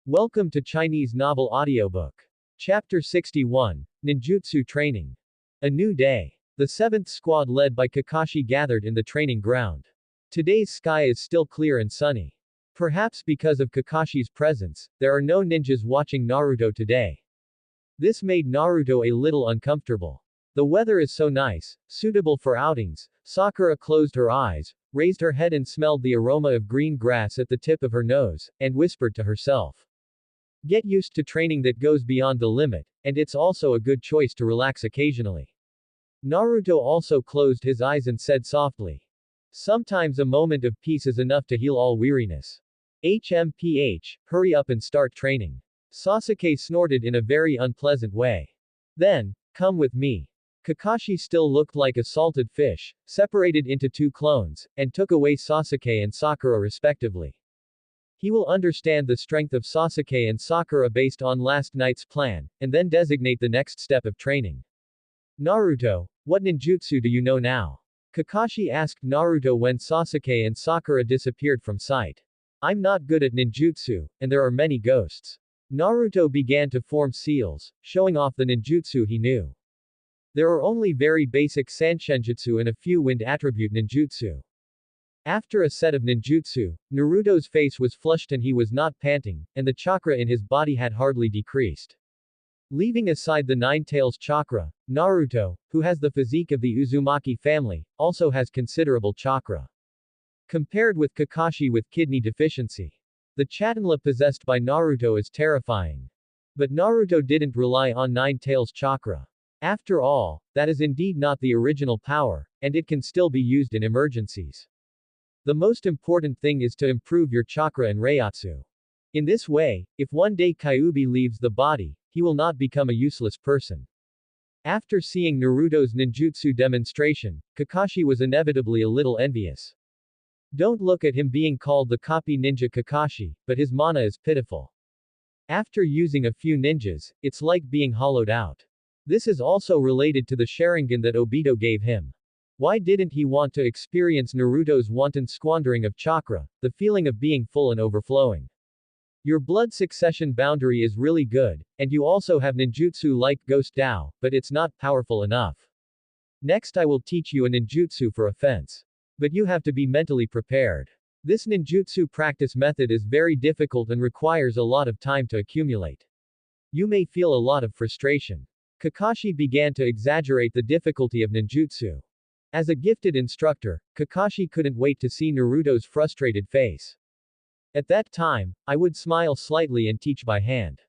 Welcome to Chinese Novel Audiobook. Chapter 61, Ninjutsu Training. A new day. The 7th squad led by Kakashi gathered in the training ground. Today's sky is still clear and sunny. Perhaps because of Kakashi's presence, there are no ninjas watching Naruto today. This made Naruto a little uncomfortable. The weather is so nice, suitable for outings. Sakura closed her eyes, raised her head and smelled the aroma of green grass at the tip of her nose, and whispered to herself. Get used to training that goes beyond the limit, and it's also a good choice to relax occasionally. Naruto also closed his eyes and said softly. Sometimes a moment of peace is enough to heal all weariness. HMPH, hurry up and start training. Sasuke snorted in a very unpleasant way. Then, come with me. Kakashi still looked like a salted fish, separated into two clones, and took away Sasuke and Sakura respectively. He will understand the strength of Sasuke and Sakura based on last night's plan, and then designate the next step of training. Naruto, what ninjutsu do you know now? Kakashi asked Naruto when Sasuke and Sakura disappeared from sight. I'm not good at ninjutsu, and there are many ghosts. Naruto began to form seals, showing off the ninjutsu he knew. There are only very basic sanshenjutsu and a few wind attribute ninjutsu. After a set of ninjutsu, Naruto's face was flushed and he was not panting, and the chakra in his body had hardly decreased. Leaving aside the Nine Tails chakra, Naruto, who has the physique of the Uzumaki family, also has considerable chakra. Compared with Kakashi with kidney deficiency, the chatanla possessed by Naruto is terrifying. But Naruto didn't rely on Nine Tails chakra. After all, that is indeed not the original power, and it can still be used in emergencies. The most important thing is to improve your chakra and reiatsu. In this way, if one day Kyuubi leaves the body, he will not become a useless person. After seeing Naruto's ninjutsu demonstration, Kakashi was inevitably a little envious. Don't look at him being called the copy ninja Kakashi, but his mana is pitiful. After using a few ninjas, it's like being hollowed out. This is also related to the Sharingan that Obito gave him. Why didn't he want to experience Naruto's wanton squandering of chakra, the feeling of being full and overflowing? Your blood succession boundary is really good, and you also have ninjutsu like Ghost Dao, but it's not powerful enough. Next I will teach you a ninjutsu for offense. But you have to be mentally prepared. This ninjutsu practice method is very difficult and requires a lot of time to accumulate. You may feel a lot of frustration. Kakashi began to exaggerate the difficulty of ninjutsu. As a gifted instructor, Kakashi couldn't wait to see Naruto's frustrated face. At that time, I would smile slightly and teach by hand.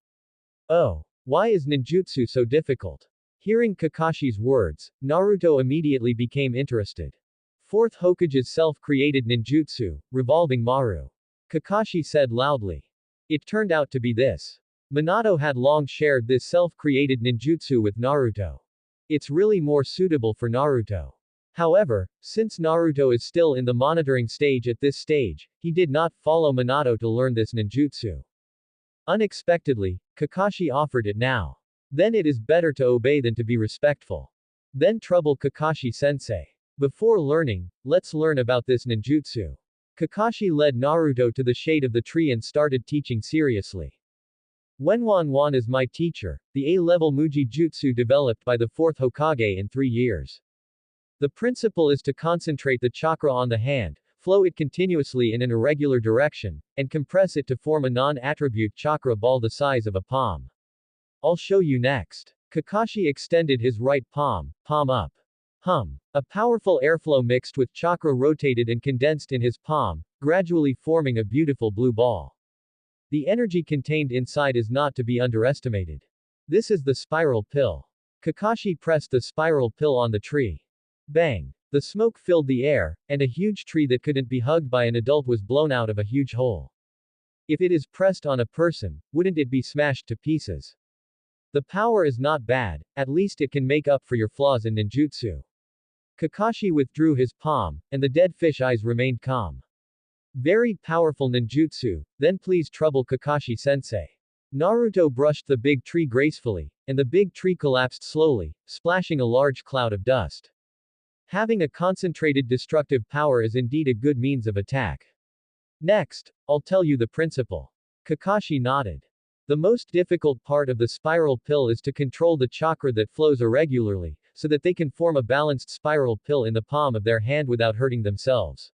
Oh, why is ninjutsu so difficult? Hearing Kakashi's words, Naruto immediately became interested. 4th Hokage's self-created ninjutsu, revolving Maru. Kakashi said loudly. It turned out to be this. Minato had long shared this self-created ninjutsu with Naruto. It's really more suitable for Naruto. However, since Naruto is still in the monitoring stage at this stage, he did not follow Minato to learn this ninjutsu. Unexpectedly, Kakashi offered it now. Then it is better to obey than to be respectful. Then trouble Kakashi-sensei. Before learning, let's learn about this ninjutsu. Kakashi led Naruto to the shade of the tree and started teaching seriously. Wenwan is my teacher, the A-level Muji Jutsu developed by the 4th Hokage in 3 years. The principle is to concentrate the chakra on the hand, flow it continuously in an irregular direction, and compress it to form a non-attribute chakra ball the size of a palm. I'll show you next. Kakashi extended his right palm, palm up. A powerful airflow mixed with chakra rotated and condensed in his palm, gradually forming a beautiful blue ball. The energy contained inside is not to be underestimated. This is the spiral pill. Kakashi pressed the spiral pill on the tree. Bang! The smoke filled the air, and a huge tree that couldn't be hugged by an adult was blown out of a huge hole. If it is pressed on a person, wouldn't it be smashed to pieces? The power is not bad, at least it can make up for your flaws in ninjutsu. Kakashi withdrew his palm, and the dead fish eyes remained calm. Very powerful ninjutsu, then please trouble Kakashi-sensei. Naruto brushed the big tree gracefully, and the big tree collapsed slowly, splashing a large cloud of dust. Having a concentrated destructive power is indeed a good means of attack. Next, I'll tell you the principle. Kakashi nodded. The most difficult part of the spiral pill is to control the chakra that flows irregularly, so that they can form a balanced spiral pill in the palm of their hand without hurting themselves.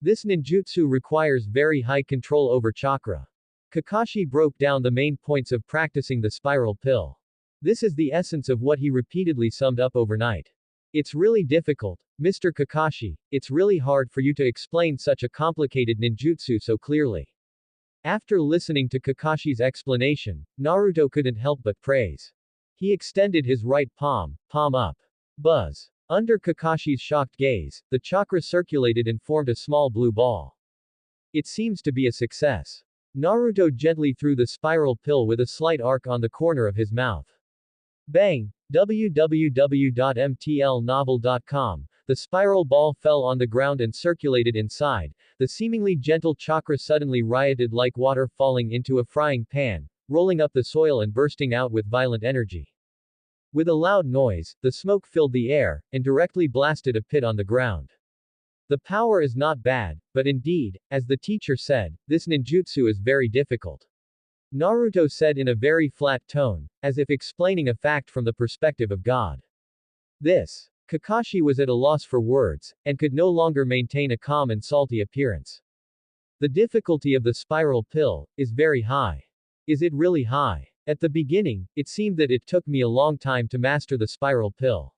This ninjutsu requires very high control over chakra. Kakashi broke down the main points of practicing the spiral pill. This is the essence of what he repeatedly summed up overnight. It's really difficult, Mr. Kakashi, it's really hard for you to explain such a complicated ninjutsu so clearly. After listening to Kakashi's explanation, Naruto couldn't help but praise. He extended his right palm, palm up. Buzz. Under Kakashi's shocked gaze, the chakra circulated and formed a small blue ball. It seems to be a success. Naruto gently threw the spiral pill with a slight arc on the corner of his mouth. Bang! www.mtlnovel.com. The spiral ball fell on the ground and circulated inside. The seemingly gentle chakra suddenly rioted like water falling into a frying pan, rolling up the soil and bursting out with violent energy. With a loud noise, the smoke filled the air, and directly blasted a pit on the ground. The power is not bad, but indeed, as the teacher said, this ninjutsu is very difficult. Naruto said in a very flat tone, as if explaining a fact from the perspective of God. Kakashi was at a loss for words, and could no longer maintain a calm and salty appearance. The difficulty of the spiral pill is very high. Is it really high? At the beginning, it seemed that it took me a long time to master the spiral pill.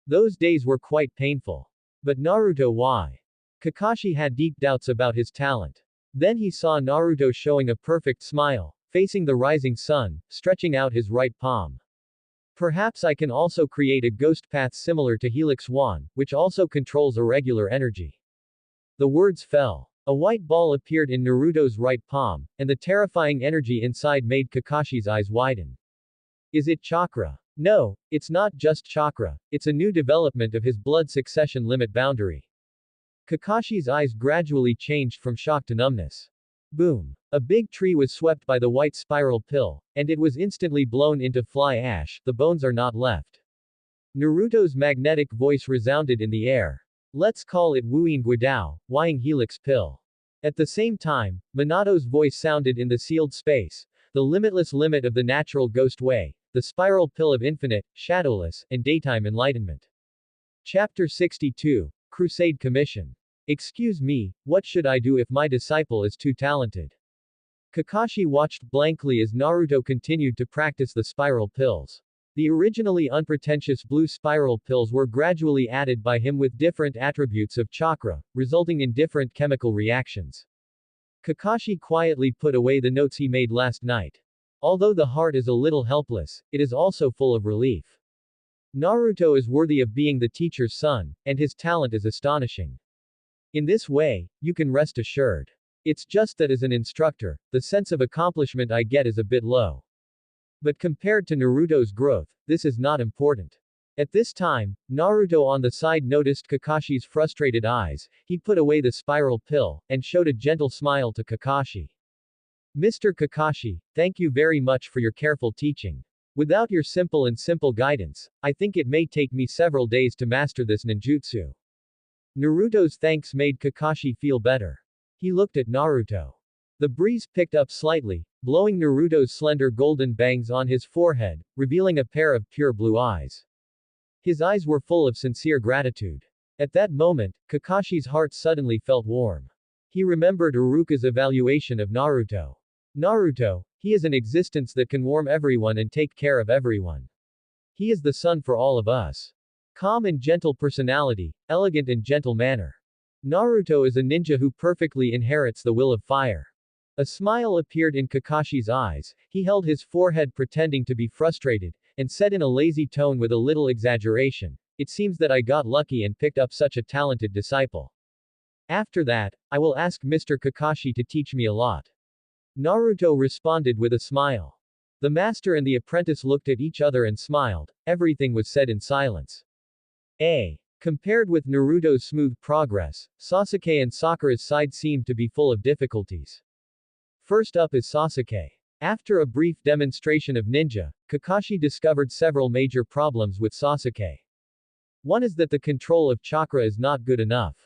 Those days were quite painful. But Naruto, why? Kakashi had deep doubts about his talent. Then he saw Naruto showing a perfect smile, facing the rising sun, stretching out his right palm. Perhaps I can also create a ghost path similar to Helix Wand, which also controls irregular energy. The words fell. A white ball appeared in Naruto's right palm, and the terrifying energy inside made Kakashi's eyes widen. Is it chakra? No, it's not just chakra, it's a new development of his blood succession limit boundary. Kakashi's eyes gradually changed from shock to numbness. Boom! A big tree was swept by the white spiral pill, and it was instantly blown into fly ash, the bones are not left. Naruto's magnetic voice resounded in the air. Let's call it Wuing Guidao, Wying Helix Pill. At the same time, Minato's voice sounded in the sealed space, the limitless limit of the natural ghost way, the spiral pill of infinite, shadowless, and daytime enlightenment. Chapter 62, Crusade Commission. Excuse me, what should I do if my disciple is too talented? Kakashi watched blankly as Naruto continued to practice the spiral pills. The originally unpretentious blue spiral pills were gradually added by him with different attributes of chakra, resulting in different chemical reactions. Kakashi quietly put away the notes he made last night. Although the heart is a little helpless, it is also full of relief. Naruto is worthy of being the teacher's son, and his talent is astonishing. In this way, you can rest assured. It's just that as an instructor, the sense of accomplishment I get is a bit low. But compared to Naruto's growth, this is not important. At this time, Naruto on the side noticed Kakashi's frustrated eyes, he put away the spiral pill, and showed a gentle smile to Kakashi. Mr. Kakashi, thank you very much for your careful teaching. Without your simple guidance, I think it may take me several days to master this ninjutsu. Naruto's thanks made Kakashi feel better. He looked at Naruto. The breeze picked up slightly, blowing Naruto's slender golden bangs on his forehead, revealing a pair of pure blue eyes. His eyes were full of sincere gratitude. At that moment, Kakashi's heart suddenly felt warm. He remembered Iruka's evaluation of Naruto. Naruto, he is an existence that can warm everyone and take care of everyone. He is the sun for all of us. Calm and gentle personality, elegant and gentle manner. Naruto is a ninja who perfectly inherits the will of fire. A smile appeared in Kakashi's eyes, he held his forehead pretending to be frustrated, and said in a lazy tone with a little exaggeration, "It seems that I got lucky and picked up such a talented disciple. After that, I will ask Mr. Kakashi to teach me a lot." Naruto responded with a smile. The master and the apprentice looked at each other and smiled, everything was said in silence. Compared with Naruto's smooth progress, Sasuke and Sakura's side seemed to be full of difficulties. First up is Sasuke. After a brief demonstration of ninja, Kakashi discovered several major problems with Sasuke. One is that the control of chakra is not good enough.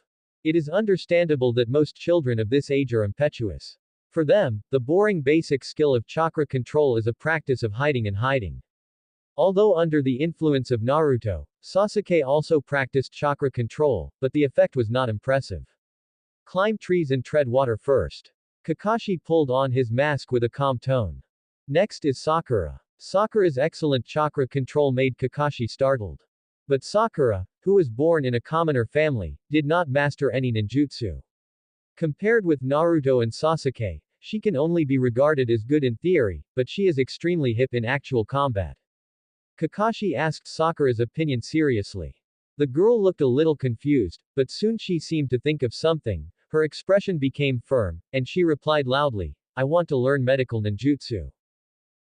It is understandable that most children of this age are impetuous. For them, the boring basic skill of chakra control is a practice of hiding and hiding. Although under the influence of Naruto, Sasuke also practiced chakra control, but the effect was not impressive. Climb trees and tread water first. Kakashi pulled on his mask with a calm tone. Next is Sakura. Sakura's excellent chakra control made Kakashi startled. But Sakura, who was born in a commoner family, did not master any ninjutsu. Compared with Naruto and Sasuke, she can only be regarded as good in theory, but she is extremely hip in actual combat. Kakashi asked Sakura's opinion seriously. The girl looked a little confused, but soon she seemed to think of something. Her expression became firm, and she replied loudly, I want to learn medical ninjutsu.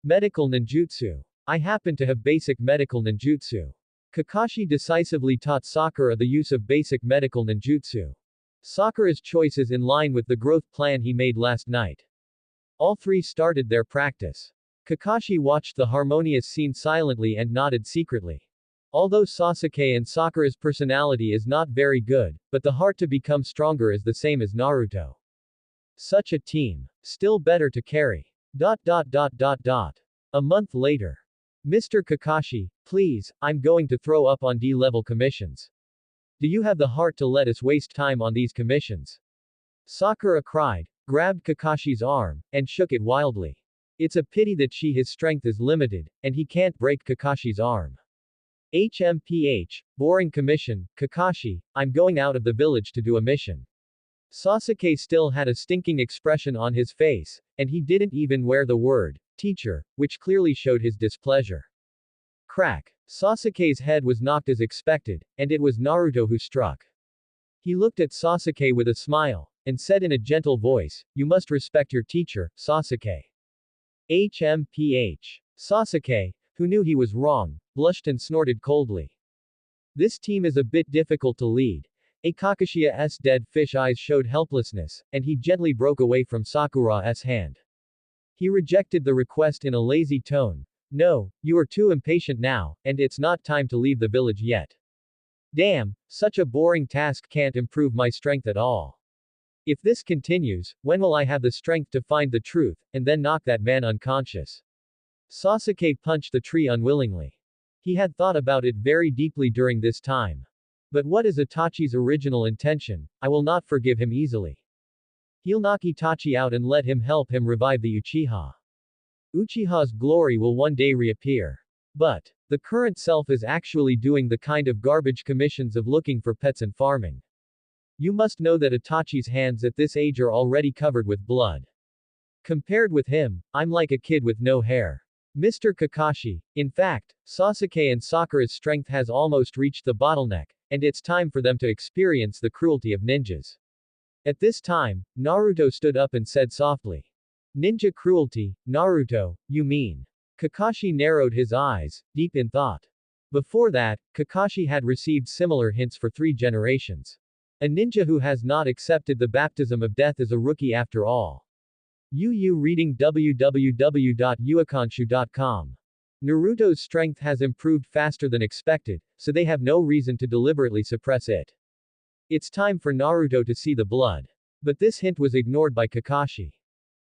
Medical ninjutsu. I happen to have basic medical ninjutsu. Kakashi decisively taught Sakura the use of basic medical ninjutsu. Sakura's choice is in line with the growth plan he made last night. All three started their practice. Kakashi watched the harmonious scene silently and nodded secretly. Although Sasuke and Sakura's personality is not very good, but the heart to become stronger is the same as Naruto. Such a team. Still better to carry. A month later. Mr. Kakashi, please, I'm going to throw up on D-level commissions. Do you have the heart to let us waste time on these commissions? Sakura cried, grabbed Kakashi's arm, and shook it wildly. It's a pity that his strength is limited, and he can't break Kakashi's arm. HMPH, boring commission, Kakashi, I'm going out of the village to do a mission. Sasuke still had a stinking expression on his face, and he didn't even wear the word, teacher, which clearly showed his displeasure. Crack. Sasuke's head was knocked as expected, and it was Naruto who struck. He looked at Sasuke with a smile, and said in a gentle voice, you must respect your teacher, Sasuke. HMPH. Sasuke, who knew he was wrong, blushed and snorted coldly. This team is a bit difficult to lead. Kakashi's dead fish eyes showed helplessness, and he gently broke away from Sakura's hand. He rejected the request in a lazy tone. No, you are too impatient now, and it's not time to leave the village yet. Damn, such a boring task can't improve my strength at all. If this continues, when will I have the strength to find the truth, and then knock that man unconscious? Sasuke punched the tree unwillingly. He had thought about it very deeply during this time. But what is Itachi's original intention? I will not forgive him easily. He'll knock Itachi out and let him help him revive the Uchiha. Uchiha's glory will one day reappear. But the current self is actually doing the kind of garbage commissions of looking for pets and farming. You must know that Itachi's hands at this age are already covered with blood. Compared with him, I'm like a kid with no hair. Mr. Kakashi, in fact, Sasuke and Sakura's strength has almost reached the bottleneck, and it's time for them to experience the cruelty of ninjas. At this time, Naruto stood up and said softly. Ninja cruelty, Naruto, you mean? Kakashi narrowed his eyes, deep in thought. Before that, Kakashi had received similar hints for 3 generations. A ninja who has not accepted the baptism of death is a rookie after all. Reading www.uakanshu.com. Naruto's strength has improved faster than expected, so they have no reason to deliberately suppress it. It's time for Naruto to see the blood. But this hint was ignored by Kakashi.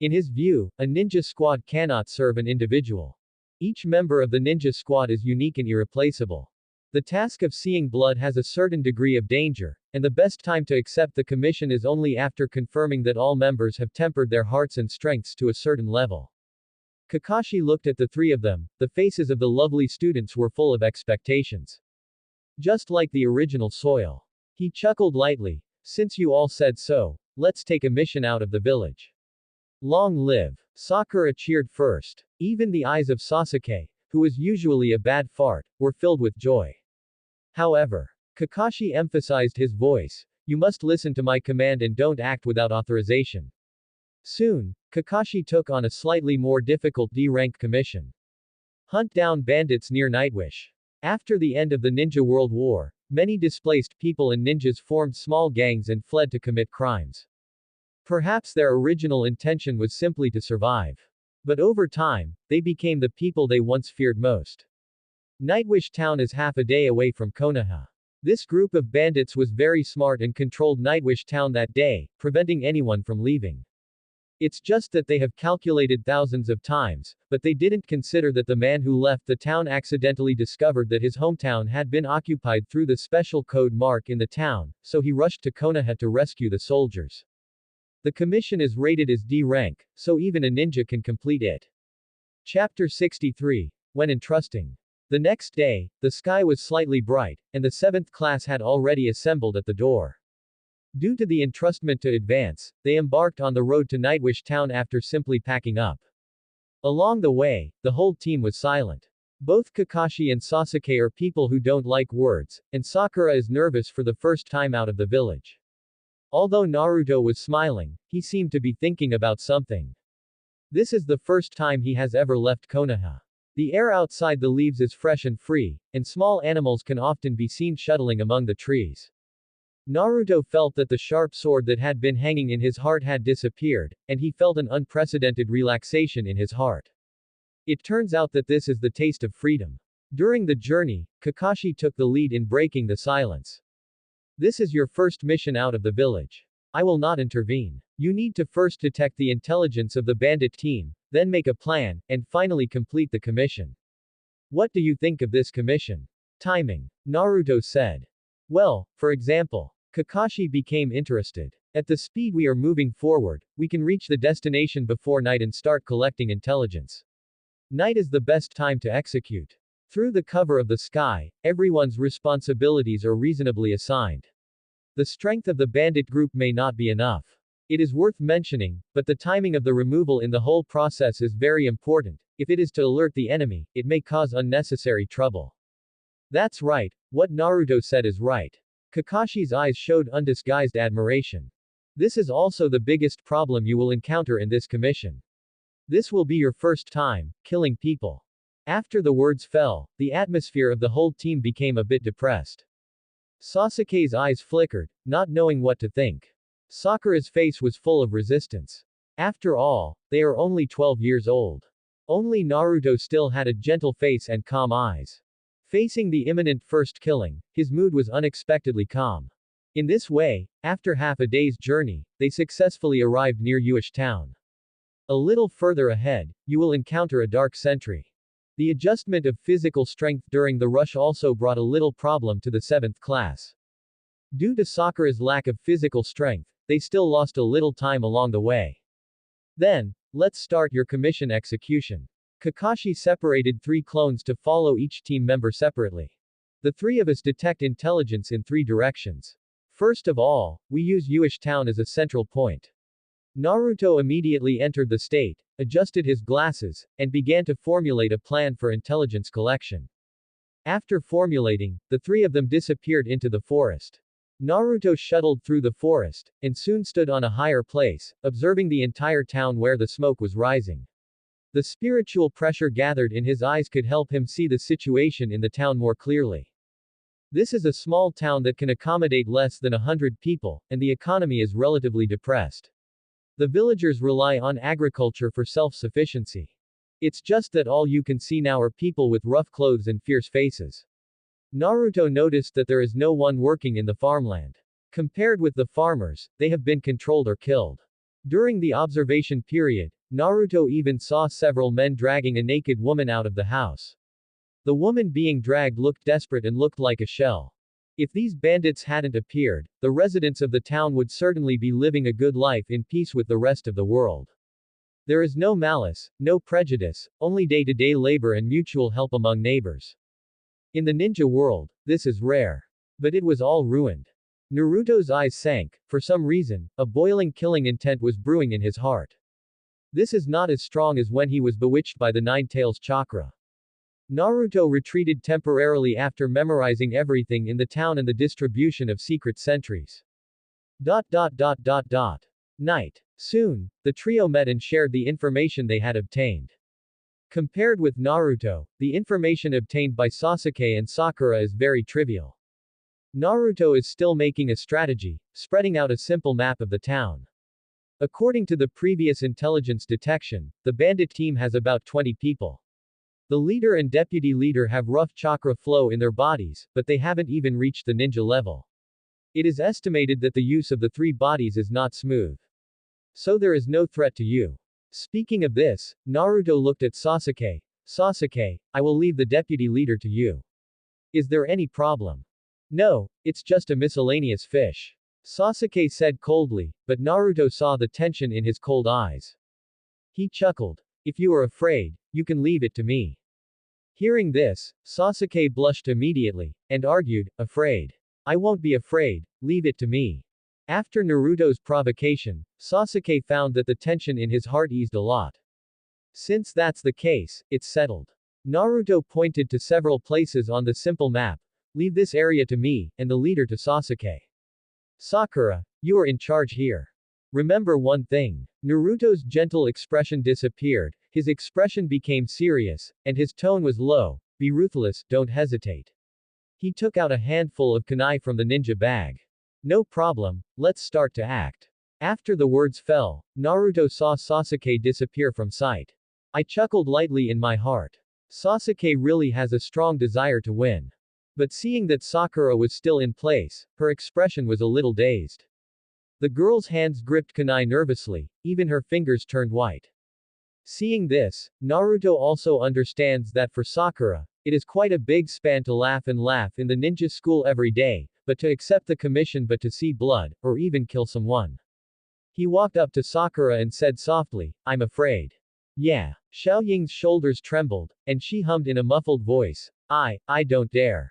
In his view, a ninja squad cannot serve an individual. Each member of the ninja squad is unique and irreplaceable. The task of seeing blood has a certain degree of danger, and the best time to accept the commission is only after confirming that all members have tempered their hearts and strengths to a certain level. Kakashi looked at the 3 of them. The faces of the lovely students were full of expectations. Just like the original soil. He chuckled lightly. Since you all said so, let's take a mission out of the village. Long live. Sakura cheered first. Even the eyes of Sasuke, who was usually a bad fart, were filled with joy. However, Kakashi emphasized his voice. You must listen to my command and don't act without authorization. Soon, Kakashi took on a slightly more difficult D-rank commission. Hunt down bandits near Nightwish. After the end of the Ninja World War, many displaced people and ninjas formed small gangs and fled to commit crimes. Perhaps their original intention was simply to survive. But over time, they became the people they once feared most. Nightwish Town is half a day away from Konoha. This group of bandits was very smart and controlled Nightwish Town that day, preventing anyone from leaving. It's just that they have calculated thousands of times, but they didn't consider that the man who left the town accidentally discovered that his hometown had been occupied through the special code mark in the town, so he rushed to Konoha to rescue the soldiers. The commission is rated as D rank, so even a ninja can complete it. Chapter 63. When entrusting. The next day, the sky was slightly bright, and the 7th class had already assembled at the door. Due to the entrustment to advance, they embarked on the road to Nightwish Town after simply packing up. Along the way, the whole team was silent. Both Kakashi and Sasuke are people who don't like words, and Sakura is nervous for the first time out of the village. Although Naruto was smiling, he seemed to be thinking about something. This is the first time he has ever left Konoha. The air outside the leaves is fresh and free, and small animals can often be seen shuttling among the trees. Naruto felt that the sharp sword that had been hanging in his heart had disappeared, and he felt an unprecedented relaxation in his heart. It turns out that this is the taste of freedom. During the journey, Kakashi took the lead in breaking the silence. This is your first mission out of the village. I will not intervene. You need to first detect the intelligence of the bandit team, then make a plan, and finally complete the commission. What do you think of this commission? Timing. Naruto said. Well, for example, Kakashi became interested. At the speed we are moving forward, we can reach the destination before night and start collecting intelligence. Night is the best time to execute. Through the cover of the sky, everyone's responsibilities are reasonably assigned. The strength of the bandit group may not be enough. It is worth mentioning, but the timing of the removal in the whole process is very important. If it is to alert the enemy, it may cause unnecessary trouble. That's right, what Naruto said is right. Kakashi's eyes showed undisguised admiration. This is also the biggest problem you will encounter in this commission. This will be your first time killing people. After the words fell, the atmosphere of the whole team became a bit depressed. Sasuke's eyes flickered, not knowing what to think. Sakura's face was full of resistance. After all, they are only 12 years old. Only Naruto still had a gentle face and calm eyes. Facing the imminent first killing, his mood was unexpectedly calm. In this way, after half a day's journey, they successfully arrived near Nightwish Town. A little further ahead, you will encounter a dark sentry. The adjustment of physical strength during the rush also brought a little problem to the 7th class. Due to Sakura's lack of physical strength, they still lost a little time along the way. Then, let's start your commission execution. Kakashi separated 3 clones to follow each team member separately. The 3 of us detect intelligence in 3 directions. First of all, we use Nightwish Town as a central point. Naruto immediately entered the state, adjusted his glasses, and began to formulate a plan for intelligence collection. After formulating, the 3 of them disappeared into the forest. Naruto shuttled through the forest, and soon stood on a higher place, observing the entire town where the smoke was rising. The spiritual pressure gathered in his eyes could help him see the situation in the town more clearly. This is a small town that can accommodate less than 100 people, and the economy is relatively depressed. The villagers rely on agriculture for self-sufficiency. It's just that all you can see now are people with rough clothes and fierce faces. Naruto noticed that there is no one working in the farmland. Compared with the farmers, they have been controlled or killed. During the observation period, Naruto even saw several men dragging a naked woman out of the house. The woman being dragged looked desperate and looked like a shell. If these bandits hadn't appeared, the residents of the town would certainly be living a good life in peace with the rest of the world. There is no malice, no prejudice, only day-to-day labor and mutual help among neighbors. In the ninja world, this is rare. But it was all ruined. Naruto's eyes sank. For some reason, a boiling killing intent was brewing in his heart. This is not as strong as when he was bewitched by the Nine Tails chakra. Naruto retreated temporarily after memorizing everything in the town and the distribution of secret sentries. Night. Soon, the trio met and shared the information they had obtained. Compared with Naruto, the information obtained by Sasuke and Sakura is very trivial. Naruto is still making a strategy, spreading out a simple map of the town. According to the previous intelligence detection, the bandit team has about 20 people. The leader and deputy leader have rough chakra flow in their bodies, but they haven't even reached the ninja level. It is estimated that the use of the 3 bodies is not smooth. So there is no threat to you. Speaking of this, Naruto looked at Sasuke. Sasuke, I will leave the deputy leader to you. Is there any problem? No, it's just a miscellaneous fish. Sasuke said coldly, but Naruto saw the tension in his cold eyes. He chuckled. If you are afraid, you can leave it to me. Hearing this, Sasuke blushed immediately, and argued, afraid. I won't be afraid, leave it to me. After Naruto's provocation, Sasuke found that the tension in his heart eased a lot. Since that's the case, it's settled. Naruto pointed to several places on the simple map. Leave this area to me, and the leader to Sasuke. Sakura, you are in charge here. Remember one thing. Naruto's gentle expression disappeared, his expression became serious, and his tone was low. Be ruthless, don't hesitate. He took out a handful of kunai from the ninja bag. No problem, let's start to act. After the words fell, Naruto saw Sasuke disappear from sight. I chuckled lightly in my heart. Sasuke really has a strong desire to win. But seeing that Sakura was still in place, her expression was a little dazed. The girl's hands gripped kunai nervously, even her fingers turned white. Seeing this, Naruto also understands that for Sakura, it is quite a big span to laugh in the ninja school every day, but to accept the commission but to see blood, or even kill someone. He walked up to Sakura and said softly, I'm afraid. Yeah. Xiao Ying's shoulders trembled, and she hummed in a muffled voice, I don't dare.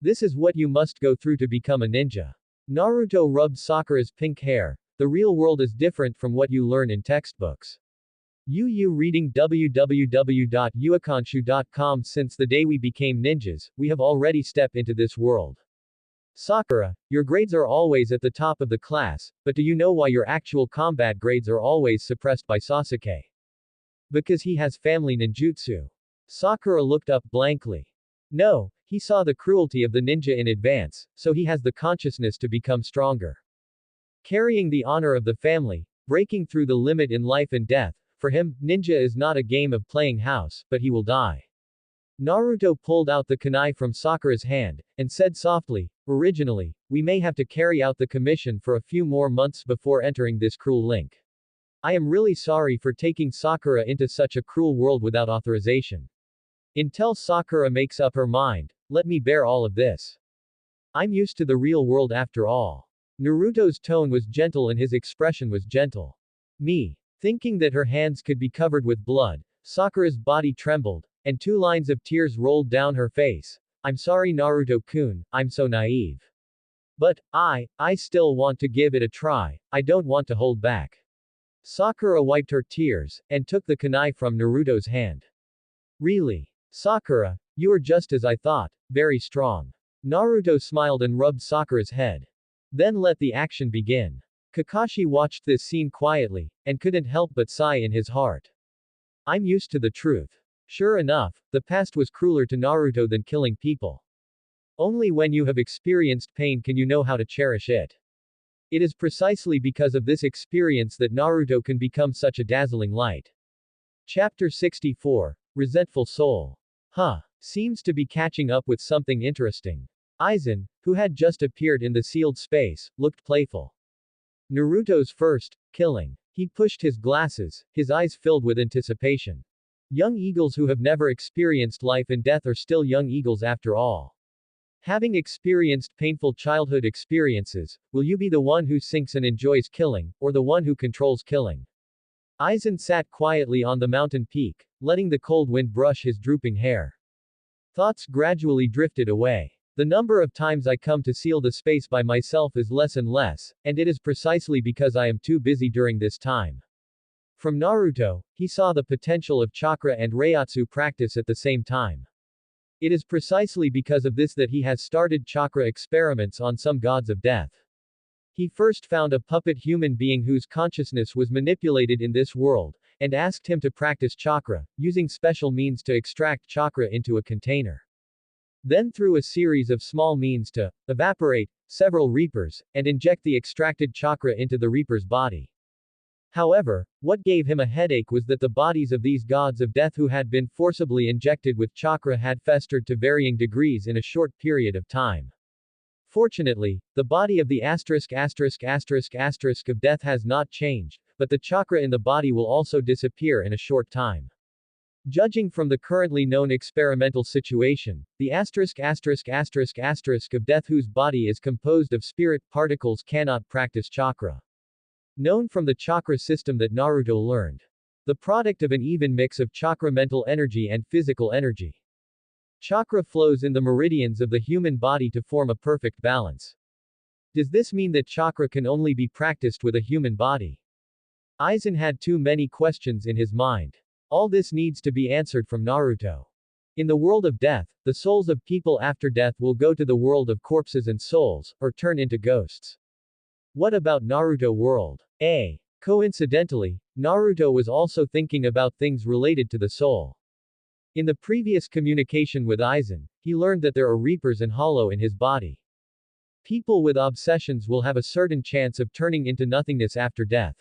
This is what you must go through to become a ninja. Naruto rubbed Sakura's pink hair. The real world is different from what you learn in textbooks. You reading www.uakanshu.com. Since the day we became ninjas, we have already stepped into this world. Sakura, your grades are always at the top of the class, but do you know why your actual combat grades are always suppressed by Sasuke? Because he has family ninjutsu. Sakura looked up blankly. No, he saw the cruelty of the ninja in advance, so he has the consciousness to become stronger. Carrying the honor of the family, breaking through the limit in life and death, for him, ninja is not a game of playing house, but he will die. Naruto pulled out the kunai from Sakura's hand, and said softly, originally, we may have to carry out the commission for a few more months before entering this cruel link. I am really sorry for taking Sakura into such a cruel world without authorization. Until Sakura makes up her mind, let me bear all of this. I'm used to the real world after all. Naruto's tone was gentle and his expression was gentle. Me. Thinking that her hands could be covered with blood, Sakura's body trembled, and 2 lines of tears rolled down her face. I'm sorry Naruto-kun, I'm so naive. But, I still want to give it a try, I don't want to hold back. Sakura wiped her tears, and took the kunai from Naruto's hand. Really? Sakura, you are just as I thought, very strong. Naruto smiled and rubbed Sakura's head. Then let the action begin. Kakashi watched this scene quietly, and couldn't help but sigh in his heart. I'm used to the truth. Sure enough, the past was crueler to Naruto than killing people. Only when you have experienced pain can you know how to cherish it. It is precisely because of this experience that Naruto can become such a dazzling light. Chapter 64, Resentful Soul. Seems to be catching up with something interesting. Aizen, who had just appeared in the sealed space, looked playful. Naruto's first killing. He pushed his glasses, his eyes filled with anticipation. Young eagles who have never experienced life and death are still young eagles after all. Having experienced painful childhood experiences, will you be the one who sinks and enjoys killing, or the one who controls killing? Aizen sat quietly on the mountain peak, letting the cold wind brush his drooping hair. Thoughts gradually drifted away. The number of times I come to seal the space by myself is less and less, and it is precisely because I am too busy during this time. From Naruto, he saw the potential of chakra and reiatsu practice at the same time. It is precisely because of this that he has started chakra experiments on some gods of death. He first found a puppet human being whose consciousness was manipulated in this world, and asked him to practice chakra, using special means to extract chakra into a container. Then through a series of small means to evaporate several reapers, and inject the extracted chakra into the reaper's body. However, what gave him a headache was that the bodies of these gods of death who had been forcibly injected with chakra had festered to varying degrees in a short period of time. Fortunately, the body of the **** of death has not changed, but the chakra in the body will also disappear in a short time. Judging from the currently known experimental situation, the ***** of death whose body is composed of spirit particles cannot practice chakra. Known from the chakra system that Naruto learned. The product of an even mix of chakra mental energy and physical energy. Chakra flows in the meridians of the human body to form a perfect balance. Does this mean that chakra can only be practiced with a human body? Aizen had too many questions in his mind. All this needs to be answered from Naruto. In the world of death, the souls of people after death will go to the world of corpses and souls, or turn into ghosts. What about Naruto world? Coincidentally, Naruto was also thinking about things related to the soul. In the previous communication with Aizen, he learned that there are reapers and hollow in his body. People with obsessions will have a certain chance of turning into nothingness after death.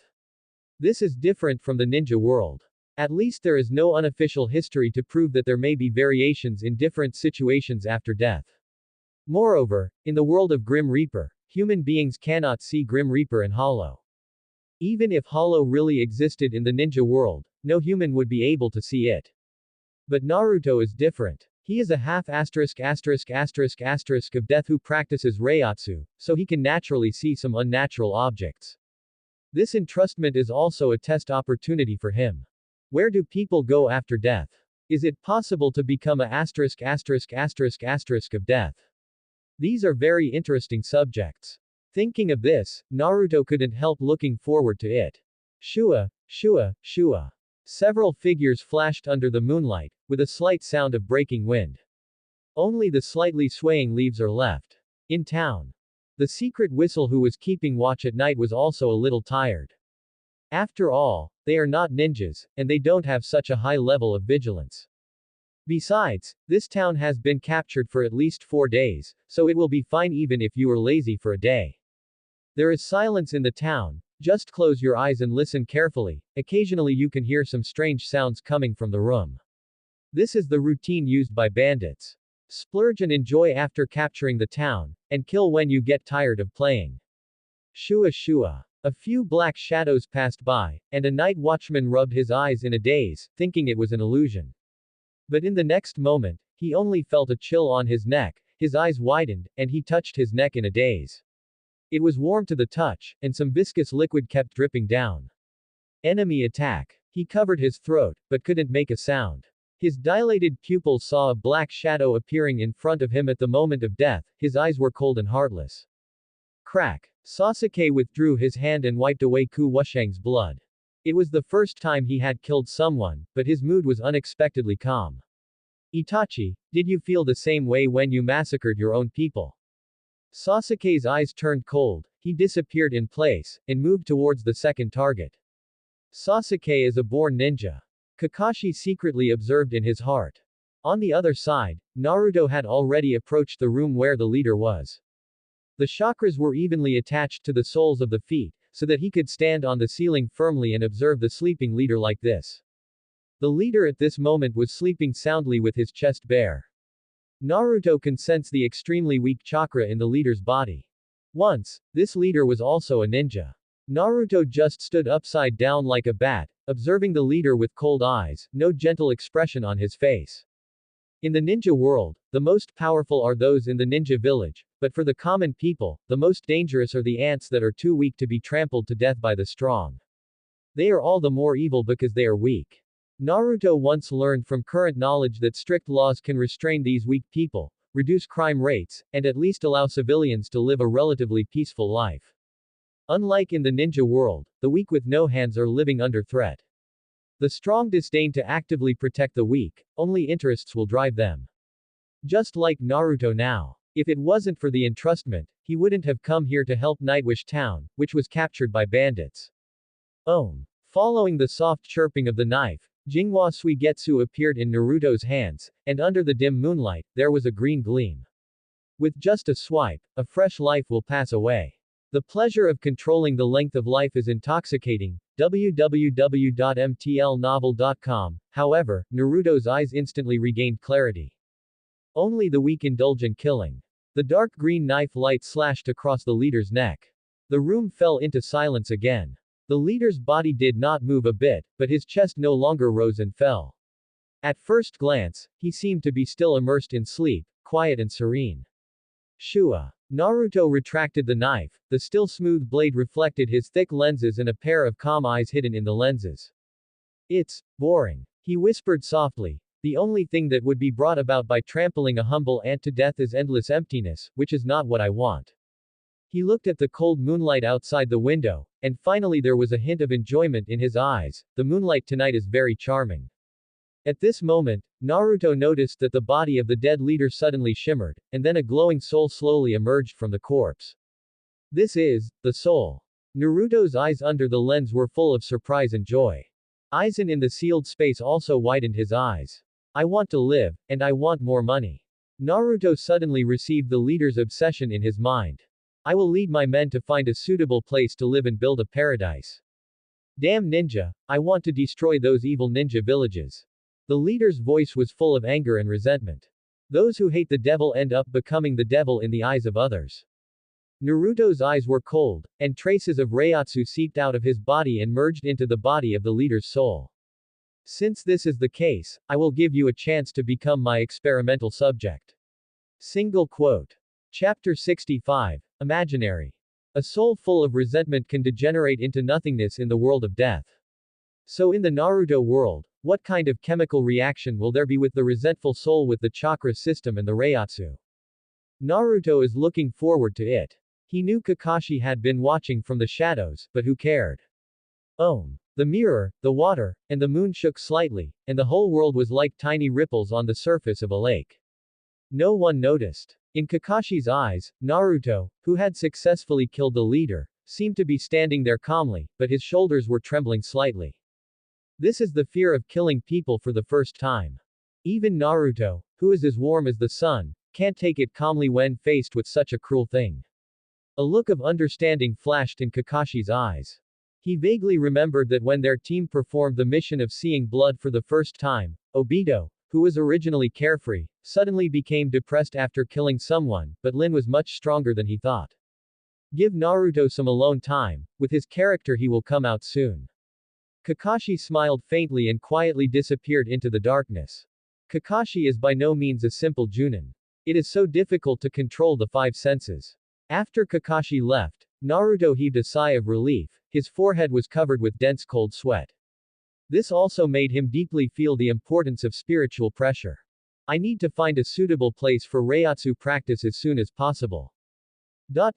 This is different from the ninja world. At least there is no unofficial history to prove that there may be variations in different situations after death. Moreover, in the world of Grim Reaper, human beings cannot see Grim Reaper and Hollow. Even if Hollow really existed in the ninja world, no human would be able to see it. But Naruto is different. He is a half ***** of death who practices Reiatsu, so he can naturally see some unnatural objects. This entrustment is also a test opportunity for him. Where do people go after death? Is it possible to become a ***** of death? These are very interesting subjects. Thinking of this, Naruto couldn't help looking forward to it. Shua. Several figures flashed under the moonlight, with a slight sound of breaking wind. Only the slightly swaying leaves are left. In town. The secret whistle who was keeping watch at night was also a little tired. After all, they are not ninjas, and they don't have such a high level of vigilance. Besides, this town has been captured for at least 4 days, so it will be fine even if you are lazy for a day. There is silence in the town. Just close your eyes and listen carefully. Occasionally you can hear some strange sounds coming from the room. This is the routine used by bandits. Splurge and enjoy after capturing the town, and kill when you get tired of playing. Shua. A few black shadows passed by, and a night watchman rubbed his eyes in a daze, thinking it was an illusion. But in the next moment, he only felt a chill on his neck, his eyes widened, and he touched his neck in a daze. It was warm to the touch, and some viscous liquid kept dripping down. Enemy attack. He covered his throat, but couldn't make a sound. His dilated pupils saw a black shadow appearing in front of him at the moment of death, his eyes were cold and heartless. Crack. Sasuke withdrew his hand and wiped away Ku Wushang's blood. It was the first time he had killed someone, but his mood was unexpectedly calm. Itachi, did you feel the same way when you massacred your own people? Sasuke's eyes turned cold, he disappeared in place, and moved towards the second target. Sasuke is a born ninja. Kakashi secretly observed in his heart. On the other side, Naruto had already approached the room where the leader was. The chakras were evenly attached to the soles of the feet, so that he could stand on the ceiling firmly and observe the sleeping leader like this. The leader at this moment was sleeping soundly with his chest bare. Naruto can sense the extremely weak chakra in the leader's body. Once, this leader was also a ninja. Naruto just stood upside down like a bat, observing the leader with cold eyes, no gentle expression on his face. In the ninja world, the most powerful are those in the ninja village, but for the common people, the most dangerous are the ants that are too weak to be trampled to death by the strong. They are all the more evil because they are weak. Naruto once learned from current knowledge that strict laws can restrain these weak people, reduce crime rates, and at least allow civilians to live a relatively peaceful life. Unlike in the ninja world, the weak with no hands are living under threat. The strong disdain to actively protect the weak, only interests will drive them. Just like Naruto now. If it wasn't for the entrustment, he wouldn't have come here to help Nightwish Town, which was captured by bandits. Following the soft chirping of the knife, Jinghua Suigetsu appeared in Naruto's hands, and under the dim moonlight, there was a green gleam. With just a swipe, a fresh life will pass away. The pleasure of controlling the length of life is intoxicating. www.mtlnovel.com. However, Naruto's eyes instantly regained clarity. Only the weak indulge in killing. The dark green knife light slashed across the leader's neck. The room fell into silence again. The leader's body did not move a bit, but his chest no longer rose and fell. At first glance, he seemed to be still immersed in sleep, quiet and serene. Shua. Naruto retracted the knife, the still smooth blade reflected his thick lenses and a pair of calm eyes hidden in the lenses. It's boring. He whispered softly. The only thing that would be brought about by trampling a humble ant to death is endless emptiness, which is not what I want. He looked at the cold moonlight outside the window, and finally there was a hint of enjoyment in his eyes. The moonlight tonight is very charming. At this moment, Naruto noticed that the body of the dead leader suddenly shimmered, and then a glowing soul slowly emerged from the corpse. This is the soul. Naruto's eyes under the lens were full of surprise and joy. Aizen in the sealed space also widened his eyes. I want to live, and I want more money. Naruto suddenly received the leader's obsession in his mind. I will lead my men to find a suitable place to live and build a paradise. Damn ninja, I want to destroy those evil ninja villages. The leader's voice was full of anger and resentment. Those who hate the devil end up becoming the devil in the eyes of others. Naruto's eyes were cold, and traces of Reiatsu seeped out of his body and merged into the body of the leader's soul. Since this is the case, I will give you a chance to become my experimental subject. Single quote. Chapter 65, Imaginary. A soul full of resentment can degenerate into nothingness in the world of death. So in the Naruto world, what kind of chemical reaction will there be with the resentful soul with the chakra system and the Reiatsu? Naruto is looking forward to it. He knew Kakashi had been watching from the shadows, but who cared? The mirror, the water, and the moon shook slightly, and the whole world was like tiny ripples on the surface of a lake. No one noticed. In Kakashi's eyes, Naruto, who had successfully killed the leader, seemed to be standing there calmly, but his shoulders were trembling slightly. This is the fear of killing people for the first time. Even Naruto, who is as warm as the sun, can't take it calmly when faced with such a cruel thing. A look of understanding flashed in Kakashi's eyes. He vaguely remembered that when their team performed the mission of seeing blood for the first time, Obito, who was originally carefree, suddenly became depressed after killing someone, but Lin was much stronger than he thought. Give Naruto some alone time, with his character he will come out soon. Kakashi smiled faintly and quietly disappeared into the darkness. Kakashi is by no means a simple Junin. It is so difficult to control the five senses. After Kakashi left, Naruto heaved a sigh of relief, his forehead was covered with dense cold sweat. This also made him deeply feel the importance of spiritual pressure. I need to find a suitable place for Reiatsu practice as soon as possible. The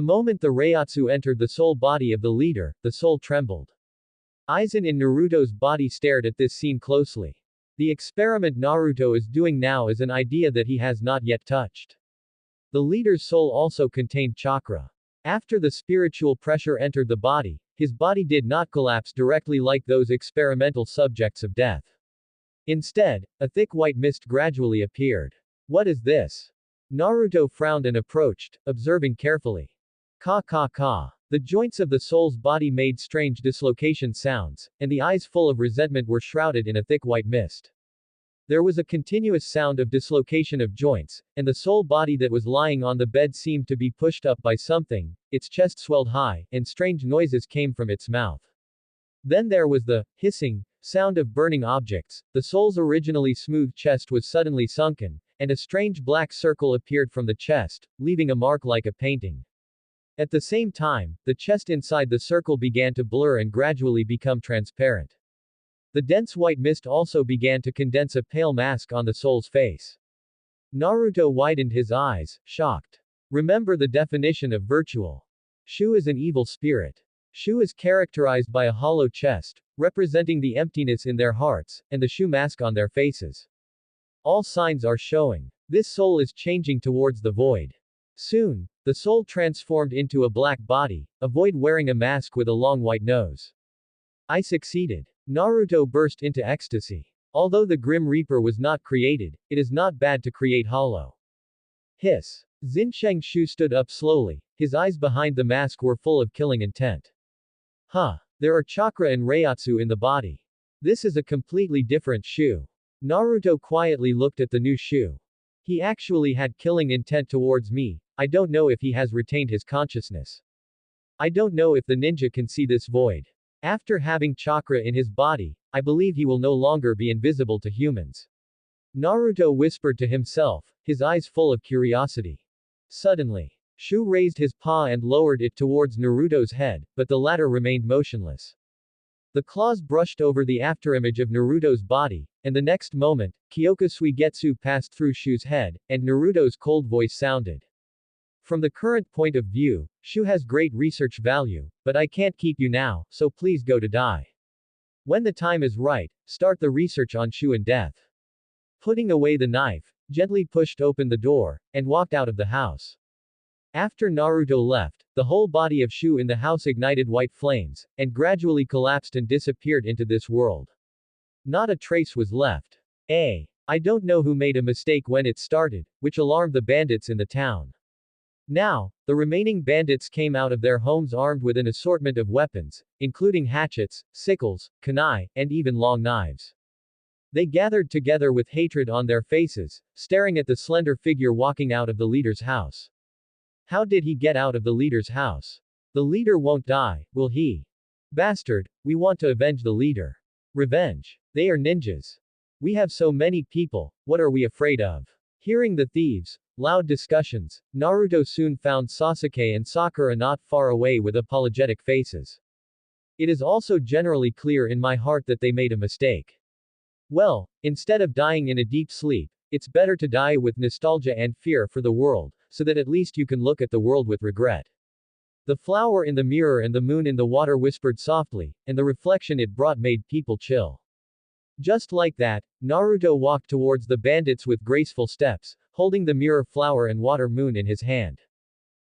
moment the Reiatsu entered the soul body of the leader, the soul trembled. Aizen in Naruto's body stared at this scene closely. The experiment Naruto is doing now is an idea that he has not yet touched. The leader's soul also contained chakra. After the spiritual pressure entered the body, his body did not collapse directly like those experimental subjects of death. Instead, a thick white mist gradually appeared. What is this? Naruto frowned and approached, observing carefully. The joints of the soul's body made strange dislocation sounds, and the eyes full of resentment were shrouded in a thick white mist. There was a continuous sound of dislocation of joints, and the soul body that was lying on the bed seemed to be pushed up by something, its chest swelled high, and strange noises came from its mouth. Then there was the hissing sound of burning objects, the soul's originally smooth chest was suddenly sunken, and a strange black circle appeared from the chest, leaving a mark like a painting. At the same time, the chest inside the circle began to blur and gradually become transparent. The dense white mist also began to condense a pale mask on the soul's face. Naruto widened his eyes, shocked. Remember the definition of virtual. Shu is an evil spirit. Shu is characterized by a hollow chest, representing the emptiness in their hearts, and the Shu mask on their faces. All signs are showing. This soul is changing towards the void. Soon, the soul transformed into a black body, a void wearing a mask with a long white nose. I succeeded. Naruto burst into ecstasy. Although the Grim Reaper was not created, it is not bad to create hollow. Hiss. Zinsheng Shu stood up slowly, his eyes behind the mask were full of killing intent. There are chakra and Reiatsu in the body. This is a completely different Shu. Naruto quietly looked at the new Shu. He actually had killing intent towards me, I don't know if he has retained his consciousness. I don't know if the ninja can see this void. After having chakra in his body, I believe he will no longer be invisible to humans. Naruto whispered to himself, his eyes full of curiosity. Suddenly, Shu raised his paw and lowered it towards Naruto's head, but the latter remained motionless. The claws brushed over the afterimage of Naruto's body, and the next moment, Kyoka Suigetsu passed through Shu's head, and Naruto's cold voice sounded. From the current point of view, Shu has great research value, but I can't keep you now, so please go to die. When the time is right, start the research on Shu and death. Putting away the knife, gently pushed open the door, and walked out of the house. After Naruto left, the whole body of Shu in the house ignited white flames, and gradually collapsed and disappeared into this world. Not a trace was left. I don't know who made a mistake when it started, which alarmed the bandits in the town. Now, the remaining bandits came out of their homes armed with an assortment of weapons, including hatchets, sickles, kunai, and even long knives. They gathered together with hatred on their faces, staring at the slender figure walking out of the leader's house. How did he get out of the leader's house? The leader won't die, will he? Bastard, we want to avenge the leader. Revenge. They are ninjas. We have so many people, what are we afraid of? Hearing the thieves' loud discussions, Naruto soon found Sasuke and Sakura not far away with apologetic faces. It is also generally clear in my heart that they made a mistake. Well, instead of dying in a deep sleep, it's better to die with nostalgia and fear for the world, so that at least you can look at the world with regret. The flower in the mirror and the moon in the water whispered softly, and the reflection it brought made people chill. Just like that, Naruto walked towards the bandits with graceful steps, holding the mirror flower and water moon in his hand.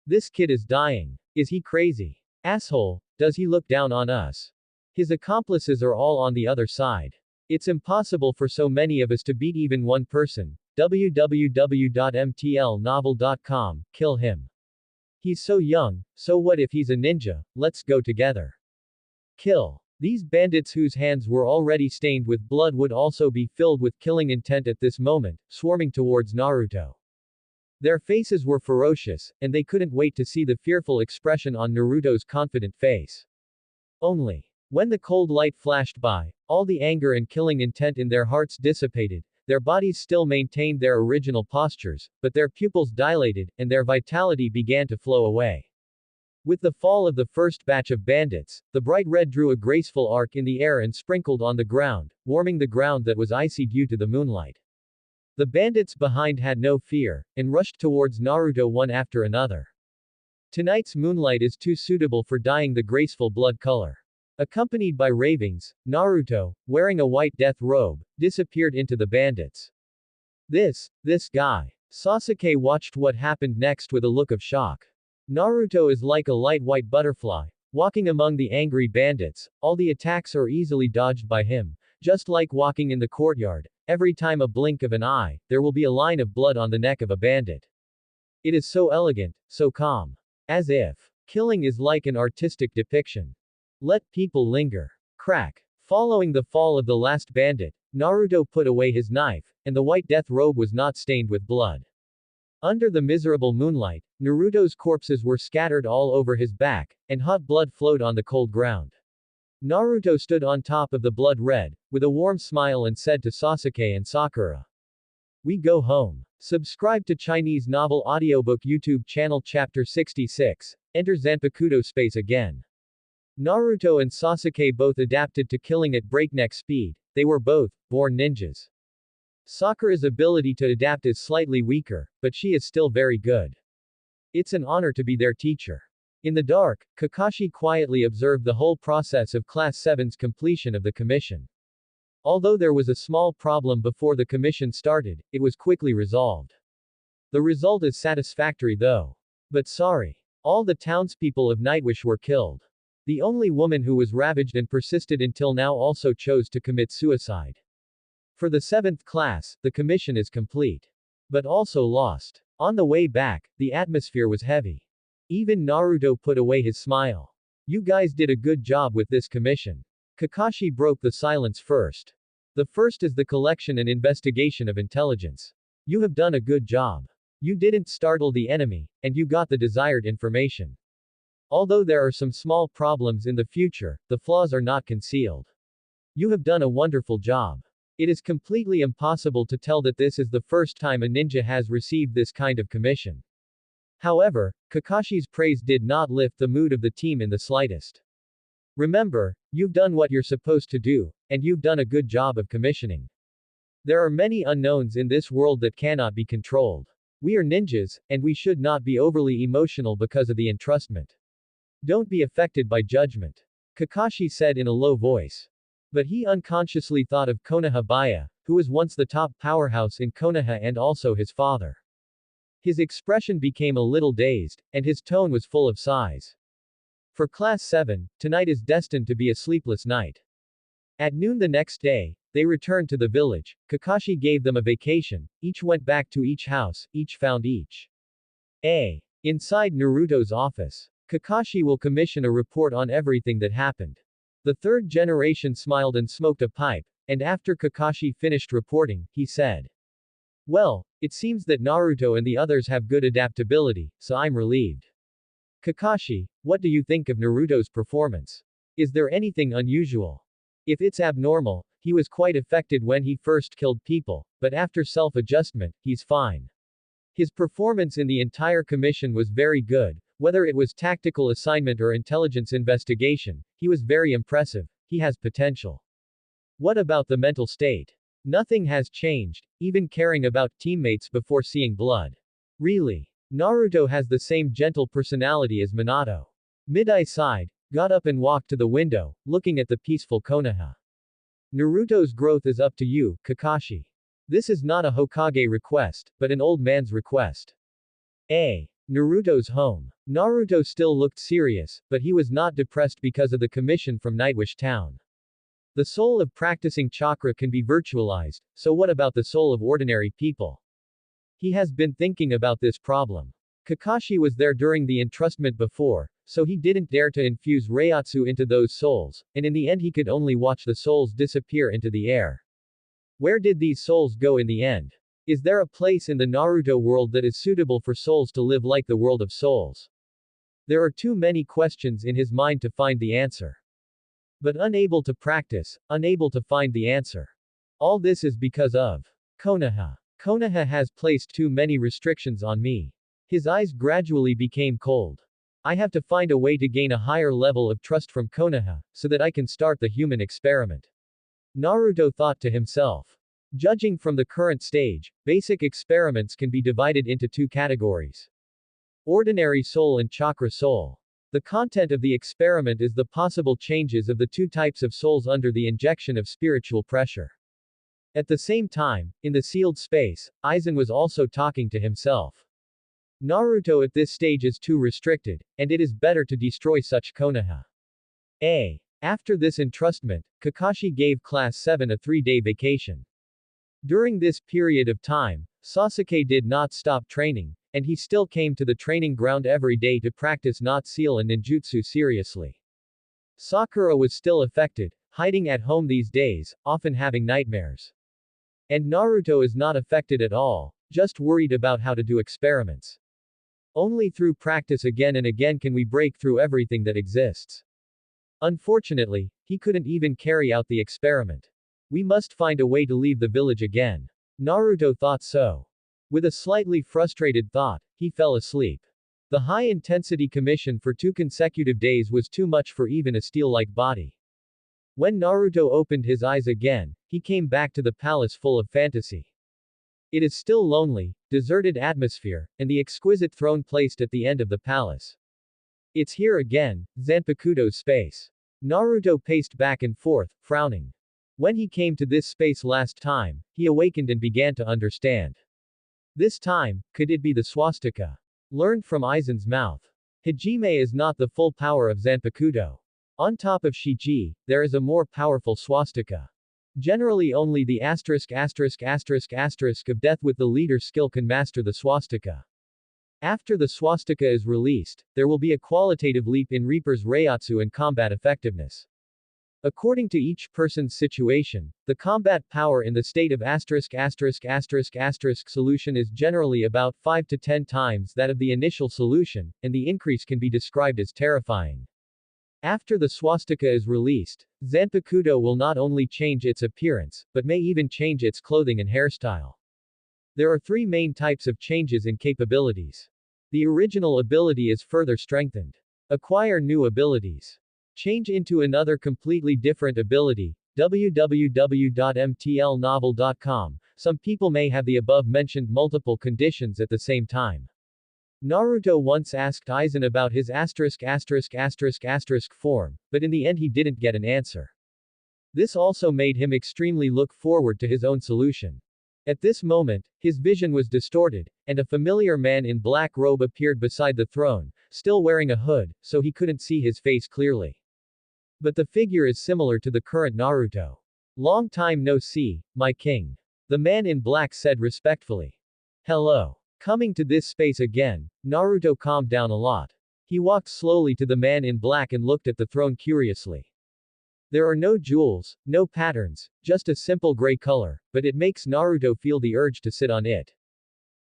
This kid is dying. Is he crazy? Asshole, does he look down on us? His accomplices are all on the other side. It's impossible for so many of us to beat even one person. www.mtlnovel.com, kill him. He's so young, so what if he's a ninja, let's go together. Kill. These bandits whose hands were already stained with blood would also be filled with killing intent at this moment, swarming towards Naruto. Their faces were ferocious, and they couldn't wait to see the fearful expression on Naruto's confident face. Only. When the cold light flashed by, all the anger and killing intent in their hearts dissipated, their bodies still maintained their original postures, but their pupils dilated, and their vitality began to flow away. With the fall of the first batch of bandits, the bright red drew a graceful arc in the air and sprinkled on the ground, warming the ground that was icy due to the moonlight. The bandits behind had no fear, and rushed towards Naruto one after another. Tonight's moonlight is too suitable for dyeing the graceful blood color. Accompanied by ravings, Naruto, wearing a white death robe, disappeared into the bandits. This guy. Sasuke watched what happened next with a look of shock. Naruto is like a light white butterfly, walking among the angry bandits, all the attacks are easily dodged by him, just like walking in the courtyard, every time a blink of an eye, there will be a line of blood on the neck of a bandit. It is so elegant, so calm. As if killing is like an artistic depiction. Let people linger. Crack. Following the fall of the last bandit, Naruto put away his knife, and the white death robe was not stained with blood. Under the miserable moonlight, Naruto's corpses were scattered all over his back, and hot blood flowed on the cold ground. Naruto stood on top of the blood red, with a warm smile and said to Sasuke and Sakura. We go home. Subscribe to Chinese Novel Audiobook YouTube channel Chapter 66, Enter Zanpakuto Space Again. Naruto and Sasuke both adapted to killing at breakneck speed, they were both born ninjas. Sakura's ability to adapt is slightly weaker, but she is still very good. It's an honor to be their teacher. In the dark, Kakashi quietly observed the whole process of Class 7's completion of the commission. Although there was a small problem before the commission started, it was quickly resolved. The result is satisfactory though. But sorry. All the townspeople of Nightwish were killed. The only woman who was ravaged and persisted until now also chose to commit suicide. For the 7th class, the commission is complete. But also lost. On the way back, the atmosphere was heavy. Even Naruto put away his smile. You guys did a good job with this commission. Kakashi broke the silence first. The first is the collection and investigation of intelligence. You have done a good job. You didn't startle the enemy, and you got the desired information. Although there are some small problems in the future, the flaws are not concealed. You have done a wonderful job. It is completely impossible to tell that this is the first time a ninja has received this kind of commission. However, Kakashi's praise did not lift the mood of the team in the slightest. Remember, you've done what you're supposed to do, and you've done a good job of commissioning. There are many unknowns in this world that cannot be controlled. We are ninjas, and we should not be overly emotional because of the entrustment. Don't be affected by judgment. Kakashi said in a low voice. But he unconsciously thought of Konoha Baya, who was once the top powerhouse in Konoha and also his father. His expression became a little dazed, and his tone was full of sighs. For Class 7, tonight is destined to be a sleepless night. At noon the next day, they returned to the village. Kakashi gave them a vacation, each went back to each house, each found each. Inside Naruto's office. Kakashi will commission a report on everything that happened. The third generation smiled and smoked a pipe, and after Kakashi finished reporting, he said, "Well, it seems that Naruto and the others have good adaptability, so I'm relieved. Kakashi, what do you think of Naruto's performance? Is there anything unusual? If it's abnormal, he was quite affected when he first killed people, but after self-adjustment, he's fine. His performance in the entire commission was very good, whether it was tactical assignment or intelligence investigation, he was very impressive, he has potential. What about the mental state? Nothing has changed, even caring about teammates before seeing blood. Really? Naruto has the same gentle personality as Minato." Midai sighed, got up and walked to the window, looking at the peaceful Konoha. "Naruto's growth is up to you, Kakashi. This is not a Hokage request, but an old man's request." Naruto's home. Naruto still looked serious, but he was not depressed because of the commission from Nightwish Town. The soul of practicing chakra can be virtualized, so what about the soul of ordinary people? He has been thinking about this problem. Kakashi was there during the entrustment before, so he didn't dare to infuse Reiatsu into those souls, and in the end he could only watch the souls disappear into the air. Where did these souls go in the end? Is there a place in the Naruto world that is suitable for souls to live like the world of souls? There are too many questions in his mind to find the answer. But unable to practice, unable to find the answer. All this is because of Konoha. Konoha has placed too many restrictions on me. His eyes gradually became cold. I have to find a way to gain a higher level of trust from Konoha, so that I can start the human experiment. Naruto thought to himself. Judging from the current stage, basic experiments can be divided into two categories. Ordinary soul and chakra soul. The content of the experiment is the possible changes of the two types of souls under the injection of spiritual pressure. At the same time, in the sealed space, Aizen was also talking to himself. Naruto at this stage is too restricted, and it is better to destroy such Konoha. After this entrustment, Kakashi gave Class 7 a 3-day vacation. During this period of time, Sasuke did not stop training, and he still came to the training ground every day to practice not seal and ninjutsu seriously. Sakura was still affected, hiding at home these days, often having nightmares. And Naruto is not affected at all, just worried about how to do experiments. Only through practice again and again can we break through everything that exists. Unfortunately, he couldn't even carry out the experiment. We must find a way to leave the village again. Naruto thought so. With a slightly frustrated thought, he fell asleep. The high-intensity commission for 2 consecutive days was too much for even a steel-like body. When Naruto opened his eyes again, he came back to the palace full of fantasy. It is still lonely, deserted atmosphere, and the exquisite throne placed at the end of the palace. It's here again, Zanpakuto's space. Naruto paced back and forth, frowning. When he came to this space last time, he awakened and began to understand. This time, could it be the swastika? Learned from Aizen's mouth. Hajime is not the full power of Zanpakuto. On top of Shiji, there is a more powerful swastika. Generally only the ***** of death with the leader's skill can master the swastika. After the swastika is released, there will be a qualitative leap in Reaper's Reiatsu and combat effectiveness. According to each person's situation, the combat power in the state of ***** solution is generally about 5 to 10 times that of the initial solution, and the increase can be described as terrifying. After the swastika is released, Zanpakuto will not only change its appearance, but may even change its clothing and hairstyle. There are 3 main types of changes in capabilities. The original ability is further strengthened. Acquire new abilities. Change into another completely different ability. www.mtlnovel.com. Some people may have the above mentioned multiple conditions at the same time. Naruto once asked Aizen about his ***** form, but in the end he didn't get an answer. This also made him extremely look forward to his own solution. At this moment, his vision was distorted, and a familiar man in black robe appeared beside the throne, still wearing a hood, so he couldn't see his face clearly. But the figure is similar to the current Naruto. Long time no see, my king. The man in black said respectfully. Hello. Coming to this space again, Naruto calmed down a lot. He walked slowly to the man in black and looked at the throne curiously. There are no jewels, no patterns, just a simple gray color, but it makes Naruto feel the urge to sit on it.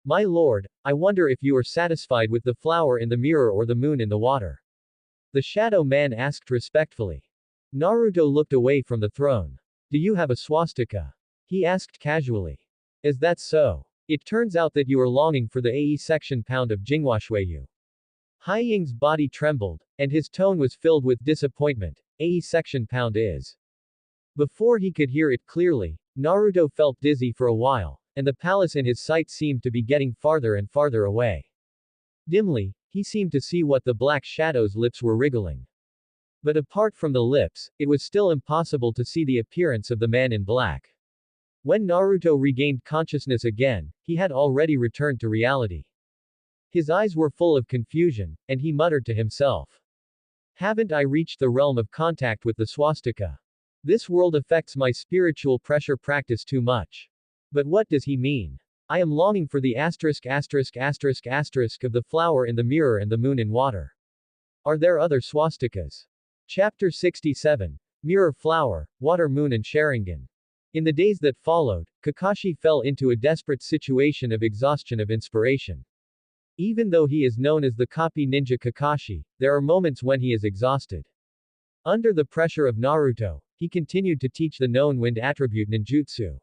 My lord, I wonder if you are satisfied with the flower in the mirror or the moon in the water. The shadow man asked respectfully. Naruto looked away from the throne. Do you have a swastika? He asked casually. Is that so? It turns out that you are longing for the AE section pound of Jingwashueyu. Haiying's body trembled, and his tone was filled with disappointment. AE section pound is. Before he could hear it clearly, Naruto felt dizzy for a while, and the palace in his sight seemed to be getting farther and farther away. Dimly, he seemed to see what the black shadow's lips were wriggling. But apart from the lips, it was still impossible to see the appearance of the man in black. When Naruto regained consciousness again, he had already returned to reality. His eyes were full of confusion, and he muttered to himself. Haven't I reached the realm of contact with the swastika? This world affects my spiritual pressure practice too much. But what does he mean? I am longing for the ***** of the flower in the mirror and the moon in water. Are there other swastikas? Chapter 67. Mirror Flower, Water Moon and Sharingan. In the days that followed, Kakashi fell into a desperate situation of exhaustion of inspiration. Even though he is known as the copy ninja Kakashi, there are moments when he is exhausted. Under the pressure of Naruto, he continued to teach the known wind attribute ninjutsu.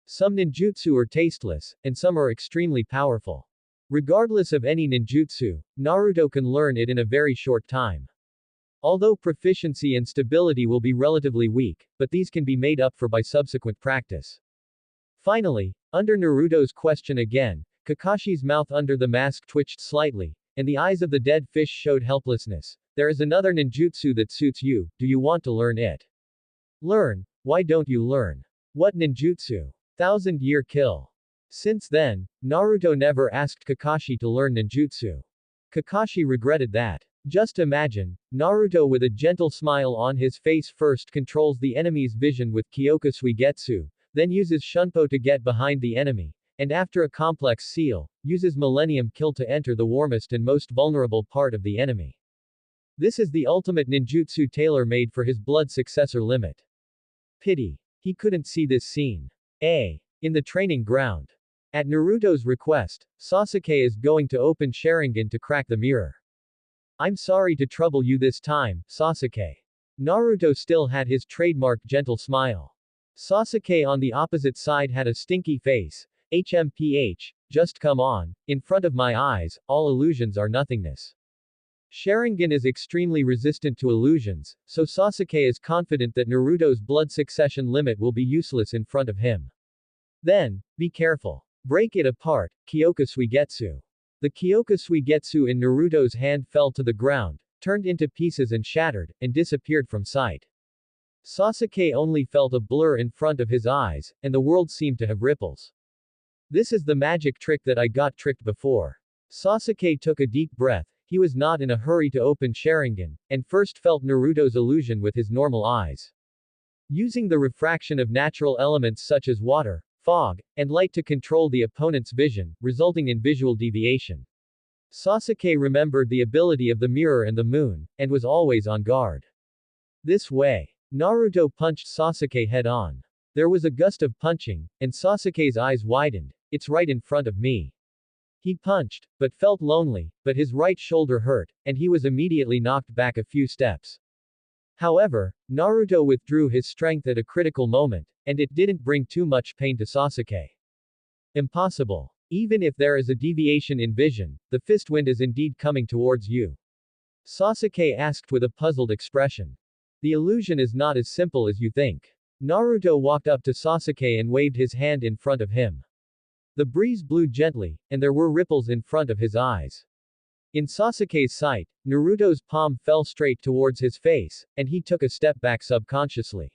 Some ninjutsu are tasteless, and some are extremely powerful. Regardless of any ninjutsu, Naruto can learn it in a very short time. Although proficiency and stability will be relatively weak, but these can be made up for by subsequent practice. Finally, under Naruto's question again, Kakashi's mouth under the mask twitched slightly, and the eyes of the dead fish showed helplessness. There is another ninjutsu that suits you, do you want to learn it? Learn, why don't you learn? What ninjutsu? 1,000-year kill. Since then, Naruto never asked Kakashi to learn ninjutsu. Kakashi regretted that. Just imagine, Naruto with a gentle smile on his face first controls the enemy's vision with Kyoka Suigetsu, then uses Shunpo to get behind the enemy, and after a complex seal, uses Millennium Kill to enter the warmest and most vulnerable part of the enemy. This is the ultimate ninjutsu tailor-made for his blood successor limit. Pity. He couldn't see this scene. In the training ground. At Naruto's request, Sasuke is going to open Sharingan to crack the mirror. I'm sorry to trouble you this time, Sasuke. Naruto still had his trademark gentle smile. Sasuke on the opposite side had a stinky face. HMPH, just come on, in front of my eyes, all illusions are nothingness. Sharingan is extremely resistant to illusions, so Sasuke is confident that Naruto's blood succession limit will be useless in front of him. Then, be careful. Break it apart, Kyoka Suigetsu. The Kyoka Suigetsu in Naruto's hand fell to the ground, turned into pieces and shattered, and disappeared from sight. Sasuke only felt a blur in front of his eyes, and the world seemed to have ripples. This is the magic trick that I got tricked before. Sasuke took a deep breath, he was not in a hurry to open Sharingan, and first felt Naruto's illusion with his normal eyes. Using the refraction of natural elements such as water, fog, and light to control the opponent's vision, resulting in visual deviation. Sasuke remembered the ability of the mirror and the moon, and was always on guard. This way. Naruto punched Sasuke head-on. There was a gust of punching, and Sasuke's eyes widened. It's right in front of me. He punched, but felt lonely, but his right shoulder hurt, and he was immediately knocked back a few steps. However, Naruto withdrew his strength at a critical moment, and it didn't bring too much pain to Sasuke. Impossible. Even if there is a deviation in vision, the fist wind is indeed coming towards you. Sasuke asked with a puzzled expression. The illusion is not as simple as you think. Naruto walked up to Sasuke and waved his hand in front of him. The breeze blew gently, and there were ripples in front of his eyes. In Sasuke's sight, Naruto's palm fell straight towards his face, and he took a step back subconsciously.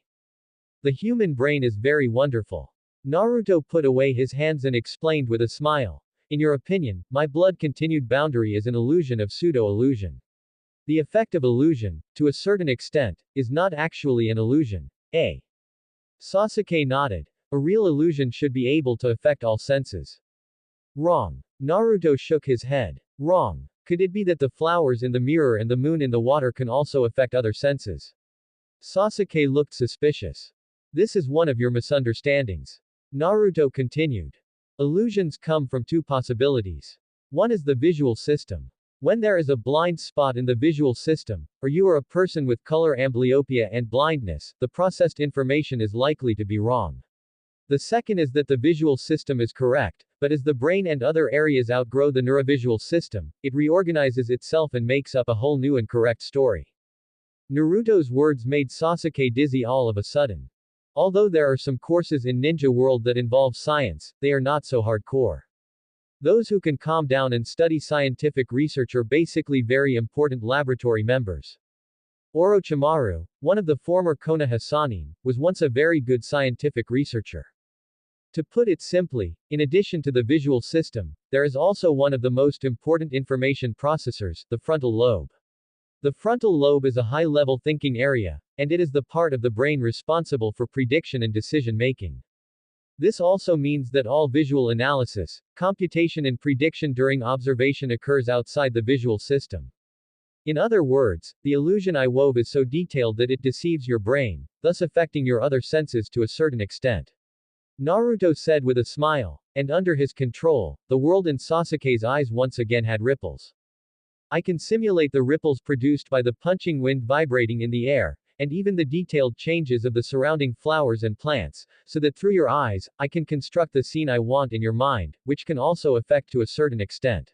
The human brain is very wonderful. Naruto put away his hands and explained with a smile. In your opinion, my blood-continued boundary is an illusion of pseudo-illusion. The effect of illusion, to a certain extent, is not actually an illusion. Sasuke nodded. A real illusion should be able to affect all senses. Wrong. Naruto shook his head. Wrong. Could it be that the flowers in the mirror and the moon in the water can also affect other senses? Sasuke looked suspicious. This is one of your misunderstandings. Naruto continued. Illusions come from two possibilities. One is the visual system. When there is a blind spot in the visual system, or you are a person with color amblyopia and blindness, the processed information is likely to be wrong. The second is that the visual system is correct, but as the brain and other areas outgrow the neurovisual system, it reorganizes itself and makes up a whole new and correct story. Naruto's words made Sasuke dizzy all of a sudden. Although there are some courses in ninja world that involve science, they are not so hardcore. Those who can calm down and study scientific research are basically very important laboratory members. Orochimaru, one of the former Konoha Sannin, was once a very good scientific researcher. To put it simply, in addition to the visual system, there is also one of the most important information processors, the frontal lobe. The frontal lobe is a high-level thinking area, and it is the part of the brain responsible for prediction and decision-making. This also means that all visual analysis, computation and prediction during observation occurs outside the visual system. In other words, the illusion I wove is so detailed that it deceives your brain, thus affecting your other senses to a certain extent. Naruto said with a smile, and under his control, the world in Sasuke's eyes once again had ripples. I can simulate the ripples produced by the punching wind vibrating in the air, and even the detailed changes of the surrounding flowers and plants, so that through your eyes, I can construct the scene I want in your mind, which can also affect to a certain extent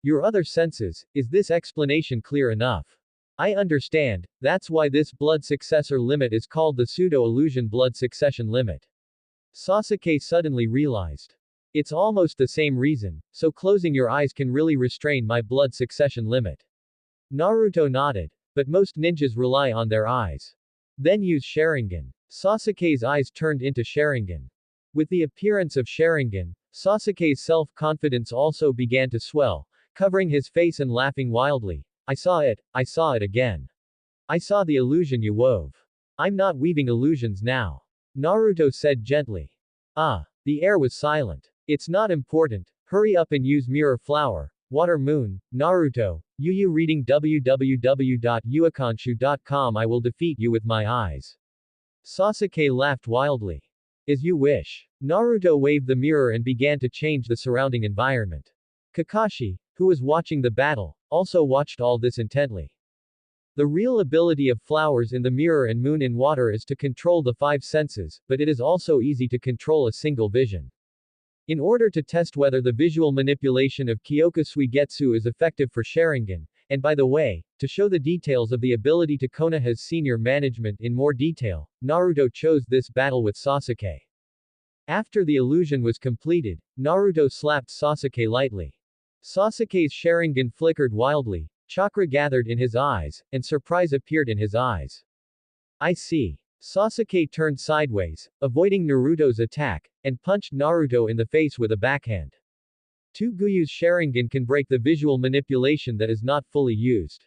your other senses. Is this explanation clear enough? I understand, that's why this blood successor limit is called the pseudo-illusion blood succession limit. Sasuke suddenly realized. It's almost the same reason, so closing your eyes can really restrain my blood succession limit. Naruto nodded. But most ninjas rely on their eyes. Then use Sharingan. Sasuke's eyes turned into Sharingan. With the appearance of Sharingan, Sasuke's self-confidence also began to swell, covering his face and laughing wildly. I saw it again. I saw the illusion you wove. I'm not weaving illusions now. Naruto said gently. The air was silent. It's not important. Hurry up and use mirror flower. Water moon, Naruto, you reading www.uakanshu.com. I will defeat you with my eyes. Sasuke laughed wildly. As you wish. Naruto waved the mirror and began to change the surrounding environment. Kakashi, who was watching the battle, also watched all this intently. The real ability of flowers in the mirror and moon in water is to control the five senses, but it is also easy to control a single vision. In order to test whether the visual manipulation of Kyoku Suigetsu is effective for Sharingan, and by the way, to show the details of the ability to Konoha's senior management in more detail, Naruto chose this battle with Sasuke. After the illusion was completed, Naruto slapped Sasuke lightly. Sasuke's Sharingan flickered wildly, chakra gathered in his eyes, and surprise appeared in his eyes. I see. Sasuke turned sideways, avoiding Naruto's attack, and punched Naruto in the face with a backhand. Gyu's Sharingan can break the visual manipulation that is not fully used.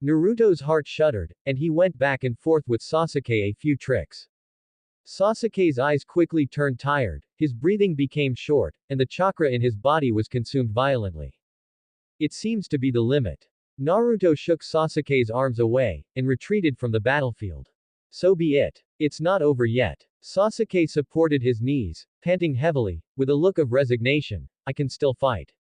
Naruto's heart shuddered, and he went back and forth with Sasuke a few tricks. Sasuke's eyes quickly turned tired, his breathing became short, and the chakra in his body was consumed violently. It seems to be the limit. Naruto shook Sasuke's arms away, and retreated from the battlefield. So be it. It's not over yet. Sasuke supported his knees, panting heavily, with a look of resignation. I can still fight.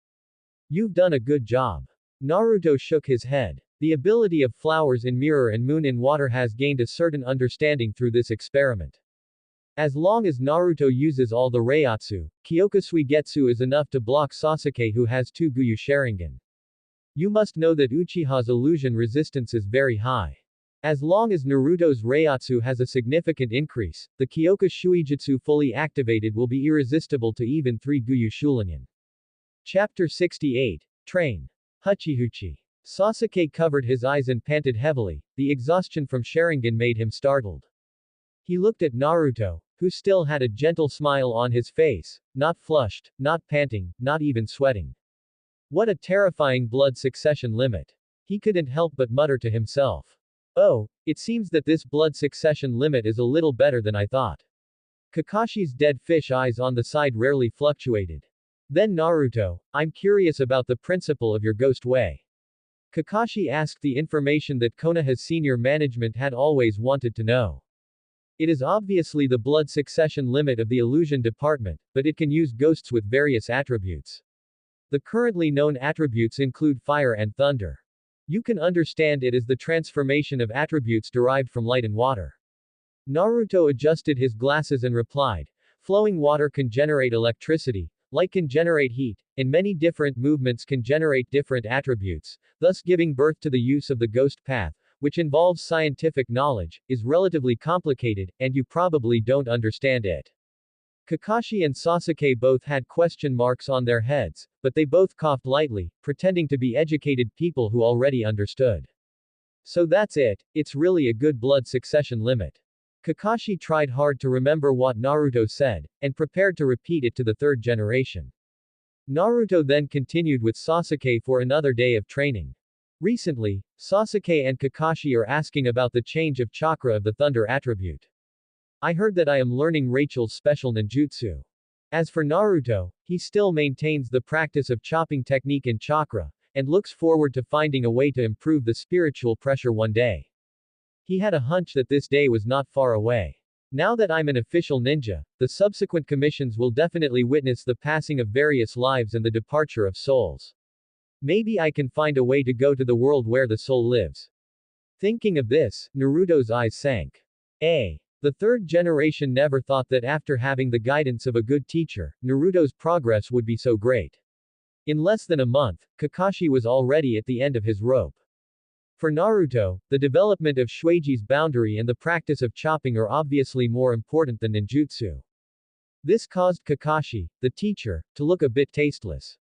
You've done a good job. Naruto shook his head. The ability of flowers in mirror and moon in water has gained a certain understanding through this experiment. As long as Naruto uses all the Reiatsu, Kyoka Suigetsu is enough to block Sasuke who has 2 Guyu Sharingan. You must know that Uchiha's illusion resistance is very high. As long as Naruto's Reiatsu has a significant increase, the Kyoka Shuijutsu fully activated will be irresistible to even 3 Guyu Shulinyan. Chapter 68. Train. Huchi. Sasuke covered his eyes and panted heavily. The exhaustion from Sharingan made him startled. He looked at Naruto, who still had a gentle smile on his face, not flushed, not panting, not even sweating. What a terrifying blood succession limit. He couldn't help but mutter to himself. Oh, it seems that this blood succession limit is a little better than I thought. Kakashi's dead fish eyes on the side rarely fluctuated. Then Naruto, I'm curious about the principle of your ghost way. Kakashi asked the information that Konoha's senior management had always wanted to know. It is obviously the blood succession limit of the illusion department, but it can use ghosts with various attributes. The currently known attributes include fire and thunder. You can understand it as the transformation of attributes derived from light and water. Naruto adjusted his glasses and replied, flowing water can generate electricity, light can generate heat, and many different movements can generate different attributes, thus giving birth to the use of the ghost path, which involves scientific knowledge, is relatively complicated, and you probably don't understand it. Kakashi and Sasuke both had question marks on their heads, but they both coughed lightly, pretending to be educated people who already understood. So that's it, it's really a good blood succession limit. Kakashi tried hard to remember what Naruto said, and prepared to repeat it to the 3rd generation. Naruto then continued with Sasuke for another day of training. Recently, Sasuke and Kakashi are asking about the change of chakra of the thunder attribute. I heard that I am learning Rachel's special ninjutsu. As for Naruto, he still maintains the practice of chopping technique in chakra, and looks forward to finding a way to improve the spiritual pressure one day. He had a hunch that this day was not far away. Now that I'm an official ninja, the subsequent commissions will definitely witness the passing of various lives and the departure of souls. Maybe I can find a way to go to the world where the soul lives. Thinking of this, Naruto's eyes sank. The 3rd generation never thought that after having the guidance of a good teacher, Naruto's progress would be so great. In less than a month, Kakashi was already at the end of his rope. For Naruto, the development of Shuiji's boundary and the practice of chopping are obviously more important than ninjutsu. This caused Kakashi, the teacher, to look a bit tasteless.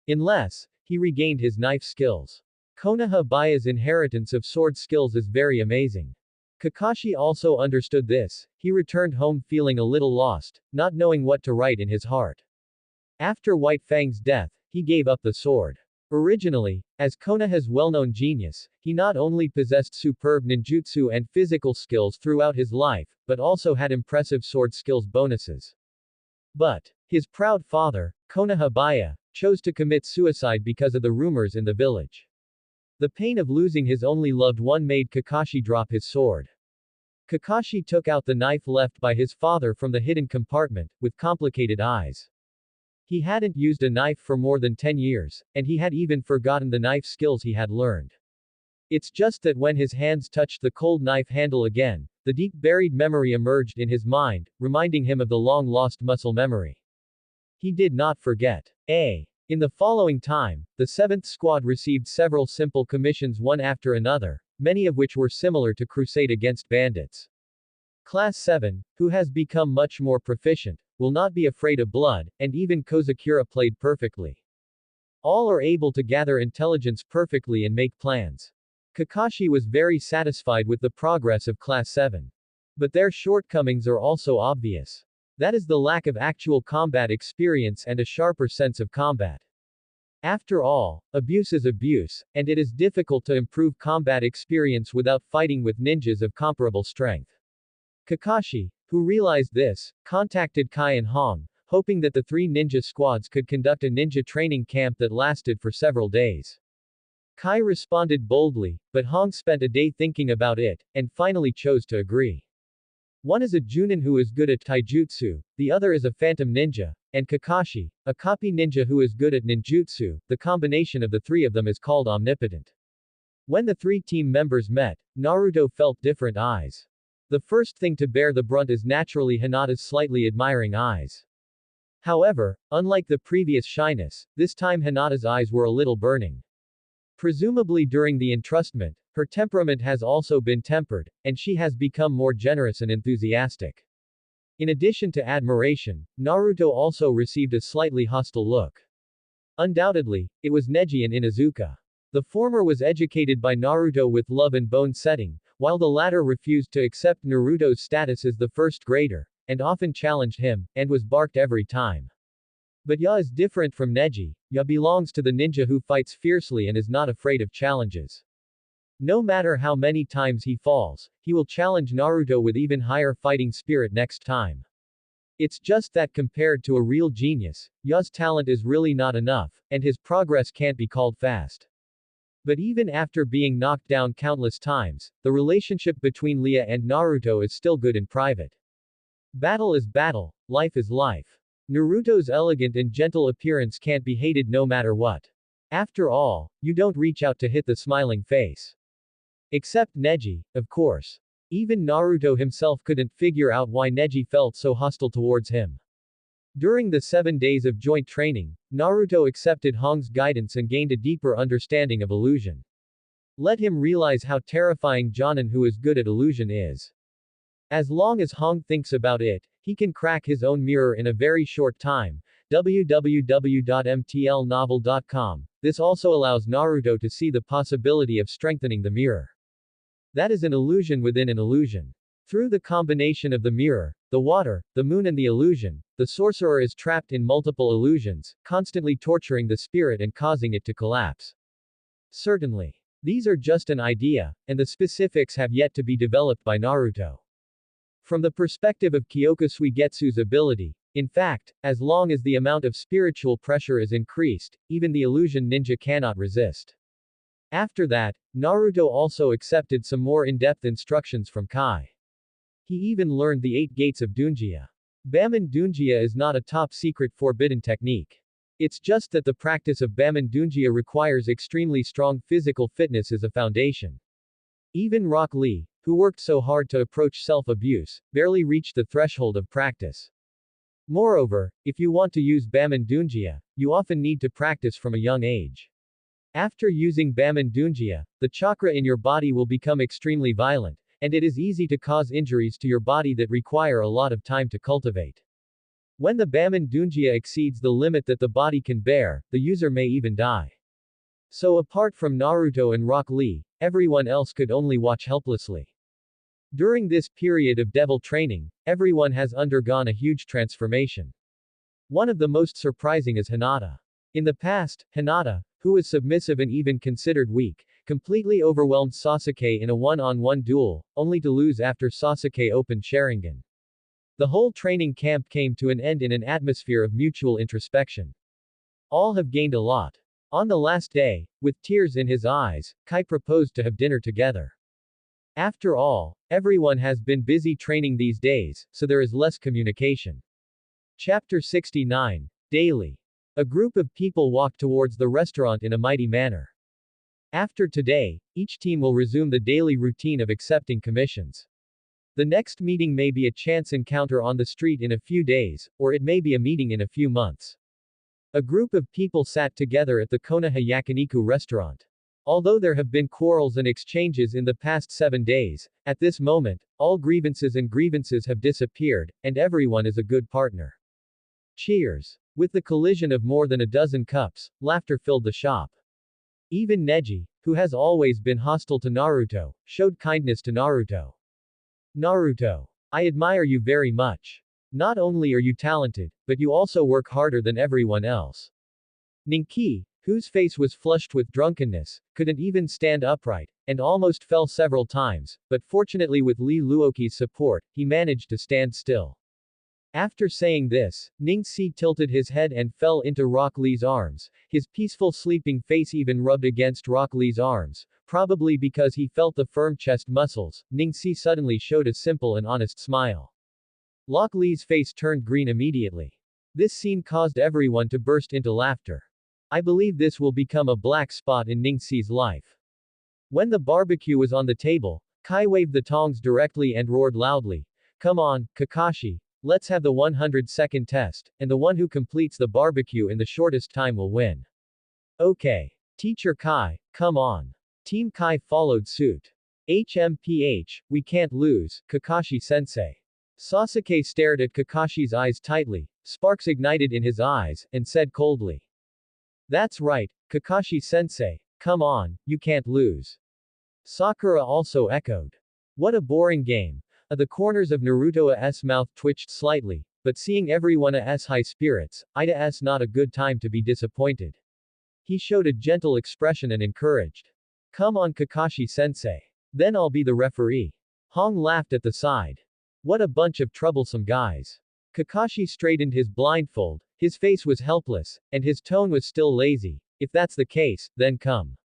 Unless he regained his knife skills. Konoha Baya's inheritance of sword skills is very amazing. Kakashi also understood this. He returned home feeling a little lost, not knowing what to write in his heart. After White Fang's death, he gave up the sword. Originally, as Konoha's well-known genius, he not only possessed superb ninjutsu and physical skills throughout his life, but also had impressive sword skills bonuses. But his proud father, Konoha Baya, chose to commit suicide because of the rumors in the village. The pain of losing his only loved one made Kakashi drop his sword. Kakashi took out the knife left by his father from the hidden compartment, with complicated eyes. He hadn't used a knife for more than 10 years, and he had even forgotten the knife skills he had learned. It's just that when his hands touched the cold knife handle again, the deep buried memory emerged in his mind, reminding him of the long-lost muscle memory. He did not forget. In the following time, the 7th Squad received several simple commissions one after another, many of which were similar to Crusade Against Bandits. Class 7, who has become much more proficient, will not be afraid of blood, and even Kozakura played perfectly. All are able to gather intelligence perfectly and make plans. Kakashi was very satisfied with the progress of Class 7. But their shortcomings are also obvious. That is the lack of actual combat experience and a sharper sense of combat. After all, abuse is abuse, and it is difficult to improve combat experience without fighting with ninjas of comparable strength. Kakashi, who realized this, contacted Kai and Hong, hoping that the 3 ninja squads could conduct a ninja training camp that lasted for several days. Kai responded boldly, but Hong spent a day thinking about it, and finally chose to agree. One is a Junin who is good at taijutsu, the other is a phantom ninja, and Kakashi, a copy ninja who is good at ninjutsu. The combination of the three of them is called omnipotent. When the three team members met, Naruto felt different eyes. The first thing to bear the brunt is naturally Hinata's slightly admiring eyes. However, unlike the previous shyness, this time Hinata's eyes were a little burning. Presumably during the entrustment, her temperament has also been tempered, and she has become more generous and enthusiastic. In addition to admiration, Naruto also received a slightly hostile look. Undoubtedly, it was Neji and Inuzuka. The former was educated by Naruto with love and bone setting, while the latter refused to accept Naruto's status as the first grader, and often challenged him, and was barked every time. But Ya is different from Neji. Ya belongs to the ninja who fights fiercely and is not afraid of challenges. No matter how many times he falls, he will challenge Naruto with even higher fighting spirit next time. It's just that compared to a real genius, Ya's talent is really not enough, and his progress can't be called fast. But even after being knocked down countless times, the relationship between Lia and Naruto is still good in private. Battle is battle, life is life. Naruto's elegant and gentle appearance can't be hated no matter what. After all, you don't reach out to hit the smiling face. Except Neji, of course. Even Naruto himself couldn't figure out why Neji felt so hostile towards him. During the 7 days of joint training, Naruto accepted Hong's guidance and gained a deeper understanding of illusion. Let him realize how terrifying Jonin who is good at illusion is. As long as Hong thinks about it, he can crack his own mirror in a very short time. www.mtlnovel.com. This also allows Naruto to see the possibility of strengthening the mirror. That is an illusion within an illusion. Through the combination of the mirror, the water, the moon and the illusion, the sorcerer is trapped in multiple illusions, constantly torturing the spirit and causing it to collapse. Certainly. These are just an idea, and the specifics have yet to be developed by Naruto. From the perspective of Kyoka Suigetsu's ability, in fact, as long as the amount of spiritual pressure is increased, even the illusion ninja cannot resist. After that, Naruto also accepted some more in-depth instructions from Kai. He even learned the 8 gates of Dunjia. Baman Dunjia is not a top-secret forbidden technique. It's just that the practice of Baman Dunjia requires extremely strong physical fitness as a foundation. Even Rock Lee, who worked so hard to approach self-abuse, barely reached the threshold of practice. Moreover, if you want to use Baman Dunjia, you often need to practice from a young age. After using Baman Dunjia, the chakra in your body will become extremely violent, and it is easy to cause injuries to your body that require a lot of time to cultivate. When the Baman Dunjia exceeds the limit that the body can bear, the user may even die. So apart from Naruto and Rock Lee, everyone else could only watch helplessly. During this period of devil training, everyone has undergone a huge transformation. One of the most surprising is Hinata. In the past, Hinata, who was submissive and even considered weak, completely overwhelmed Sasuke in a one-on-one duel, only to lose after Sasuke opened Sharingan. The whole training camp came to an end in an atmosphere of mutual introspection. All have gained a lot. On the last day, with tears in his eyes, Kai proposed to have dinner together. After all, everyone has been busy training these days, so there is less communication. Chapter 69. Daily. A group of people walk towards the restaurant in a mighty manner. After today, each team will resume the daily routine of accepting commissions. The next meeting may be a chance encounter on the street in a few days, or it may be a meeting in a few months. A group of people sat together at the Konoha Yakiniku restaurant. Although there have been quarrels and exchanges in the past 7 days, at this moment, all grievances have disappeared, and everyone is a good partner. Cheers. With the collision of more than a dozen cups, laughter filled the shop. Even Neji, who has always been hostile to Naruto, showed kindness to Naruto. Naruto. I admire you very much. Not only are you talented, but you also work harder than everyone else. Ninki, whose face was flushed with drunkenness, couldn't even stand upright, and almost fell several times, but fortunately with Lee Luoki's support, he managed to stand still. After saying this, Ningxi tilted his head and fell into Rock Lee's arms. His peaceful sleeping face even rubbed against Rock Lee's arms. Probably because he felt the firm chest muscles, Ningxi suddenly showed a simple and honest smile. Rock Lee's face turned green immediately. This scene caused everyone to burst into laughter. I believe this will become a black spot in Ningxi's life. When the barbecue was on the table, Kai waved the tongs directly and roared loudly, "Come on, Kakashi, let's have the 100-second test, and the one who completes the barbecue in the shortest time will win." Okay. Teacher Kai, come on. Team Kai followed suit. HMPH, we can't lose, Kakashi-sensei. Sasuke stared at Kakashi's eyes tightly, sparks ignited in his eyes, and said coldly. That's right, Kakashi-sensei, come on, you can't lose. Sakura also echoed. What a boring game. The corners of Naruto's mouth twitched slightly, but seeing everyone's high spirits, Ida's not a good time to be disappointed. He showed a gentle expression and encouraged. Come on Kakashi-sensei. Then I'll be the referee. Hong laughed at the side. What a bunch of troublesome guys. Kakashi straightened his blindfold, his face was helpless, and his tone was still lazy. If that's the case, then come.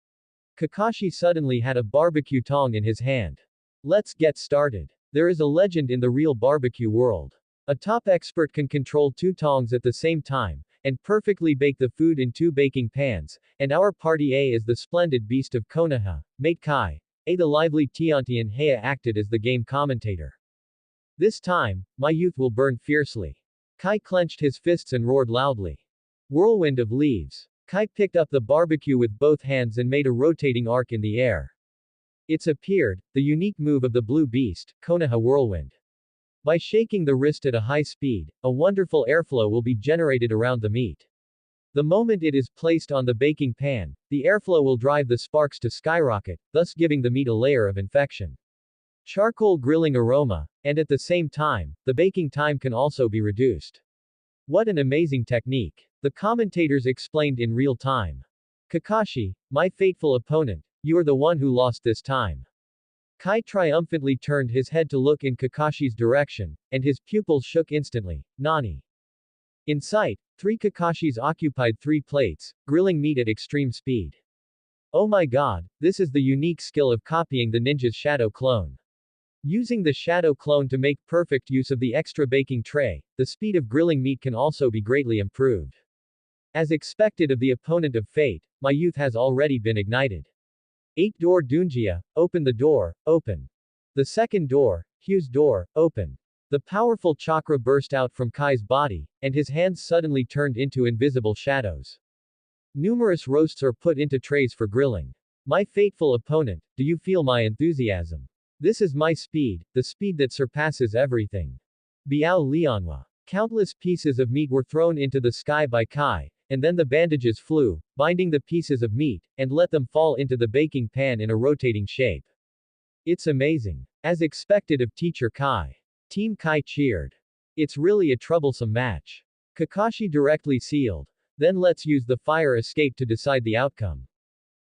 Kakashi suddenly had a barbecue tong in his hand. Let's get started. There is a legend in the real barbecue world. A top expert can control 2 tongs at the same time, and perfectly bake the food in 2 baking pans, and our party A is the splendid beast of Konoha, mate Kai. A the lively Tiantian Heya acted as the game commentator. This time, my youth will burn fiercely. Kai clenched his fists and roared loudly. Whirlwind of leaves. Kai picked up the barbecue with both hands and made a rotating arc in the air. It's appeared, the unique move of the blue beast, Konoha Whirlwind. By shaking the wrist at a high speed, a wonderful airflow will be generated around the meat. The moment it is placed on the baking pan, the airflow will drive the sparks to skyrocket, thus giving the meat a layer of infection. Charcoal grilling aroma, and at the same time, the baking time can also be reduced. What an amazing technique. The commentators explained in real time. Kakashi, my fateful opponent, you are the one who lost this time. Kai triumphantly turned his head to look in Kakashi's direction, and his pupils shook instantly. Nani? In sight, 3 Kakashis occupied 3 plates, grilling meat at extreme speed. Oh my god, this is the unique skill of copying the ninja's shadow clone. Using the shadow clone to make perfect use of the extra baking tray, the speed of grilling meat can also be greatly improved. As expected of the opponent of fate, my youth has already been ignited. 8 door Dunjia, open the door, open. The second door, Hugh's door, open. The powerful chakra burst out from Kai's body, and his hands suddenly turned into invisible shadows. Numerous roasts are put into trays for grilling. My fateful opponent, do you feel my enthusiasm? This is my speed, the speed that surpasses everything. Biao Lianhua. Countless pieces of meat were thrown into the sky by Kai, and then the bandages flew, binding the pieces of meat, and let them fall into the baking pan in a rotating shape. It's amazing. As expected of Teacher Kai. Team Kai cheered. It's really a troublesome match. Kakashi directly sealed. Then let's use the fire escape to decide the outcome.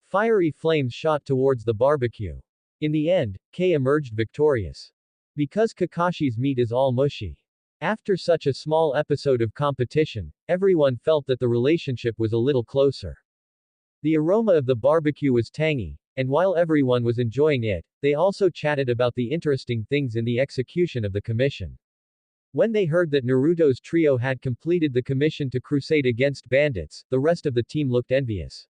Fiery flames shot towards the barbecue. In the end, Kai emerged victorious. Because Kakashi's meat is all mushy. After such a small episode of competition, everyone felt that the relationship was a little closer. The aroma of the barbecue was tangy, and while everyone was enjoying it, they also chatted about the interesting things in the execution of the commission. When they heard that Naruto's trio had completed the commission to crusade against bandits, the rest of the team looked envious.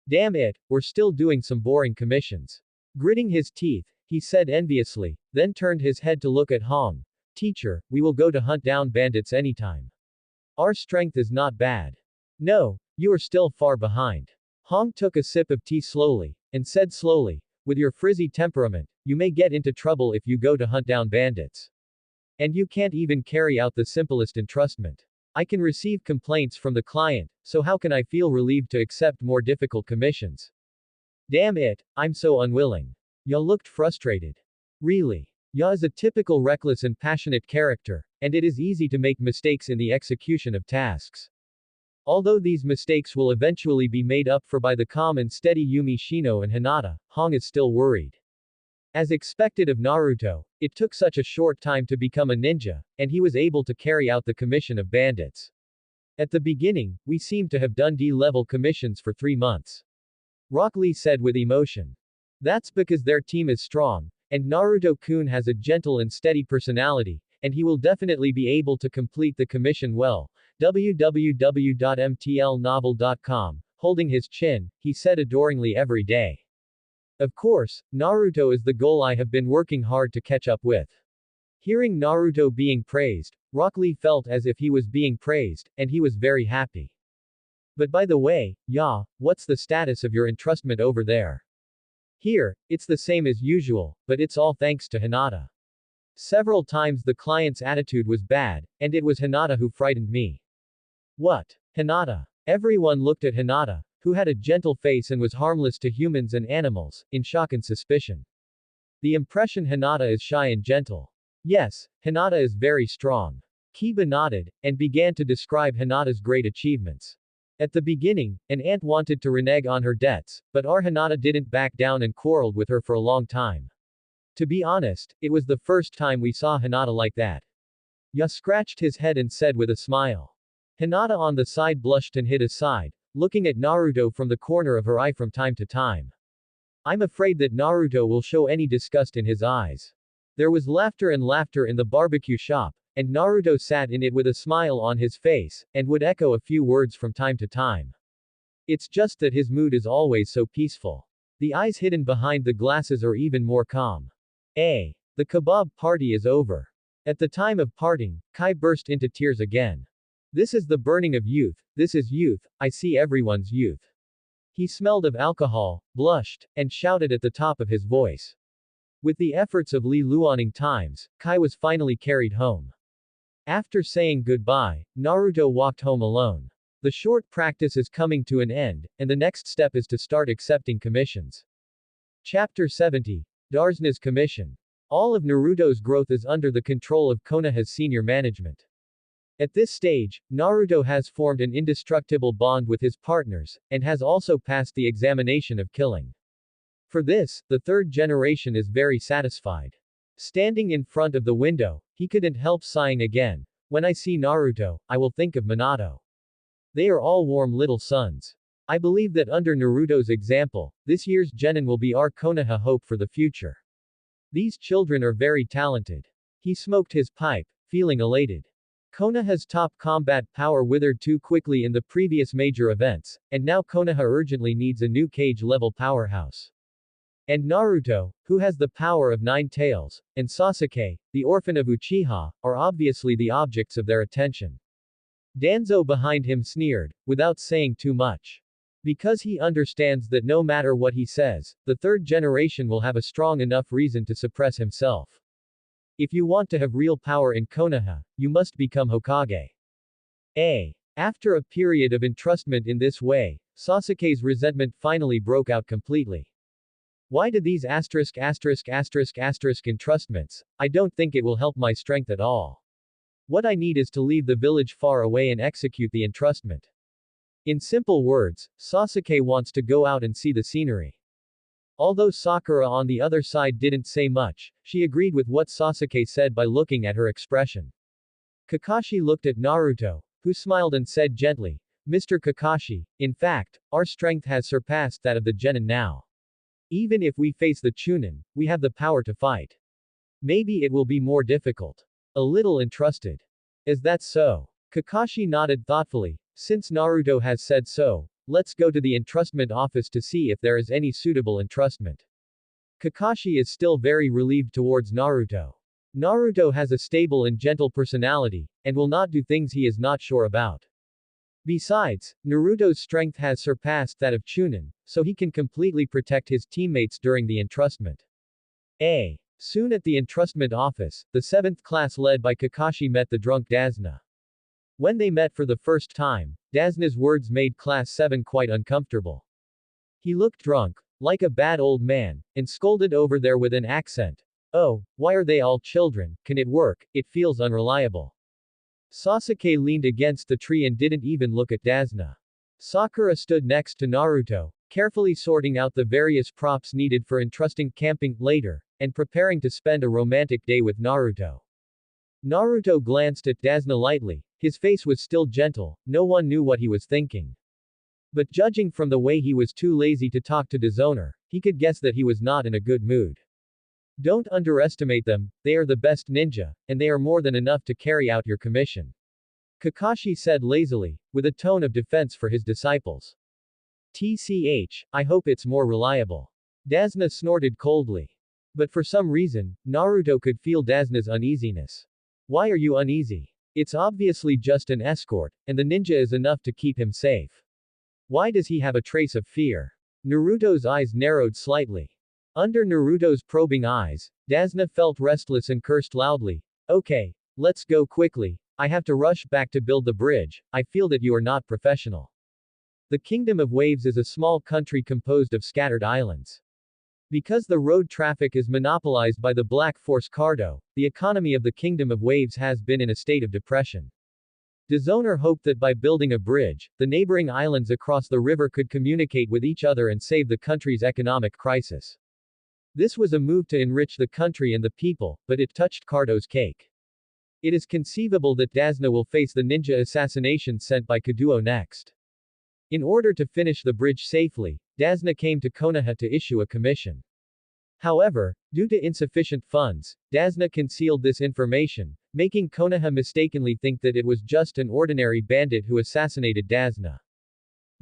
Damn it, we're still doing some boring commissions. Gritting his teeth, he said enviously, then turned his head to look at Hong. Teacher, we will go to hunt down bandits anytime. Our strength is not bad. No, you are still far behind. Hong took a sip of tea slowly, and said slowly, with your frizzy temperament, you may get into trouble if you go to hunt down bandits. And you can't even carry out the simplest entrustment. I can receive complaints from the client, so how can I feel relieved to accept more difficult commissions? Damn it, I'm so unwilling. Ya looked frustrated. Really. Ya is a typical reckless and passionate character, and it is easy to make mistakes in the execution of tasks. Although these mistakes will eventually be made up for by the calm and steady Yumi Shino and Hinata, Hong is still worried. As expected of Naruto, it took such a short time to become a ninja, and he was able to carry out the commission of bandits. At the beginning, we seemed to have done D-level commissions for 3 months. Rock Lee said with emotion. That's because their team is strong, and Naruto-kun has a gentle and steady personality, and he will definitely be able to complete the commission well. www.mtlnovel.com. Holding his chin, he said adoringly every day. Of course, Naruto is the goal I have been working hard to catch up with. Hearing Naruto being praised, Rock Lee felt as if he was being praised, and he was very happy. But by the way, what's the status of your entrustment over there? Here, it's the same as usual, but it's all thanks to Hinata. Several times the client's attitude was bad, and it was Hinata who frightened me. What? Hinata? Everyone looked at Hinata, who had a gentle face and was harmless to humans and animals, in shock and suspicion. The impression Hinata is shy and gentle. Yes, Hinata is very strong. Kiba nodded, and began to describe Hinata's great achievements. At the beginning, an aunt wanted to renege on her debts, but our Hinata didn't back down and quarreled with her for a long time. To be honest, it was the first time we saw Hinata like that. Scratched his head and said with a smile. Hinata on the side blushed and hid aside, looking at Naruto from the corner of her eye from time to time. I'm afraid that Naruto will show any disgust in his eyes. There was laughter in the barbecue shop, and Naruto sat in it with a smile on his face, and would echo a few words from time to time. It's just that his mood is always so peaceful. The eyes hidden behind the glasses are even more calm. The kebab party is over. At the time of parting, Kai burst into tears again. This is the burning of youth, this is youth, I see everyone's youth. He smelled of alcohol, blushed, and shouted at the top of his voice. With the efforts of Li Luoning times, Kai was finally carried home. After saying goodbye, Naruto walked home alone. The short practice is coming to an end, and the next step is to start accepting commissions. Chapter 70. Darsna's Commission. All of Naruto's growth is under the control of Konoha's senior management. At this stage, Naruto has formed an indestructible bond with his partners, and has also passed the examination of killing. For this, the third generation is very satisfied. Standing in front of the window, he couldn't help sighing again. When I see Naruto, I will think of Minato. They are all warm little sons. I believe that under Naruto's example, this year's Genin will be our Konoha hope for the future. These children are very talented. He smoked his pipe, feeling elated. Konoha's top combat power withered too quickly in the previous major events, and now Konoha urgently needs a new cage-level powerhouse. And Naruto, who has the power of 9 tails, and Sasuke, the orphan of Uchiha, are obviously the objects of their attention. Danzo behind him sneered, without saying too much. Because he understands that no matter what he says, the third generation will have a strong enough reason to suppress himself. If you want to have real power in Konoha, you must become Hokage. After a period of entrustment in this way, Sasuke's resentment finally broke out completely. Why do these entrustments? I don't think it will help my strength at all. What I need is to leave the village far away and execute the entrustment. In simple words, Sasuke wants to go out and see the scenery. Although Sakura on the other side didn't say much, she agreed with what Sasuke said by looking at her expression. Kakashi looked at Naruto, who smiled and said gently, Mr. Kakashi, in fact, our strength has surpassed that of the Genin now. Even if we face the Chunin, we have the power to fight. Maybe it will be more difficult. A little entrusted. Is that so? Kakashi nodded thoughtfully. Since Naruto has said so, let's go to the entrustment office to see if there is any suitable entrustment. Kakashi is still very relieved towards Naruto. Naruto has a stable and gentle personality, and will not do things he is not sure about. Besides, Naruto's strength has surpassed that of Chunin, so he can completely protect his teammates during the entrustment. Soon at the entrustment office, the 7th class led by Kakashi met the drunk Dasna. When they met for the first time, Dasna's words made Class 7 quite uncomfortable. He looked drunk, like a bad old man, and scolded over there with an accent. Oh, why are they all children? Can it work? It feels unreliable. Sasuke leaned against the tree and didn't even look at Dasna. Sakura stood next to Naruto, carefully sorting out the various props needed for entrusting camping later, and preparing to spend a romantic day with Naruto. Naruto glanced at Dasna lightly. His face was still gentle, no one knew what he was thinking. But judging from the way he was too lazy to talk to Dishonor, he could guess that he was not in a good mood. Don't underestimate them, they are the best ninja, and they are more than enough to carry out your commission. Kakashi said lazily, with a tone of defense for his disciples. I hope it's more reliable. Dasna snorted coldly. But for some reason, Naruto could feel Dasna's uneasiness. Why are you uneasy? It's obviously just an escort, and the ninja is enough to keep him safe. Why does he have a trace of fear? Naruto's eyes narrowed slightly. Under Naruto's probing eyes, Dasna felt restless and cursed loudly. Okay, let's go quickly, I have to rush back to build the bridge, I feel that you are not professional. The Kingdom of Waves is a small country composed of scattered islands. Because the road traffic is monopolized by the Black Force Cardo, the economy of the Kingdom of Waves has been in a state of depression. Dishonor hoped that by building a bridge, the neighboring islands across the river could communicate with each other and save the country's economic crisis. This was a move to enrich the country and the people, but it touched Cardo's cake. It is conceivable that Dasna will face the ninja assassination sent by Kaduo next. In order to finish the bridge safely, Dasna came to Konoha to issue a commission. However, due to insufficient funds, Dasna concealed this information, making Konoha mistakenly think that it was just an ordinary bandit who assassinated Dasna.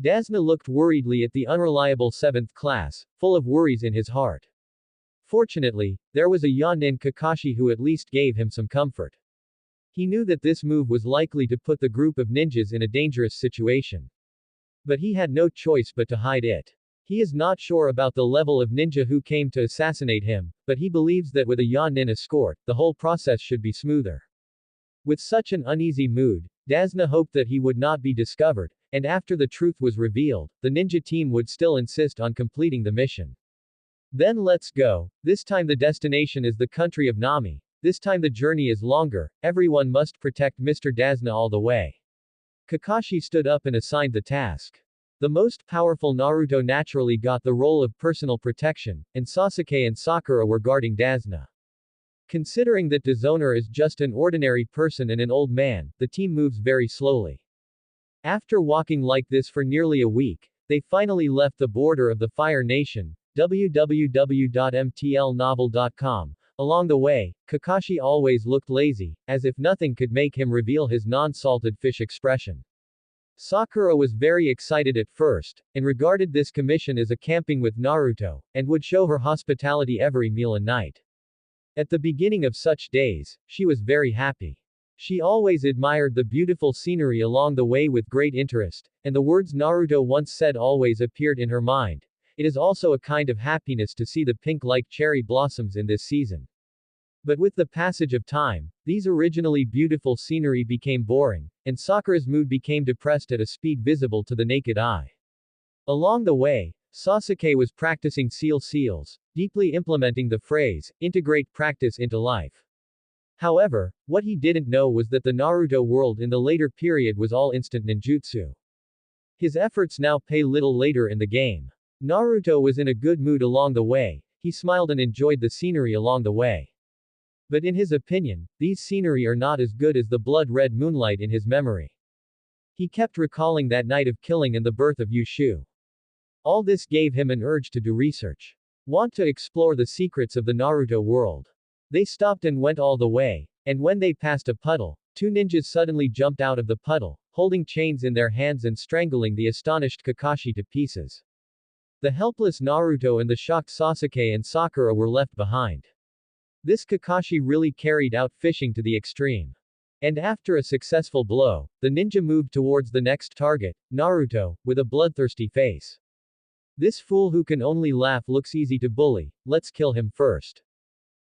Dasna looked worriedly at the unreliable 7th class, full of worries in his heart. Fortunately, there was a yawn in Kakashi who at least gave him some comfort. He knew that this move was likely to put the group of ninjas in a dangerous situation. But he had no choice but to hide it. He is not sure about the level of ninja who came to assassinate him, but he believes that with a Yanin escort, the whole process should be smoother. With such an uneasy mood, Dasna hoped that he would not be discovered, and after the truth was revealed, the ninja team would still insist on completing the mission. Then let's go. This time the destination is the country of Nami. This time the journey is longer, everyone must protect Mr. Dasna all the way. Kakashi stood up and assigned the task. The most powerful Naruto naturally got the role of personal protection, and Sasuke and Sakura were guarding Dasna. Considering that Dishonor is just an ordinary person and an old man, the team moves very slowly. After walking like this for nearly a week, they finally left the border of the Fire Nation, www.mtlnovel.com. Along the way, Kakashi always looked lazy, as if nothing could make him reveal his non-salted fish expression. Sakura was very excited at first, and regarded this commission as a camping with Naruto, and would show her hospitality every meal and night. At the beginning of such days, she was very happy. She always admired the beautiful scenery along the way with great interest, and the words Naruto once said always appeared in her mind. It is also a kind of happiness to see the pink-like cherry blossoms in this season. But with the passage of time, these originally beautiful scenery became boring, and Sakura's mood became depressed at a speed visible to the naked eye. Along the way, Sasuke was practicing seals, deeply implementing the phrase, integrate practice into life. However, what he didn't know was that the Naruto world in the later period was all instant ninjutsu. His efforts now pay little later in the game. Naruto was in a good mood along the way, he smiled and enjoyed the scenery along the way. But in his opinion, these scenery are not as good as the blood-red moonlight in his memory. He kept recalling that night of killing and the birth of Yushu. All this gave him an urge to do research. Want to explore the secrets of the Naruto world. They stopped and went all the way, and when they passed a puddle, two ninjas suddenly jumped out of the puddle, holding chains in their hands and strangling the astonished Kakashi to pieces. The helpless Naruto and the shocked Sasuke and Sakura were left behind. This Kakashi really carried out fishing to the extreme. And after a successful blow, the ninja moved towards the next target, Naruto, with a bloodthirsty face. This fool who can only laugh looks easy to bully, let's kill him first.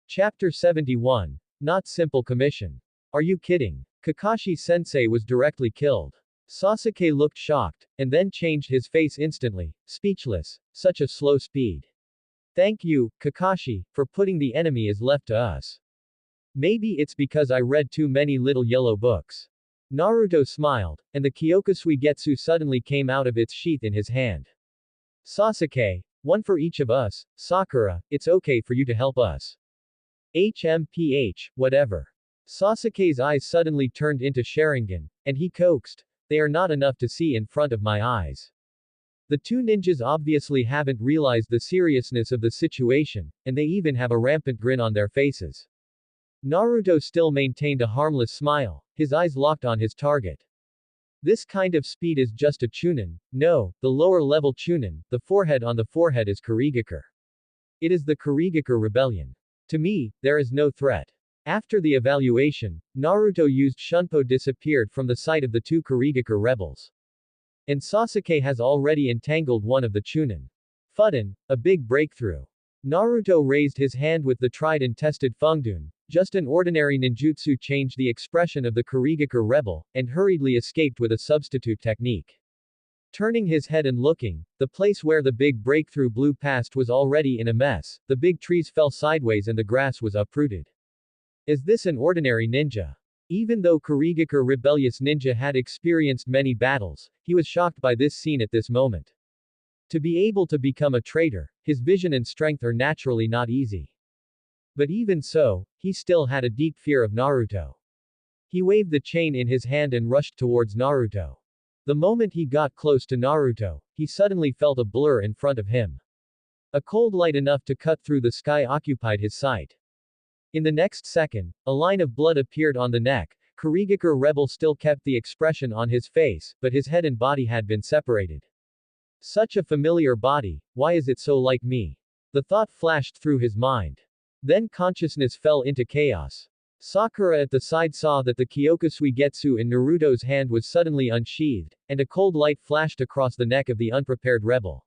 Chapter 71. Not Simple Commission. Are you kidding? Kakashi-sensei was directly killed. Sasuke looked shocked, and then changed his face instantly, speechless, such a slow speed. Thank you, Kakashi, for putting the enemy as left to us. Maybe it's because I read too many little yellow books. Naruto smiled, and the Kyokusui Getsu suddenly came out of its sheath in his hand. Sasuke, One for each of us. Sakura, it's okay for you to help us. HMPH, whatever. Sasuke's eyes suddenly turned into Sharingan, and he coaxed. They are not enough to see in front of my eyes. The two ninjas obviously haven't realized the seriousness of the situation, and they even have a rampant grin on their faces. Naruto still maintained a harmless smile, his eyes locked on his target. This kind of speed is just a chunin. No, the lower level chunin, the forehead on the forehead is Kurigakure. It is the Kurigakure rebellion. To me, there is no threat. After the evaluation, Naruto used Shunpo disappeared from the sight of the two Kurigakure rebels. And Sasuke has already entangled one of the chunin. Fudden, a big breakthrough. Naruto raised his hand with the tried and tested Fungdun. Just an ordinary ninjutsu changed the expression of the Kurigakure rebel, and hurriedly escaped with a substitute technique. Turning his head and looking, the place where the big breakthrough blew past was already in a mess, the big trees fell sideways and the grass was uprooted. Is this an ordinary ninja? Even though Kurigakure rebellious ninja had experienced many battles, he was shocked by this scene at this moment. To be able to become a traitor, his vision and strength are naturally not easy. But even so, he still had a deep fear of Naruto. He waved the chain in his hand and rushed towards Naruto. The moment he got close to Naruto, he suddenly felt a blur in front of him. A cold light enough to cut through the sky occupied his sight. In the next second, a line of blood appeared on the neck. Kurigakure rebel still kept the expression on his face, but his head and body had been separated. Such a familiar body, why is it so like me? The thought flashed through his mind. Then consciousness fell into chaos. Sakura at the side saw that the Kyokusui in Naruto's hand was suddenly unsheathed, and a cold light flashed across the neck of the unprepared rebel.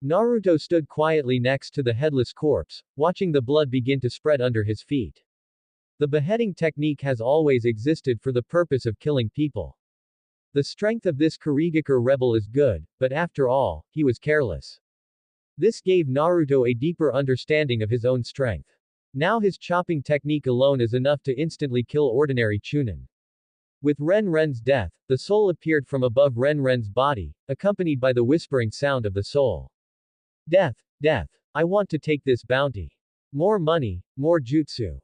Naruto stood quietly next to the headless corpse, watching the blood begin to spread under his feet. The beheading technique has always existed for the purpose of killing people. The strength of this Kurigakure rebel is good, but after all, he was careless. This gave Naruto a deeper understanding of his own strength. Now his chopping technique alone is enough to instantly kill ordinary chunin. With Ren-Ren's death, the soul appeared from above Ren-Ren's body, accompanied by the whispering sound of the soul. Death, death. I want to take this bounty. More money, more jutsu.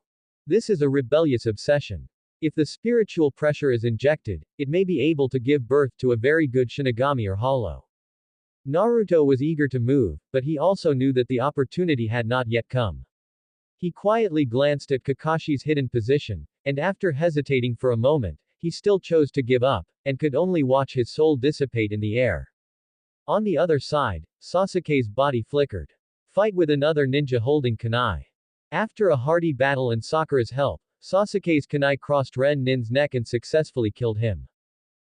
This is a rebellious obsession. If the spiritual pressure is injected, it may be able to give birth to a very good Shinigami or Hollow. Naruto was eager to move, but he also knew that the opportunity had not yet come. He quietly glanced at Kakashi's hidden position, and after hesitating for a moment, he still chose to give up, and could only watch his soul dissipate in the air. On the other side, Sasuke's body flickered. Fight with another ninja holding kunai. After a hearty battle and Sakura's help, Sasuke's kunai crossed Ren-Nin's neck and successfully killed him.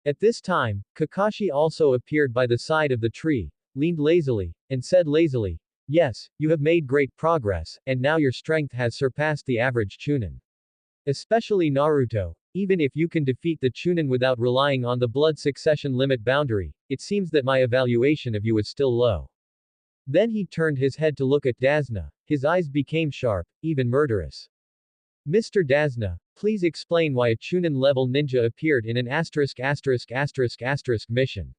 At this time, Kakashi also appeared by the side of the tree, leaned lazily, and said lazily, "Yes, you have made great progress, and now your strength has surpassed the average chunin. Especially Naruto, even if you can defeat the chunin without relying on the blood succession limit boundary, it seems that my evaluation of you is still low." Then he turned his head to look at Dasna, his eyes became sharp, even murderous. "Mr. Dasna, please explain why a chunin-level ninja appeared in an ***** mission.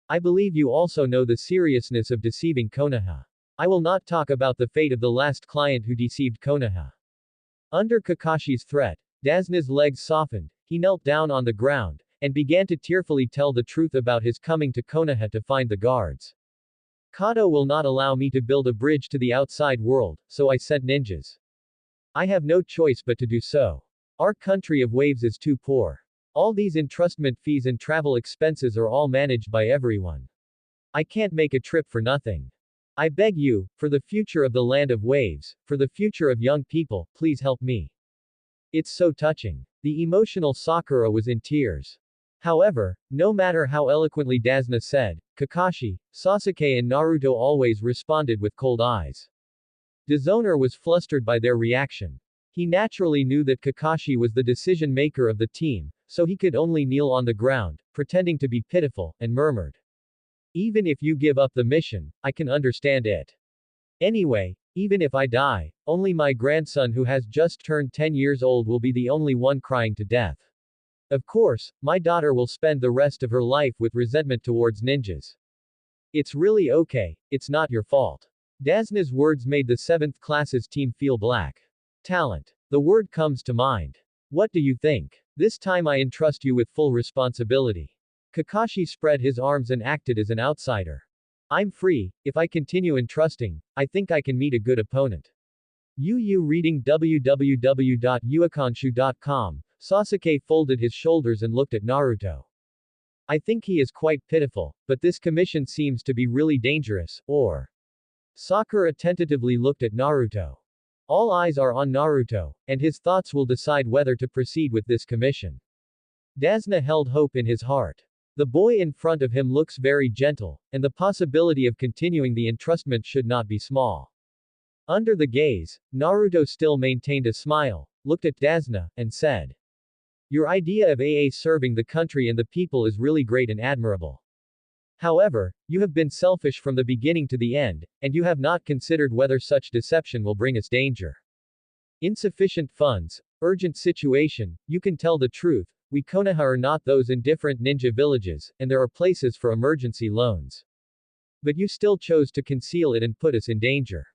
I believe you also know the seriousness of deceiving Konoha. I will not talk about the fate of the last client who deceived Konoha." Under Kakashi's threat, Dasna's legs softened, he knelt down on the ground, and began to tearfully tell the truth about his coming to Konoha to find the guards. "Kato will not allow me to build a bridge to the outside world, so I sent ninjas. I have no choice but to do so. Our country of waves is too poor. All these entrustment fees and travel expenses are all managed by everyone. I can't make a trip for nothing. I beg you, for the future of the land of waves, for the future of young people, please help me." It's so touching. The emotional Sakura was in tears. However, no matter how eloquently Dasna said, Kakashi, Sasuke and Naruto always responded with cold eyes. Dishonor was flustered by their reaction. He naturally knew that Kakashi was the decision maker of the team, so he could only kneel on the ground, pretending to be pitiful, and murmured. "Even if you give up the mission, I can understand it. Anyway, even if I die, only my grandson who has just turned 10 years old will be the only one crying to death. Of course, my daughter will spend the rest of her life with resentment towards ninjas. It's really okay, it's not your fault. Dazna's words made the 7th class's team feel black. Talent. The word comes to mind. What do you think? This time I entrust you with full responsibility. Kakashi spread his arms and acted as an outsider. I'm free, if I continue entrusting, I think I can meet a good opponent. Reading www.uakanshu.com. Sasuke folded his shoulders and looked at Naruto. I think he is quite pitiful, but this commission seems to be really dangerous, or. Sakura tentatively looked at Naruto. All eyes are on Naruto, and his thoughts will decide whether to proceed with this commission. Dazna held hope in his heart. The boy in front of him looks very gentle, and the possibility of continuing the entrustment should not be small. Under the gaze, Naruto still maintained a smile, looked at Dazna, and said, "Your idea of serving the country and the people is really great and admirable. However, you have been selfish from the beginning to the end, and you have not considered whether such deception will bring us danger. Insufficient funds, urgent situation, you can tell the truth, we Konoha are not those indifferent ninja villages, and there are places for emergency loans. But you still chose to conceal it and put us in danger.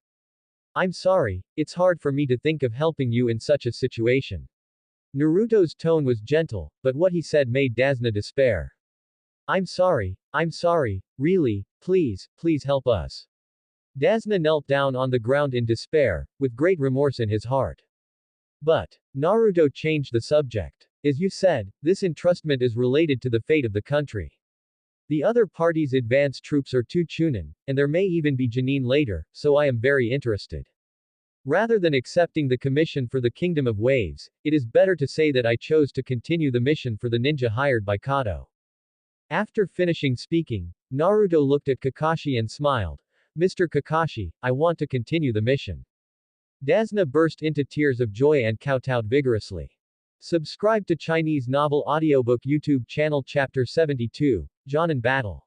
I'm sorry, it's hard for me to think of helping you in such a situation." Naruto's tone was gentle, but what he said made Dazna despair. I'm sorry, really, please help us." Dazna knelt down on the ground in despair, with great remorse in his heart. But, Naruto changed the subject. As you said, this entrustment is related to the fate of the country. The other party's advance troops are 2 Chunin, and there may even be Jonin later, so I am very interested. Rather than accepting the commission for the Kingdom of Waves, it is better to say that I chose to continue the mission for the ninja hired by Kato. After finishing speaking, Naruto looked at Kakashi and smiled. Mr. Kakashi, I want to continue the mission. Dazna burst into tears of joy and kowtowed vigorously. Subscribe to Chinese Novel Audiobook YouTube channel Chapter 72, Jonin Battle.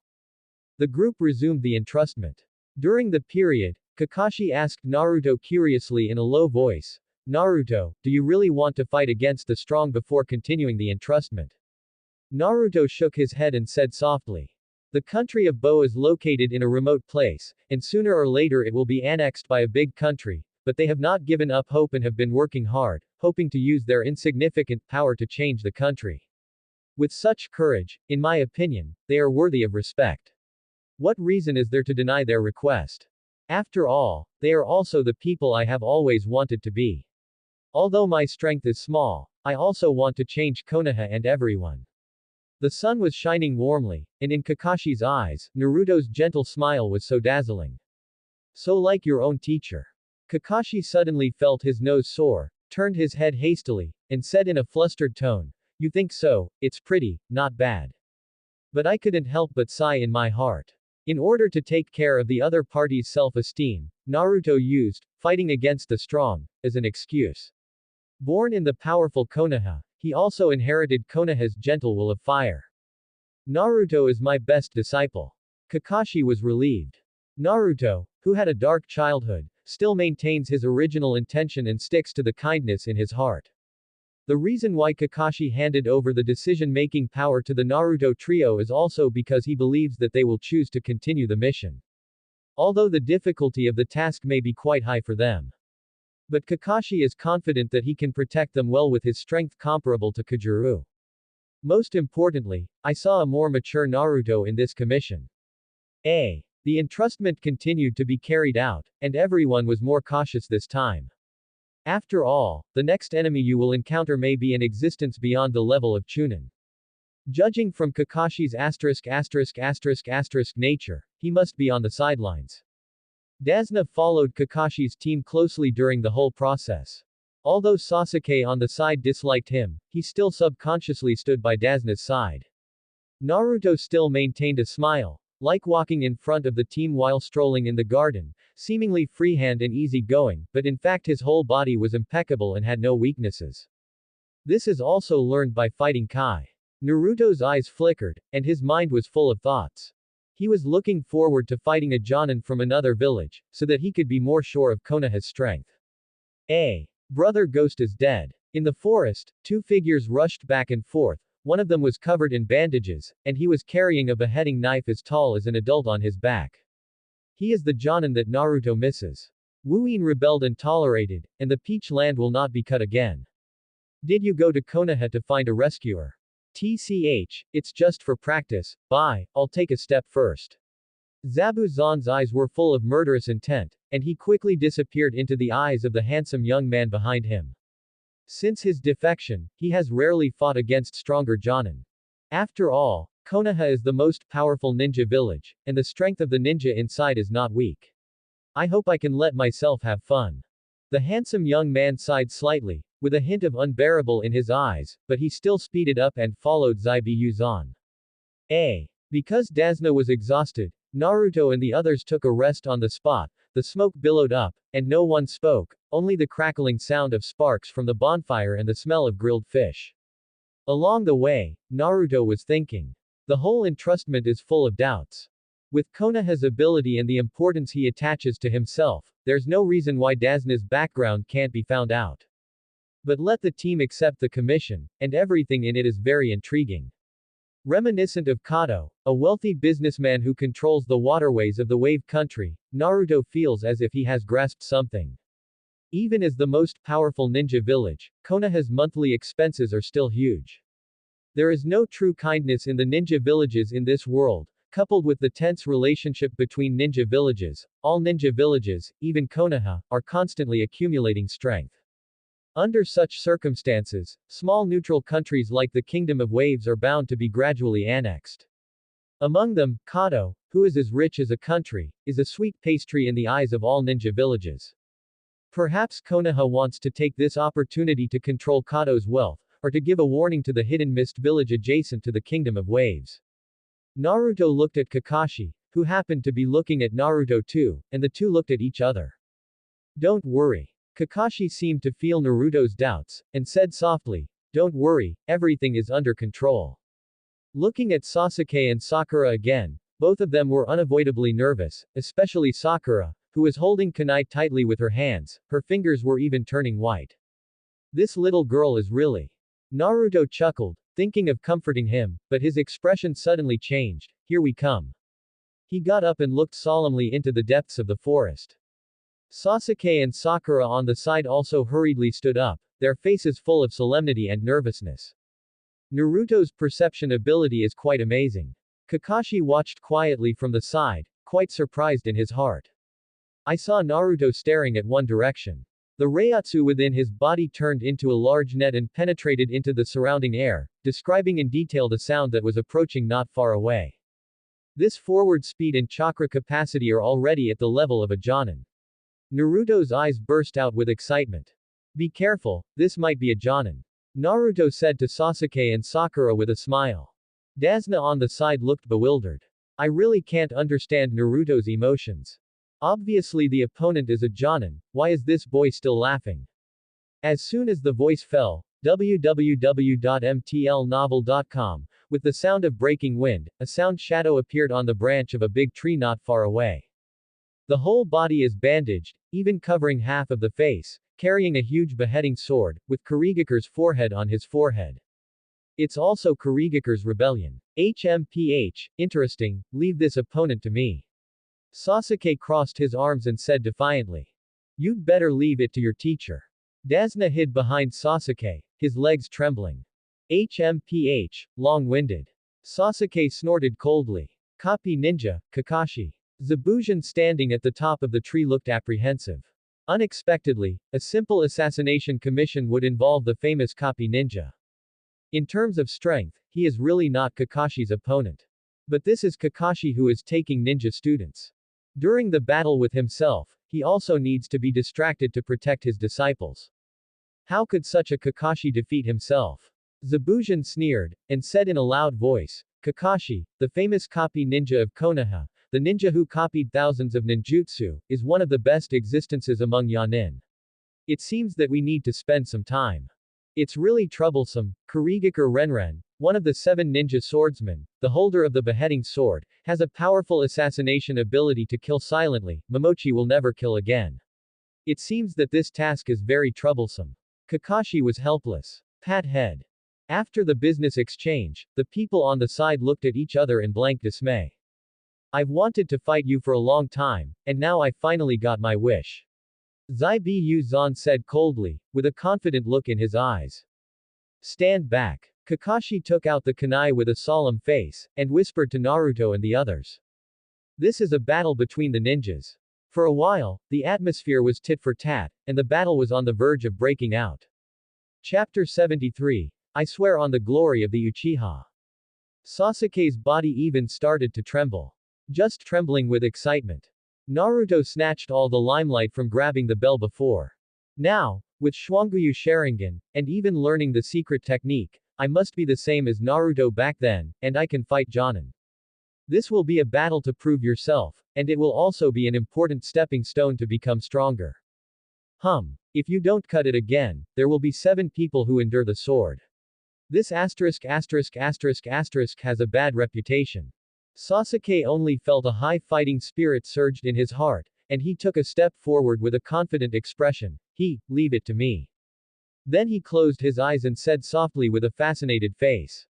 The group resumed the entrustment. During the period, Kakashi asked Naruto curiously in a low voice, Naruto, do you really want to fight against the strong before continuing the entrustment? Naruto shook his head and said softly. The country of Bo is located in a remote place, and sooner or later it will be annexed by a big country, but they have not given up hope and have been working hard, hoping to use their insignificant power to change the country. With such courage, in my opinion, they are worthy of respect. What reason is there to deny their request? After all, they are also the people I have always wanted to be. Although my strength is small, I also want to change Konoha and everyone. The sun was shining warmly, and in Kakashi's eyes, Naruto's gentle smile was so dazzling. So like your own teacher. Kakashi suddenly felt his nose sore, turned his head hastily, and said in a flustered tone, You think so, it's pretty, not bad. But I couldn't help but sigh in my heart. In order to take care of the other party's self-esteem, Naruto used, fighting against the strong, as an excuse. Born in the powerful Konoha, he also inherited Konoha's gentle will of fire. Naruto is my best disciple. Kakashi was relieved. Naruto, who had a dark childhood, still maintains his original intention and sticks to the kindness in his heart. The reason why Kakashi handed over the decision-making power to the Naruto trio is also because he believes that they will choose to continue the mission. Although the difficulty of the task may be quite high for them. But Kakashi is confident that he can protect them well with his strength comparable to Kujuru. Most importantly, I saw a more mature Naruto in this commission. The entrustment continued to be carried out, and everyone was more cautious this time. After all, the next enemy you will encounter may be in existence beyond the level of Chunin. Judging from Kakashi's **** nature, he must be on the sidelines. Dazna followed Kakashi's team closely during the whole process. Although Sasuke on the side disliked him, he still subconsciously stood by Dazna's side. Naruto still maintained a smile, like walking in front of the team while strolling in the garden, seemingly freehand and easy-going, but in fact his whole body was impeccable and had no weaknesses. This is also learned by fighting Kai. Naruto's eyes flickered, and his mind was full of thoughts. He was looking forward to fighting a Jonin from another village, so that he could be more sure of Konoha's strength. Brother Ghost is dead. In the forest, 2 figures rushed back and forth, One of them was covered in bandages, and he was carrying a beheading knife as tall as an adult on his back. He is the Jonin that Naruto misses. Wuin rebelled and tolerated, and the Peach Land will not be cut again. Did you go to Konoha to find a rescuer? TCH, it's just for practice, bye, I'll take a step first. Zabu Zan's eyes were full of murderous intent, and he quickly disappeared into the eyes of the handsome young man behind him. Since his defection, he has rarely fought against stronger Jonin. After all, Konoha is the most powerful ninja village, and the strength of the ninja inside is not weak. I hope I can let myself have fun. The handsome young man sighed slightly, with a hint of unbearable in his eyes, but he still speeded up and followed Zabu Zan. Because Dasna was exhausted, Naruto and the others took a rest on the spot, the smoke billowed up, and no one spoke, only the crackling sound of sparks from the bonfire and the smell of grilled fish. Along the way, Naruto was thinking. The whole entrustment is full of doubts. With Konoha's ability and the importance he attaches to himself, there's no reason why Dasna's background can't be found out. But let the team accept the commission, and everything in it is very intriguing. Reminiscent of Kato, a wealthy businessman who controls the waterways of the wave country, Naruto feels as if he has grasped something. Even as the most powerful ninja village, Konoha's monthly expenses are still huge. There is no true kindness in the ninja villages in this world, coupled with the tense relationship between ninja villages, all ninja villages, even Konoha, are constantly accumulating strength. Under such circumstances, small neutral countries like the Kingdom of Waves are bound to be gradually annexed. Among them, Kato, who is as rich as a country, is a sweet pastry in the eyes of all ninja villages. Perhaps Konoha wants to take this opportunity to control Kato's wealth, or to give a warning to the hidden mist village adjacent to the Kingdom of Waves. Naruto looked at Kakashi, who happened to be looking at Naruto too, and the two looked at each other. Don't worry. Kakashi seemed to feel Naruto's doubts, and said softly, don't worry, everything is under control. Looking at Sasuke and Sakura again, both of them were unavoidably nervous, especially Sakura, who was holding kunai tightly with her hands, her fingers were even turning white. This little girl is really. Naruto chuckled, thinking of comforting him, but his expression suddenly changed. Here we come. He got up and looked solemnly into the depths of the forest. Sasuke and Sakura on the side also hurriedly stood up, their faces full of solemnity and nervousness. Naruto's perception ability is quite amazing. Kakashi watched quietly from the side, quite surprised in his heart. I saw Naruto staring at one direction. The reiatsu within his body turned into a large net and penetrated into the surrounding air, describing in detail the sound that was approaching not far away. This forward speed and chakra capacity are already at the level of a Jonin. Naruto's eyes burst out with excitement. Be careful, this might be a Jonin. Naruto said to Sasuke and Sakura with a smile. Dasna on the side looked bewildered. I really can't understand Naruto's emotions. Obviously the opponent is a Jonin, why is this boy still laughing? As soon as the voice fell, www.mtlnovel.com, with the sound of breaking wind, a sound shadow appeared on the branch of a big tree not far away. The whole body is bandaged, even covering half of the face, carrying a huge beheading sword, with Kurigakure's forehead on his forehead. It's also Kurigakure's rebellion. HMPH, interesting, leave this opponent to me. Sasuke crossed his arms and said defiantly. You'd better leave it to your teacher. Dasna hid behind Sasuke, his legs trembling. HMPH, long-winded. Sasuke snorted coldly. Copy ninja, Kakashi. Zabujan standing at the top of the tree looked apprehensive. Unexpectedly, a simple assassination commission would involve the famous copy ninja. In terms of strength, he is really not Kakashi's opponent. But this is Kakashi who is taking ninja students. During the battle with himself, he also needs to be distracted to protect his disciples. How could such a Kakashi defeat himself? Zabujan sneered, and said in a loud voice, Kakashi, the famous copy ninja of Konoha, the ninja who copied thousands of ninjutsu, is one of the best existences among Yanin. It seems that we need to spend some time. It's really troublesome. Kurigakure Renren, one of the 7 ninja swordsmen, the holder of the beheading sword, has a powerful assassination ability to kill silently. Momochi will never kill again. It seems that this task is very troublesome. Kakashi was helpless. Pat head. After the business exchange, the people on the side looked at each other in blank dismay. I've wanted to fight you for a long time, and now I finally got my wish. Zai Bu Zan said coldly, with a confident look in his eyes. Stand back. Kakashi took out the kunai with a solemn face, and whispered to Naruto and the others. This is a battle between the ninjas. For a while, the atmosphere was tit for tat, and the battle was on the verge of breaking out. Chapter 73. I swear on the glory of the Uchiha. Sasuke's body even started to tremble. Just trembling with excitement. Naruto snatched all the limelight from grabbing the bell before. Now, with Shwanguyu Sharingan, and even learning the secret technique, I must be the same as Naruto back then, and I can fight Jonin. This will be a battle to prove yourself, and it will also be an important stepping stone to become stronger. If you don't cut it again, there will be 7 people who endure the sword. This has a bad reputation. Sasuke only felt a high fighting spirit surged in his heart, and he took a step forward with a confident expression. Leave it to me. Then he closed his eyes and said softly with a fascinated face.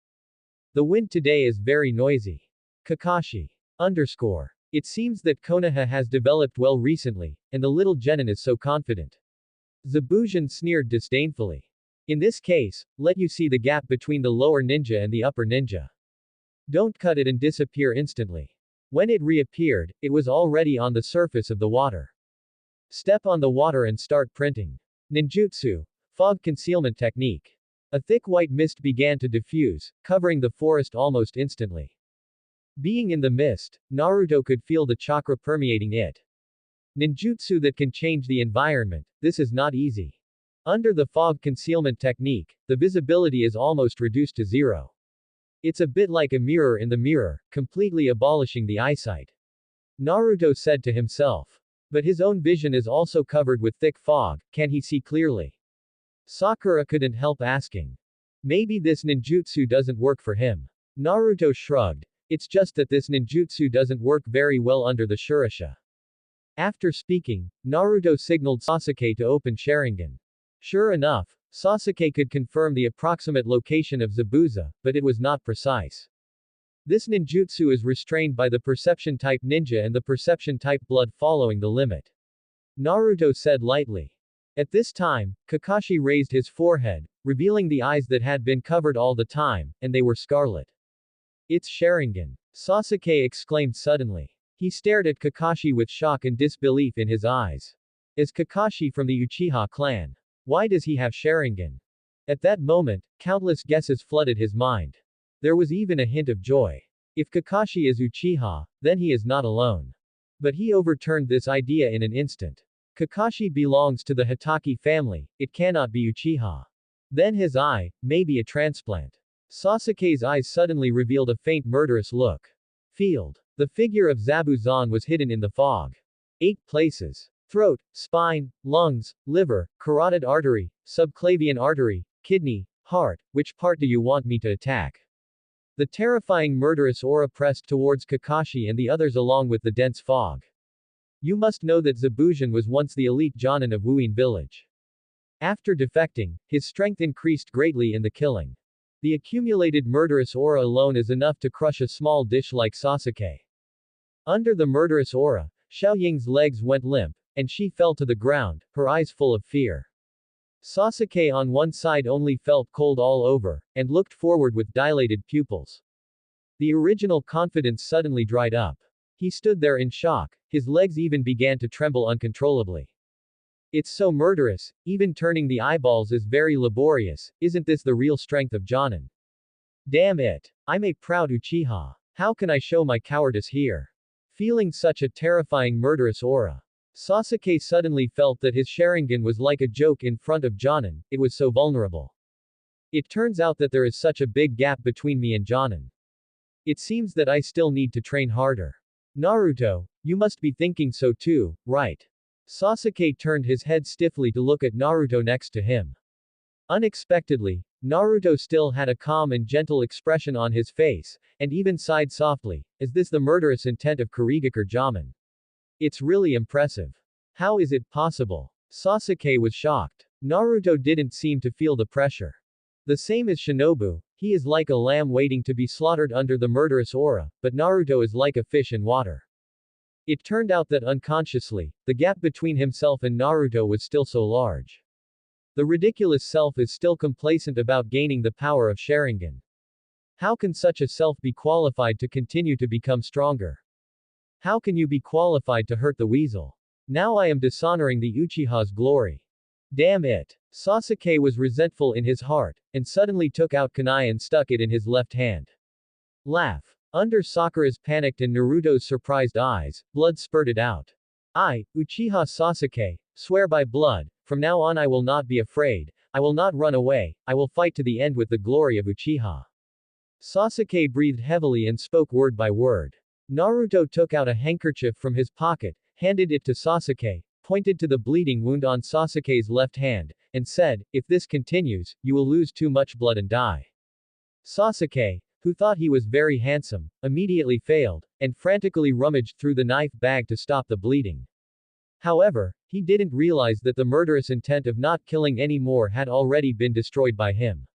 The wind today is very noisy. Kakashi. It seems that Konoha has developed well recently, and the little genin is so confident. Zabujan sneered disdainfully. In this case, let you see the gap between the lower ninja and the upper ninja. Don't cut it and disappear instantly. When it reappeared, it was already on the surface of the water. Step on the water and start printing. Ninjutsu. Fog concealment technique. A thick white mist began to diffuse, covering the forest almost instantly. Being in the mist, Naruto could feel the chakra permeating it. Ninjutsu that can change the environment, this is not easy. Under the fog concealment technique, the visibility is almost reduced to 0. It's a bit like a mirror in the mirror, completely abolishing the eyesight. Naruto said to himself. But his own vision is also covered with thick fog, can he see clearly? Sakura couldn't help asking. Maybe this ninjutsu doesn't work for him. Naruto shrugged. It's just that this ninjutsu doesn't work very well under the Shirasha. After speaking, Naruto signaled Sasuke to open Sharingan. Sure enough, Sasuke could confirm the approximate location of Zabuza, but it was not precise. This ninjutsu is restrained by the perception type ninja and the perception type blood following the limit. Naruto said lightly. At this time, Kakashi raised his forehead, revealing the eyes that had been covered all the time, and they were scarlet. It's Sharingan. Sasuke exclaimed suddenly. He stared at Kakashi with shock and disbelief in his eyes. Is Kakashi from the Uchiha clan? Why does he have Sharingan? At that moment, countless guesses flooded his mind. There was even a hint of joy. If Kakashi is Uchiha, then he is not alone. But he overturned this idea in an instant. Kakashi belongs to the Hitaki family, it cannot be Uchiha. Then his eye, maybe a transplant. Sasuke's eyes suddenly revealed a faint murderous look. Field. The figure of Zabuzan was hidden in the fog. 8 places. Throat, spine, lungs, liver, carotid artery, subclavian artery, kidney, heart. Which part do you want me to attack? The terrifying murderous aura pressed towards Kakashi and the others along with the dense fog. You must know that Zabujan was once the elite Jonin of Muye Village. After defecting, his strength increased greatly in the killing. The accumulated murderous aura alone is enough to crush a small dish like Sasuke. Under the murderous aura, Xiaoying's legs went limp, and she fell to the ground, her eyes full of fear. Sasuke on one side only felt cold all over, and looked forward with dilated pupils. The original confidence suddenly dried up. He stood there in shock, his legs even began to tremble uncontrollably. It's so murderous, even turning the eyeballs is very laborious, isn't this the real strength of Jonin? Damn it! I'm a proud Uchiha. How can I show my cowardice here? Feeling such a terrifying murderous aura. Sasuke suddenly felt that his Sharingan was like a joke in front of Jonin, it was so vulnerable. It turns out that there is such a big gap between me and Jonin. It seems that I still need to train harder. Naruto, you must be thinking so too, right? Sasuke turned his head stiffly to look at Naruto next to him. Unexpectedly, Naruto still had a calm and gentle expression on his face, and even sighed softly. Is this the murderous intent of Kurigakure Jamin? It's really impressive. How is it possible? Sasuke was shocked. Naruto didn't seem to feel the pressure. The same as Shinobu, he is like a lamb waiting to be slaughtered under the murderous aura, but Naruto is like a fish in water. It turned out that unconsciously, the gap between himself and Naruto was still so large. The ridiculous self is still complacent about gaining the power of Sharingan. How can such a self be qualified to continue to become stronger? How can you be qualified to hurt the weasel? Now I am dishonoring the Uchiha's glory. Damn it. Sasuke was resentful in his heart, and suddenly took out kunai and stuck it in his left hand. Laugh. Under Sakura's panicked and Naruto's surprised eyes, blood spurted out. I, Uchiha Sasuke, swear by blood, from now on I will not be afraid, I will not run away, I will fight to the end with the glory of Uchiha. Sasuke breathed heavily and spoke word by word. Naruto took out a handkerchief from his pocket, handed it to Sasuke, pointed to the bleeding wound on Sasuke's left hand, and said, "If this continues, you will lose too much blood and die." Sasuke, who thought he was very handsome, immediately failed, and frantically rummaged through the knife bag to stop the bleeding. However, he didn't realize that the murderous intent of not killing any more had already been destroyed by him.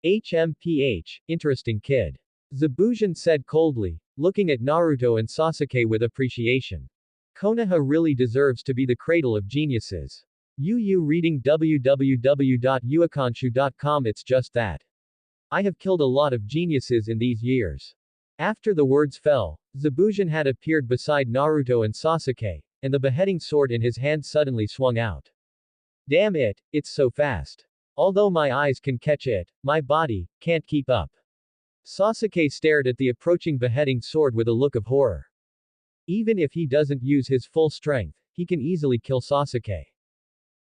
HMPH, interesting kid. Zabujan said coldly, looking at Naruto and Sasuke with appreciation. Konoha really deserves to be the cradle of geniuses. UU reading www.uakanshu.com. It's just that. I have killed a lot of geniuses in these years. After the words fell, Zabujan had appeared beside Naruto and Sasuke, and the beheading sword in his hand suddenly swung out. Damn it, it's so fast. Although my eyes can catch it, my body can't keep up. Sasuke stared at the approaching beheading sword with a look of horror. Even if he doesn't use his full strength, he can easily kill Sasuke.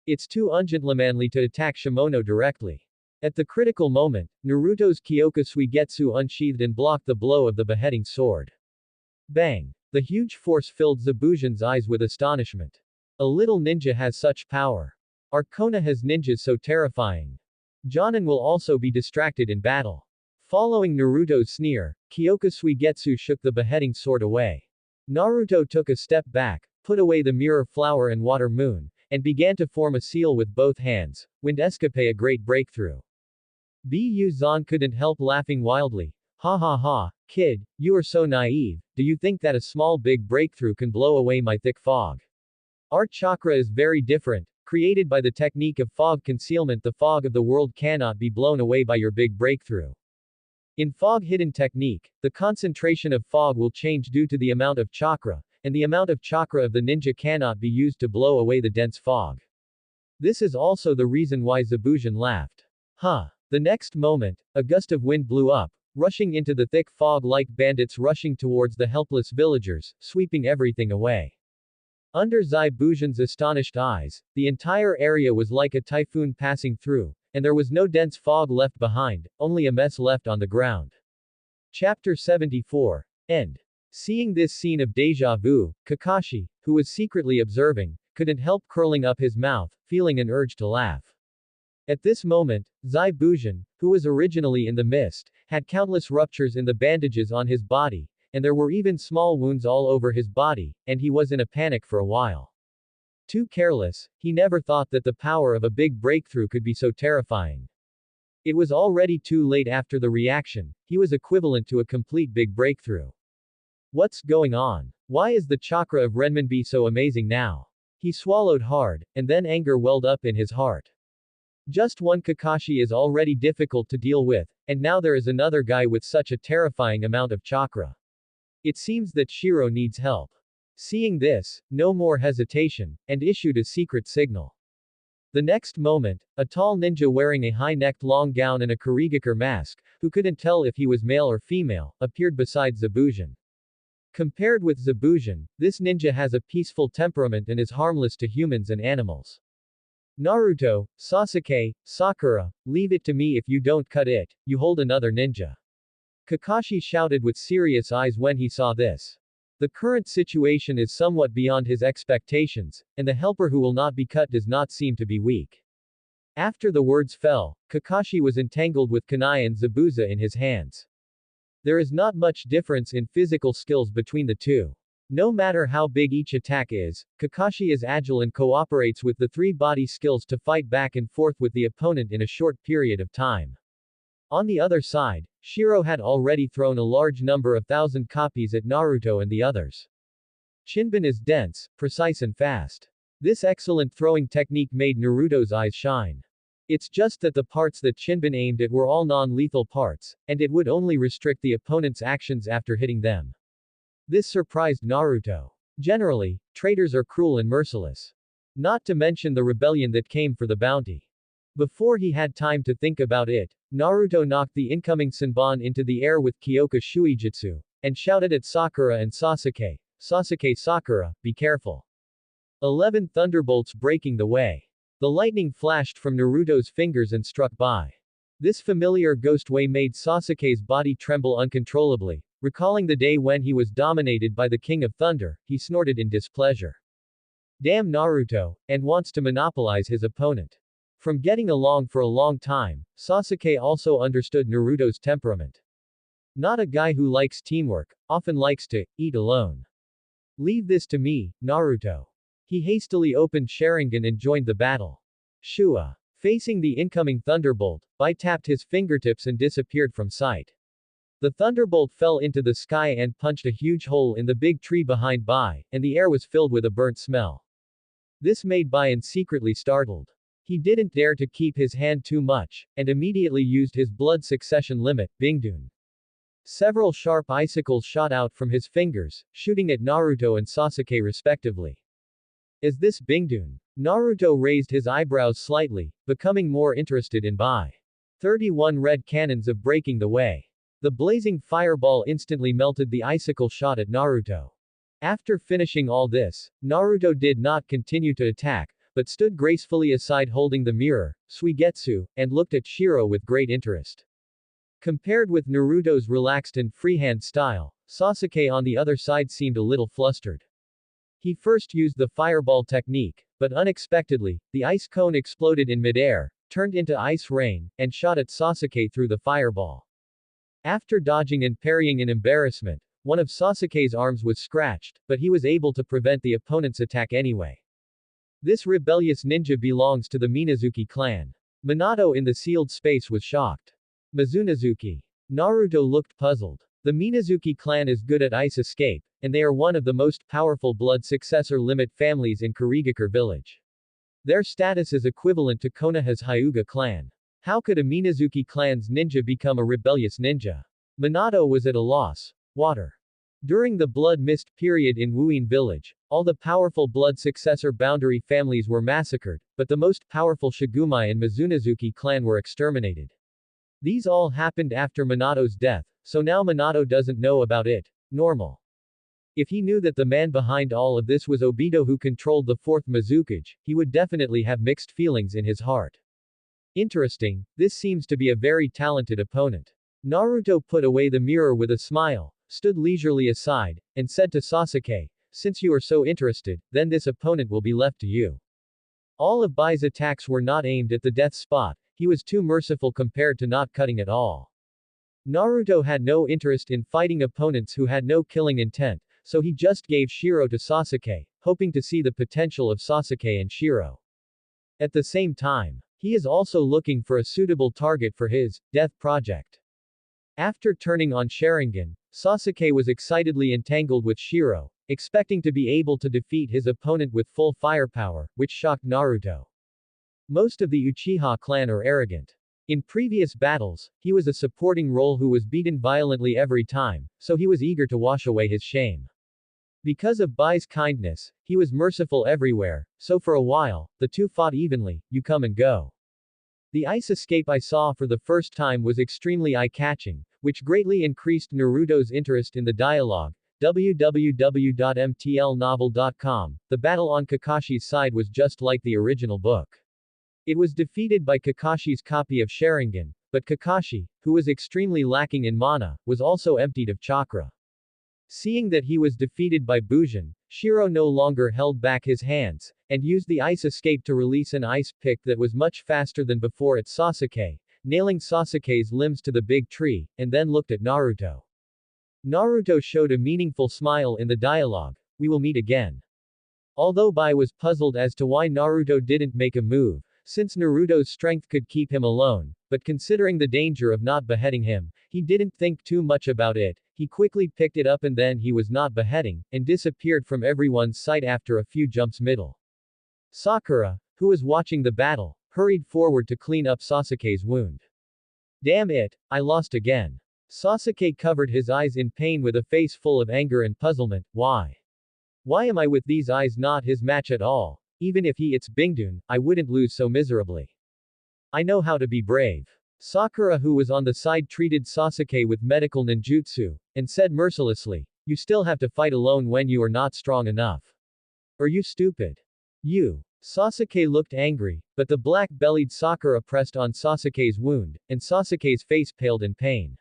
It's too ungentlemanly to attack Shimono directly. At the critical moment, Naruto's Kyoka Suigetsu unsheathed and blocked the blow of the beheading sword. Bang! The huge force filled Zabujan's eyes with astonishment. A little ninja has such power. Are Konoha's ninjas so terrifying? Jonin will also be distracted in battle. Following Naruto's sneer, Kyoka Suigetsu shook the beheading sword away. Naruto took a step back, put away the mirror flower and water moon, and began to form a seal with both hands. Wind escape, a great breakthrough. Bu Zan couldn't help laughing wildly. Ha ha ha, kid, you are so naive, do you think that a small big breakthrough can blow away my thick fog? Our chakra is very different, created by the technique of fog concealment. The fog of the world cannot be blown away by your big breakthrough. In fog hidden technique, the concentration of fog will change due to the amount of chakra, and the amount of chakra of the ninja cannot be used to blow away the dense fog. This is also the reason why Zabujan laughed. Huh. The next moment, a gust of wind blew up, rushing into the thick fog like bandits rushing towards the helpless villagers, sweeping everything away. Under Zabujan's astonished eyes, the entire area was like a typhoon passing through, and there was no dense fog left behind, only a mess left on the ground. Chapter 74. End. Seeing this scene of deja vu, Kakashi, who was secretly observing, couldn't help curling up his mouth, feeling an urge to laugh. At this moment, Zabujan, who was originally in the mist, had countless ruptures in the bandages on his body, and there were even small wounds all over his body, and he was in a panic for a while. Too careless, he never thought that the power of a big breakthrough could be so terrifying. It was already too late after the reaction, he was equivalent to a complete big breakthrough. What's going on? Why is the chakra of Renminbi so amazing now? He swallowed hard, and then anger welled up in his heart. Just one Kakashi is already difficult to deal with, and now there is another guy with such a terrifying amount of chakra. It seems that Shiro needs help. Seeing this, no more hesitation, and issued a secret signal. The next moment, a tall ninja wearing a high-necked long gown and a Kurigakure mask, who couldn't tell if he was male or female, appeared beside Zabujan. Compared with Zabujan, this ninja has a peaceful temperament and is harmless to humans and animals. Naruto, Sasuke, Sakura, leave it to me. If you don't cut it, you hold another ninja. Kakashi shouted with serious eyes when he saw this. The current situation is somewhat beyond his expectations, and the helper who will not be cut does not seem to be weak. After the words fell, Kakashi was entangled with kunai and zabuza in his hands. There is not much difference in physical skills between the two. No matter how big each attack is, Kakashi is agile and cooperates with the three body skills to fight back and forth with the opponent in a short period of time. On the other side, Shiro had already thrown a large number of thousand copies at Naruto and the others. Chinban is dense, precise and fast. This excellent throwing technique made Naruto's eyes shine. It's just that the parts that Chinban aimed at were all non-lethal parts, and it would only restrict the opponent's actions after hitting them. This surprised Naruto. Generally, traitors are cruel and merciless. Not to mention the rebellion that came for the bounty. Before he had time to think about it, Naruto knocked the incoming Senbon into the air with Kyoka Shuijutsu, and shouted at Sakura and Sasuke, "Sasuke Sakura, be careful." 11 thunderbolts breaking the way. The lightning flashed from Naruto's fingers and struck by. This familiar ghost way made Sasuke's body tremble uncontrollably. Recalling the day when he was dominated by the King of Thunder, he snorted in displeasure. Damn Naruto, and wants to monopolize his opponent. From getting along for a long time, Sasuke also understood Naruto's temperament. Not a guy who likes teamwork, often likes to eat alone. Leave this to me, Naruto. He hastily opened Sharingan and joined the battle. Shua. Facing the incoming thunderbolt, Bai tapped his fingertips and disappeared from sight. The thunderbolt fell into the sky and punched a huge hole in the big tree behind Bai, and the air was filled with a burnt smell. This made Baian secretly startled. He didn't dare to keep his hand too much, and immediately used his blood succession limit, Bingdun. Several sharp icicles shot out from his fingers, shooting at Naruto and Sasuke respectively. Is this Bingdun? Naruto raised his eyebrows slightly, becoming more interested in Bai. 31 red cannons of breaking the way. The blazing fireball instantly melted the icicle shot at Naruto. After finishing all this, Naruto did not continue to attack, but stood gracefully aside holding the mirror, Suigetsu, and looked at Shiro with great interest. Compared with Naruto's relaxed and freehand style, Sasuke on the other side seemed a little flustered. He first used the fireball technique, but unexpectedly, the ice cone exploded in midair, turned into ice rain, and shot at Sasuke through the fireball. After dodging and parrying in embarrassment, one of Sasuke's arms was scratched, but he was able to prevent the opponent's attack anyway. This rebellious ninja belongs to the Minazuki clan. Minato in the sealed space was shocked. Mizunazuki. Naruto looked puzzled. The Minazuki clan is good at ice escape, and they are one of the most powerful blood successor limit families in Kurigakure village. Their status is equivalent to Konoha's Hyuga clan. How could a Minazuki clan's ninja become a rebellious ninja? Minato was at a loss. Water. During the blood mist period in Wuin village, all the powerful blood successor boundary families were massacred, but the most powerful Shigumai and Mizunazuki clan were exterminated. These all happened after Minato's death, so now Minato doesn't know about it. Normal. If he knew that the man behind all of this was Obito who controlled the fourth Mizukage, he would definitely have mixed feelings in his heart. Interesting, this seems to be a very talented opponent. Naruto put away the mirror with a smile, stood leisurely aside, and said to Sasuke, "Since you are so interested, then this opponent will be left to you." All of Bai's attacks were not aimed at the death spot, he was too merciful compared to not cutting at all. Naruto had no interest in fighting opponents who had no killing intent, so he just gave Shiro to Sasuke, hoping to see the potential of Sasuke and Shiro. At the same time, he is also looking for a suitable target for his death project. After turning on Sharingan, Sasuke was excitedly entangled with Shiro, expecting to be able to defeat his opponent with full firepower, which shocked Naruto. Most of the Uchiha clan are arrogant. In previous battles, he was a supporting role who was beaten violently every time, so he was eager to wash away his shame. Because of Bai's kindness, he was merciful everywhere, so for a while, the two fought evenly, you come and go. The ice escape I saw for the first time was extremely eye-catching, which greatly increased Naruto's interest in the dialogue. www.mtlnovel.com. The battle on Kakashi's side was just like the original book. It was defeated by Kakashi's copy of Sharingan, but Kakashi, who was extremely lacking in mana, was also emptied of chakra. Seeing that he was defeated by Bujin, Shiro no longer held back his hands, and used the ice escape to release an ice pick that was much faster than before at Sasuke, nailing Sasuke's limbs to the big tree, and then looked at Naruto. Naruto showed a meaningful smile in the dialogue, "We will meet again." Although Bai was puzzled as to why Naruto didn't make a move, since Naruto's strength could keep him alone, but considering the danger of not beheading him, he didn't think too much about it. He quickly picked it up and then he was not beheading, and disappeared from everyone's sight after a few jumps middle. Sakura, who was watching the battle, hurried forward to clean up Sasuke's wound. Damn it, I lost again. Sasuke covered his eyes in pain with a face full of anger and puzzlement. Why? Why am I with these eyes not his match at all? Even if it's Bingdun, I wouldn't lose so miserably. I know how to be brave. Sakura, who was on the side, treated Sasuke with medical ninjutsu, and said mercilessly, you still have to fight alone when you are not strong enough. Are you stupid? You. Sasuke looked angry, but the black-bellied Sakura pressed on Sasuke's wound, and Sasuke's face paled in pain.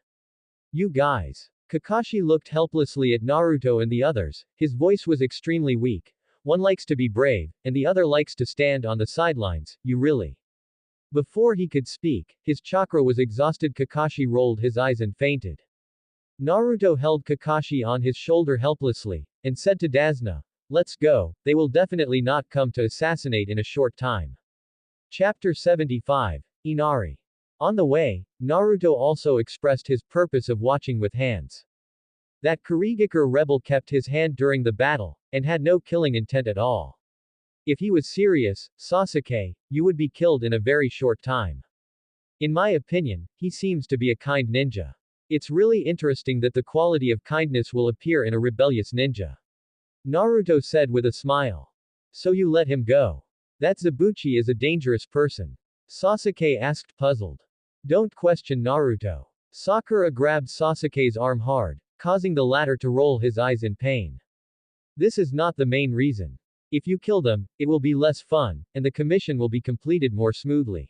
You guys. Kakashi looked helplessly at Naruto and the others. His voice was extremely weak. One likes to be brave, and the other likes to stand on the sidelines. You really. Before he could speak, his chakra was exhausted. Kakashi rolled his eyes and fainted. Naruto held Kakashi on his shoulder helplessly, and said to Dasna, let's go, they will definitely not come to assassinate in a short time. Chapter 75, Inari. On the way, Naruto also expressed his purpose of watching with hands. That Kurigakure rebel kept his hand during the battle, and had no killing intent at all. If he was serious, Sasuke, you would be killed in a very short time. In my opinion, he seems to be a kind ninja. It's really interesting that the quality of kindness will appear in a rebellious ninja. Naruto said with a smile. So you let him go. That Zabuchi is a dangerous person. Sasuke asked, puzzled. Don't question Naruto. Sakura grabbed Sasuke's arm hard, causing the latter to roll his eyes in pain. This is not the main reason. If you kill them, it will be less fun, and the commission will be completed more smoothly.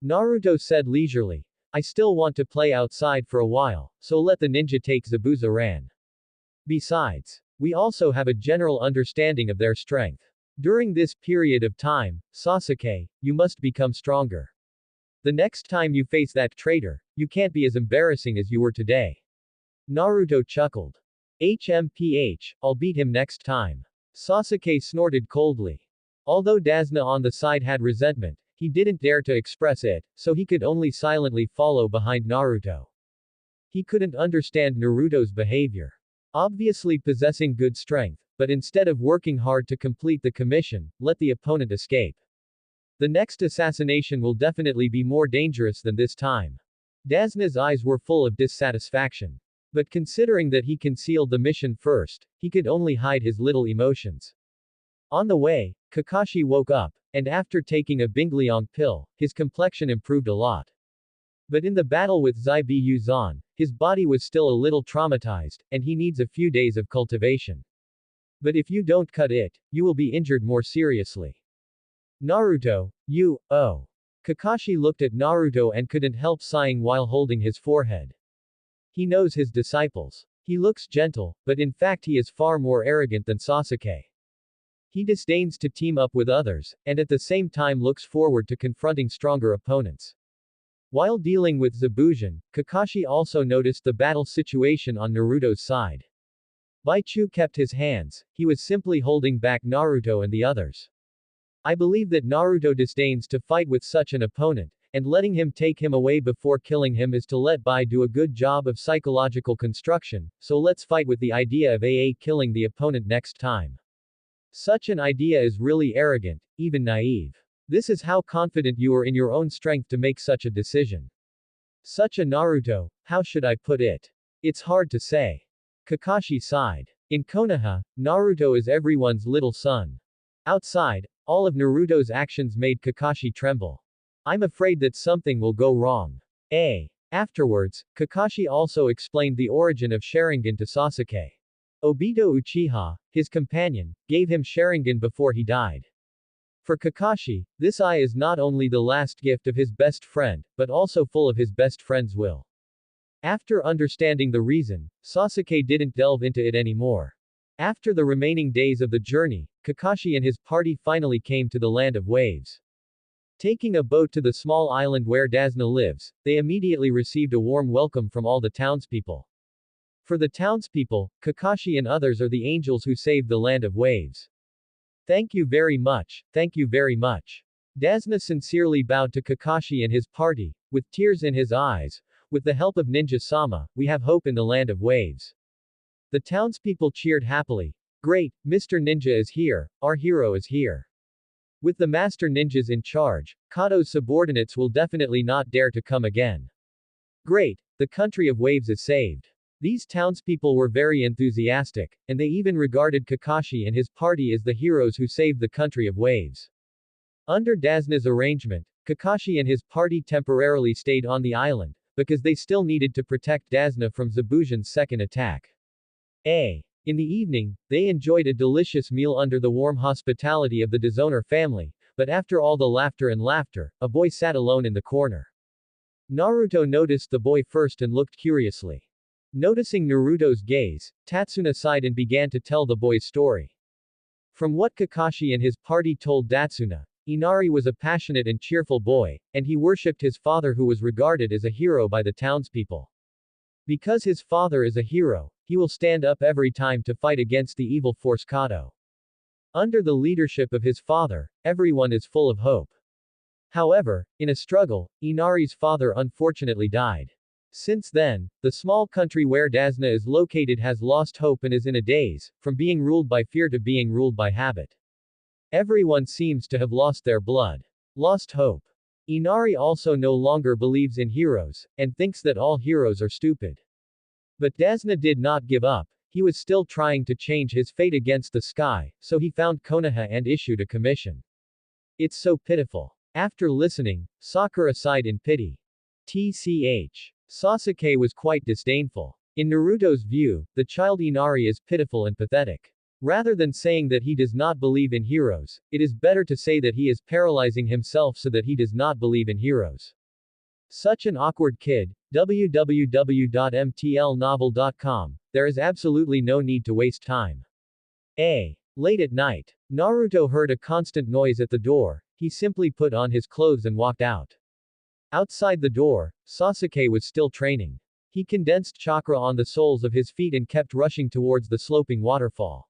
Naruto said leisurely. I still want to play outside for a while, so let the ninja take Zabuza-ran. Besides, we also have a general understanding of their strength. During this period of time, Sasuke, you must become stronger. The next time you face that traitor, you can't be as embarrassing as you were today. Naruto chuckled. HMPH, I'll beat him next time. Sasuke snorted coldly. Although Dasna on the side had resentment, he didn't dare to express it, so he could only silently follow behind Naruto. He couldn't understand Naruto's behavior. Obviously possessing good strength, but instead of working hard to complete the commission, let the opponent escape. The next assassination will definitely be more dangerous than this time. Dasna's eyes were full of dissatisfaction. But considering that he concealed the mission first, he could only hide his little emotions. On the way, Kakashi woke up, and after taking a Bingliong pill, his complexion improved a lot. But in the battle with Zaibi Yuzan, his body was still a little traumatized, and he needs a few days of cultivation. But if you don't cut it, you will be injured more seriously. Naruto, oh. Kakashi looked at Naruto and couldn't help sighing while holding his forehead. He knows his disciples. He looks gentle, but in fact he is far more arrogant than Sasuke. He disdains to team up with others, and at the same time looks forward to confronting stronger opponents. While dealing with Zabujan, Kakashi also noticed the battle situation on Naruto's side. Baichu kept his hands, he was simply holding back Naruto and the others. I believe that Naruto disdains to fight with such an opponent, and letting him take him away before killing him is to let Bai do a good job of psychological construction, so let's fight with the idea of killing the opponent next time. Such an idea is really arrogant, even naive. This is how confident you are in your own strength to make such a decision. Such a Naruto, how should I put it? It's hard to say. Kakashi sighed. In Konoha, Naruto is everyone's little son. Outside, all of Naruto's actions made Kakashi tremble. I'm afraid that something will go wrong. Afterwards, Kakashi also explained the origin of Sharingan to Sasuke. Obito Uchiha, his companion, gave him Sharingan before he died. For Kakashi, this eye is not only the last gift of his best friend, but also full of his best friend's will. After understanding the reason, Sasuke didn't delve into it anymore. After the remaining days of the journey, Kakashi and his party finally came to the land of waves. Taking a boat to the small island where Dasna lives, they immediately received a warm welcome from all the townspeople. For the townspeople, Kakashi and others are the angels who saved the land of waves. Thank you very much, thank you very much. Dasna sincerely bowed to Kakashi and his party, with tears in his eyes. With the help of Ninja-sama, we have hope in the land of waves. The townspeople cheered happily. Great, Mr. Ninja is here, our hero is here. With the master ninjas in charge, Kato's subordinates will definitely not dare to come again. Great, the country of waves is saved. These townspeople were very enthusiastic, and they even regarded Kakashi and his party as the heroes who saved the country of waves. Under Dasna's arrangement, Kakashi and his party temporarily stayed on the island, because they still needed to protect Dasna from Zabujan's second attack. In the evening, they enjoyed a delicious meal under the warm hospitality of the Dishonor family, but after all the laughter, a boy sat alone in the corner. Naruto noticed the boy first and looked curiously. Noticing Naruto's gaze, Tatsuna sighed and began to tell the boy's story. From what Kakashi and his party told Tatsuna, Inari was a passionate and cheerful boy, and he worshipped his father who was regarded as a hero by the townspeople. Because his father is a hero, he will stand up every time to fight against the evil force Kato. Under the leadership of his father, everyone is full of hope. However, in a struggle, Inari's father unfortunately died. Since then, the small country where Dasna is located has lost hope and is in a daze, from being ruled by fear to being ruled by habit. Everyone seems to have lost their blood. Lost hope. Inari also no longer believes in heroes, and thinks that all heroes are stupid. But Dasna did not give up, he was still trying to change his fate against the sky, so he found Konoha and issued a commission. It's so pitiful. After listening, Sakura sighed in pity. Tch. Sasuke was quite disdainful. In Naruto's view, the child Inari is pitiful and pathetic. Rather than saying that he does not believe in heroes, it is better to say that he is paralyzing himself so that he does not believe in heroes. Such an awkward kid. www.mtlnovel.com. There is absolutely no need to waste time. Late at night, Naruto heard a constant noise at the door. He simply put on his clothes and walked out. Outside the door, Sasuke was still training. He condensed chakra on the soles of his feet and kept rushing towards the sloping waterfall.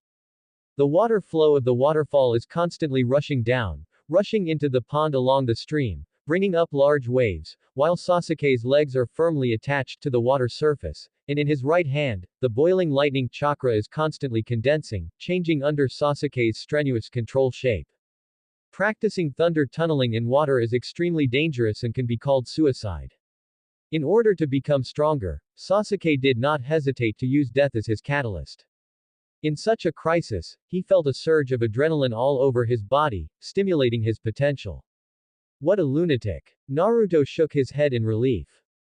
The water flow of the waterfall is constantly rushing down, rushing into the pond along the stream, bringing up large waves, while Sasuke's legs are firmly attached to the water surface, and in his right hand, the boiling lightning chakra is constantly condensing, changing under Sasuke's strenuous control shape. Practicing thunder tunneling in water is extremely dangerous and can be called suicide. In order to become stronger, Sasuke did not hesitate to use death as his catalyst. In such a crisis, he felt a surge of adrenaline all over his body, stimulating his potential. What a lunatic. Naruto shook his head in relief.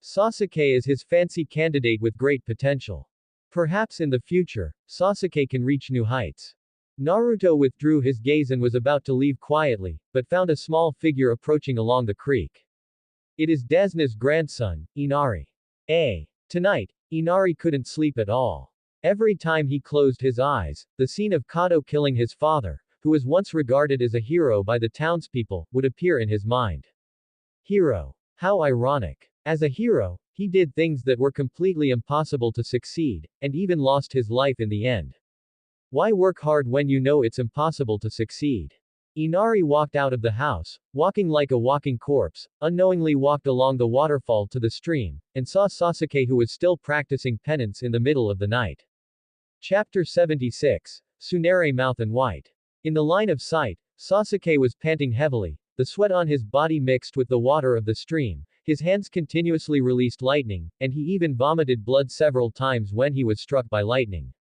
Sasuke is his fancy candidate with great potential. Perhaps in the future, Sasuke can reach new heights. Naruto withdrew his gaze and was about to leave quietly, but found a small figure approaching along the creek. It is Dasna's grandson, Inari. Tonight, Inari couldn't sleep at all. Every time he closed his eyes, the scene of Kato killing his father, who was once regarded as a hero by the townspeople, would appear in his mind. Hero. How ironic. As a hero, he did things that were completely impossible to succeed, and even lost his life in the end. Why work hard when you know it's impossible to succeed? Inari walked out of the house, walking like a walking corpse, unknowingly walked along the waterfall to the stream, and saw Sasuke who was still practicing penance in the middle of the night. Chapter 76. Tsunere Mouth and White. In the line of sight, Sasuke was panting heavily, the sweat on his body mixed with the water of the stream, his hands continuously released lightning, and he even vomited blood several times when he was struck by lightning.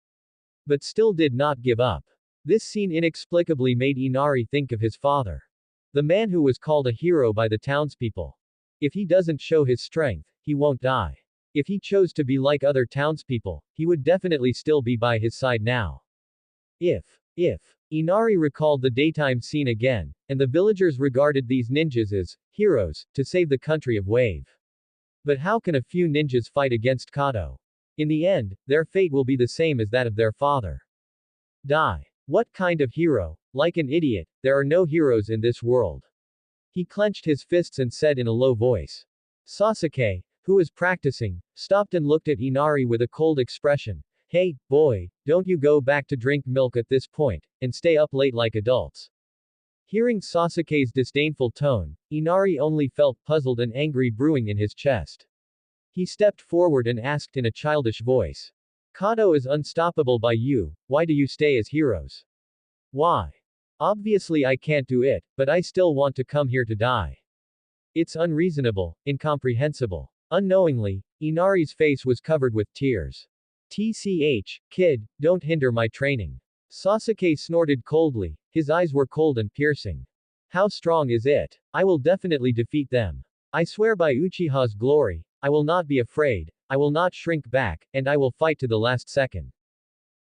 But still did not give up. This scene inexplicably made Inari think of his father. The man who was called a hero by the townspeople. If he doesn't show his strength, he won't die. If he chose to be like other townspeople, he would definitely still be by his side now. If Inari recalled the daytime scene again, and the villagers regarded these ninjas as heroes to save the country of wave. But how can a few ninjas fight against Kato? In the end, their fate will be the same as that of their father. Die. What kind of hero? Like an idiot, there are no heroes in this world. He clenched his fists and said in a low voice. Sasuke, who was practicing, stopped and looked at Inari with a cold expression. Hey, boy, don't you go back to drink milk at this point, and stay up late like adults. Hearing Sasuke's disdainful tone, Inari only felt puzzled and angry brewing in his chest. He stepped forward and asked in a childish voice. Kado is unstoppable by you, why do you stay as heroes? Why? Obviously I can't do it, but I still want to come here to die. It's unreasonable, incomprehensible. Unknowingly, Inari's face was covered with tears. TCH, kid, don't hinder my training. Sasuke snorted coldly, his eyes were cold and piercing. How strong is it? I will definitely defeat them. I swear by Uchiha's glory, I will not be afraid, I will not shrink back, and I will fight to the last second.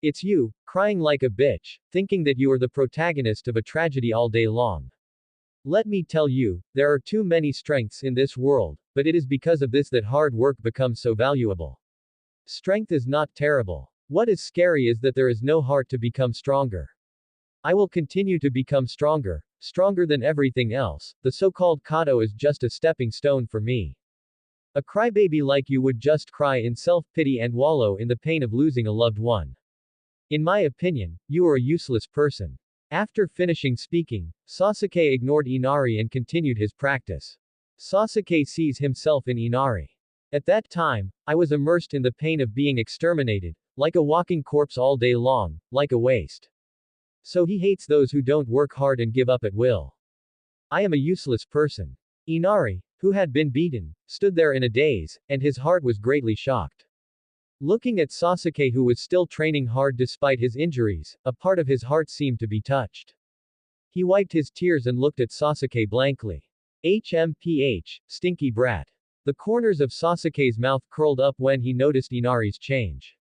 It's you, crying like a bitch, thinking that you are the protagonist of a tragedy all day long. Let me tell you, there are too many strengths in this world, but it is because of this that hard work becomes so valuable. Strength is not terrible. What is scary is that there is no heart to become stronger. I will continue to become stronger, stronger than everything else. The so-called Kado is just a stepping stone for me. A crybaby like you would just cry in self-pity and wallow in the pain of losing a loved one. In my opinion, you are a useless person. After finishing speaking, Sasuke ignored Inari and continued his practice. Sasuke sees himself in Inari. At that time, I was immersed in the pain of being exterminated, like a walking corpse all day long, like a waste. So he hates those who don't work hard and give up at will. I am a useless person. Inari, who had been beaten, stood there in a daze, and his heart was greatly shocked. Looking at Sasuke who was still training hard despite his injuries, a part of his heart seemed to be touched. He wiped his tears and looked at Sasuke blankly. HMPH, stinky brat. The corners of Sasuke's mouth curled up when he noticed Inari's change.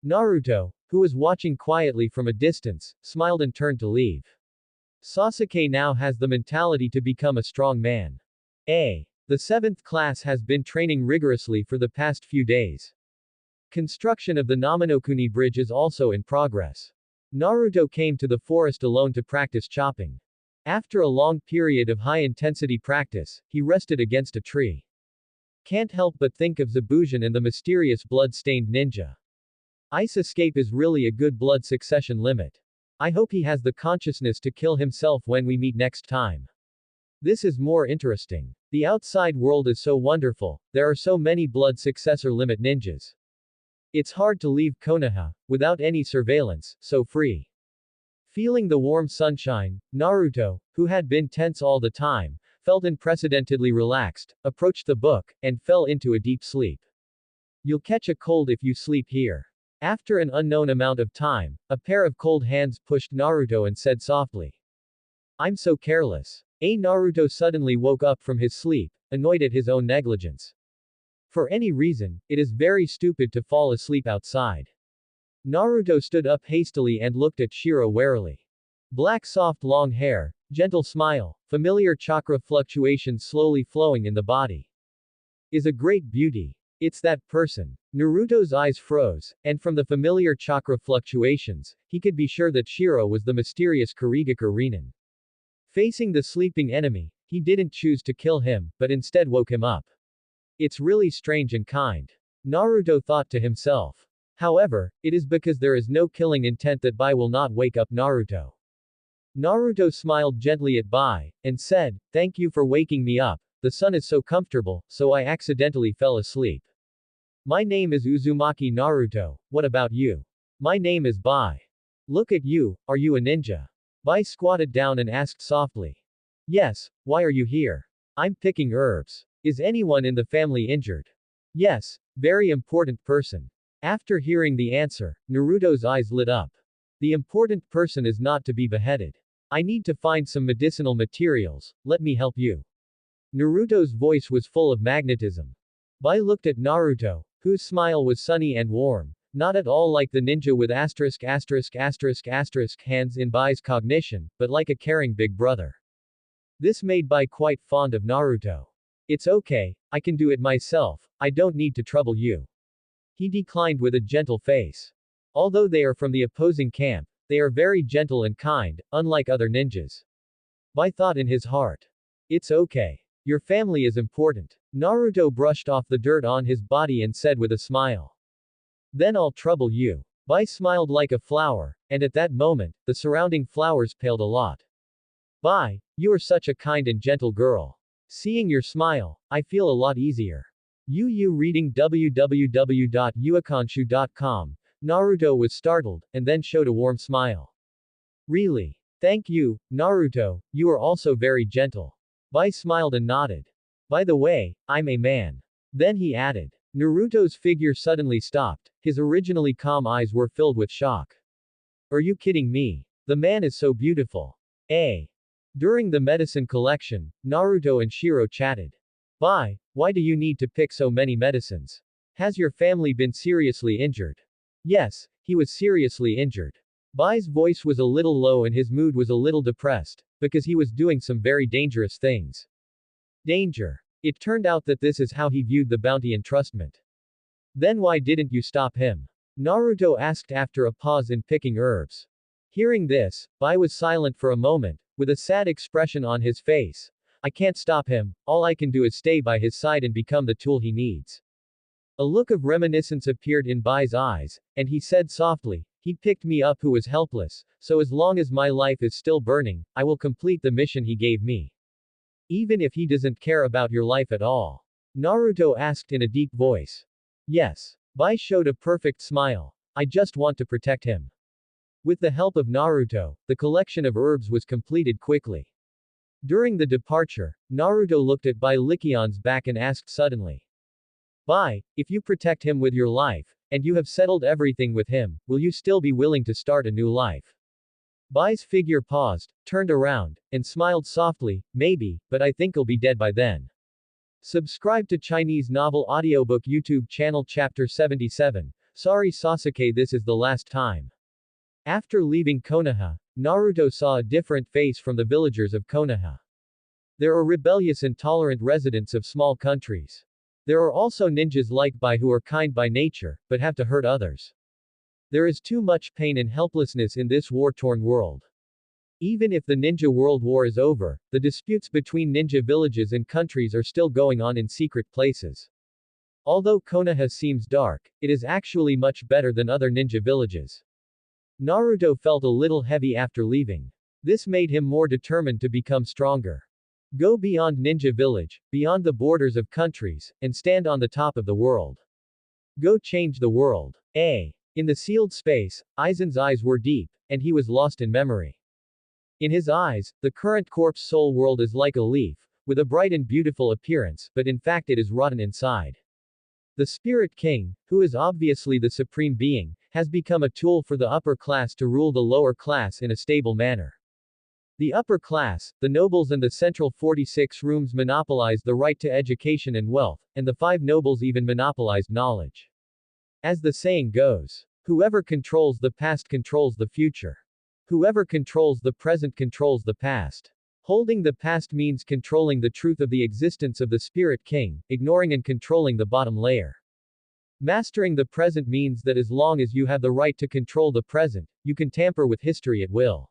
Naruto, who was watching quietly from a distance, smiled and turned to leave. Sasuke now has the mentality to become a strong man. The 7th class has been training rigorously for the past few days. Construction of the Namonokuni Bridge is also in progress. Naruto came to the forest alone to practice chopping. After a long period of high-intensity practice, he rested against a tree. Can't help but think of Zabujan and the mysterious blood-stained ninja. Ice escape is really a good blood succession limit. I hope he has the consciousness to kill himself when we meet next time. This is more interesting. The outside world is so wonderful, there are so many blood successor limit ninjas. It's hard to leave Konoha, without any surveillance, so free. Feeling the warm sunshine, Naruto, who had been tense all the time, felt unprecedentedly relaxed, approached the book, and fell into a deep sleep. You'll catch a cold if you sleep here. After an unknown amount of time, a pair of cold hands pushed Naruto and said softly. I'm so careless. Naruto suddenly woke up from his sleep, annoyed at his own negligence. For any reason, it is very stupid to fall asleep outside. Naruto stood up hastily and looked at Shiro warily. Black soft long hair, gentle smile, familiar chakra fluctuations slowly flowing in the body. Is a great beauty. It's that person. Naruto's eyes froze, and from the familiar chakra fluctuations, he could be sure that Shiro was the mysterious Kurigaka Renin. Facing the sleeping enemy, he didn't choose to kill him, but instead woke him up. It's really strange and kind. Naruto thought to himself. However, it is because there is no killing intent that Bai will not wake up Naruto. Naruto smiled gently at Bai, and said, thank you for waking me up, the sun is so comfortable, so I accidentally fell asleep. My name is Uzumaki Naruto, what about you? My name is Bai. Look at you, are you a ninja? Bai squatted down and asked softly. Yes, why are you here? I'm picking herbs. Is anyone in the family injured? Yes, very important person. After hearing the answer, Naruto's eyes lit up. The important person is not to be beheaded. I need to find some medicinal materials, let me help you. Naruto's voice was full of magnetism. Bai looked at Naruto, whose smile was sunny and warm, not at all like the ninja with ***** hands in Bai's cognition, but like a caring big brother. This made Bai quite fond of Naruto. It's okay, I can do it myself, I don't need to trouble you. He declined with a gentle face. Although they are from the opposing camp, they are very gentle and kind, unlike other ninjas. Bai thought in his heart. It's okay. Your family is important. Naruto brushed off the dirt on his body and said with a smile. Then I'll trouble you. Bai smiled like a flower, and at that moment, the surrounding flowers paled a lot. Bye, you are such a kind and gentle girl. Seeing your smile, I feel a lot easier. You reading www.uakanshu.com. Naruto was startled, and then showed a warm smile. Really? Thank you, Naruto, you are also very gentle. Bai smiled and nodded. By the way, I'm a man. Then he added. Naruto's figure suddenly stopped, his originally calm eyes were filled with shock. Are you kidding me? The man is so beautiful. During the medicine collection, Naruto and Shiro chatted. Bai, why do you need to pick so many medicines? Has your family been seriously injured? Yes, he was seriously injured. Bai's voice was a little low and his mood was a little depressed, because he was doing some very dangerous things. Danger. It turned out that this is how he viewed the bounty entrustment. Then why didn't you stop him? Naruto asked after a pause in picking herbs. Hearing this, Bai was silent for a moment, with a sad expression on his face. I can't stop him, all I can do is stay by his side and become the tool he needs. A look of reminiscence appeared in Bai's eyes, and he said softly, he picked me up who was helpless, so as long as my life is still burning, I will complete the mission he gave me. Even if he doesn't care about your life at all? Naruto asked in a deep voice. Yes. Bai showed a perfect smile. I just want to protect him. With the help of Naruto, the collection of herbs was completed quickly. During the departure, Naruto looked at Bai Likion's back and asked suddenly. Bai, if you protect him with your life, and you have settled everything with him, will you still be willing to start a new life? Bai's figure paused, turned around, and smiled softly, maybe, but I think I'll be dead by then. Subscribe to Chinese Novel Audiobook YouTube channel Chapter 77. Sorry Sasuke, this is the last time. After leaving Konoha, Naruto saw a different face from the villagers of Konoha. There are rebellious and tolerant residents of small countries. There are also ninjas like Bai who are kind by nature, but have to hurt others. There is too much pain and helplessness in this war-torn world. Even if the ninja world war is over, the disputes between ninja villages and countries are still going on in secret places. Although Konoha seems dark, it is actually much better than other ninja villages. Naruto felt a little heavy after leaving. This made him more determined to become stronger. Go beyond Ninja Village, beyond the borders of countries, and stand on the top of the world. Go change the world. In the sealed space, Aizen's eyes were deep, and he was lost in memory. In his eyes, the current corpse soul world is like a leaf, with a bright and beautiful appearance, but in fact it is rotten inside. The Spirit King, who is obviously the supreme being, has become a tool for the upper class to rule the lower class in a stable manner. The upper class, the nobles and the central 46 rooms monopolized the right to education and wealth, and the 5 nobles even monopolized knowledge. As the saying goes, whoever controls the past controls the future. Whoever controls the present controls the past. Holding the past means controlling the truth of the existence of the Spirit King, ignoring and controlling the bottom layer. Mastering the present means that as long as you have the right to control the present, you can tamper with history at will.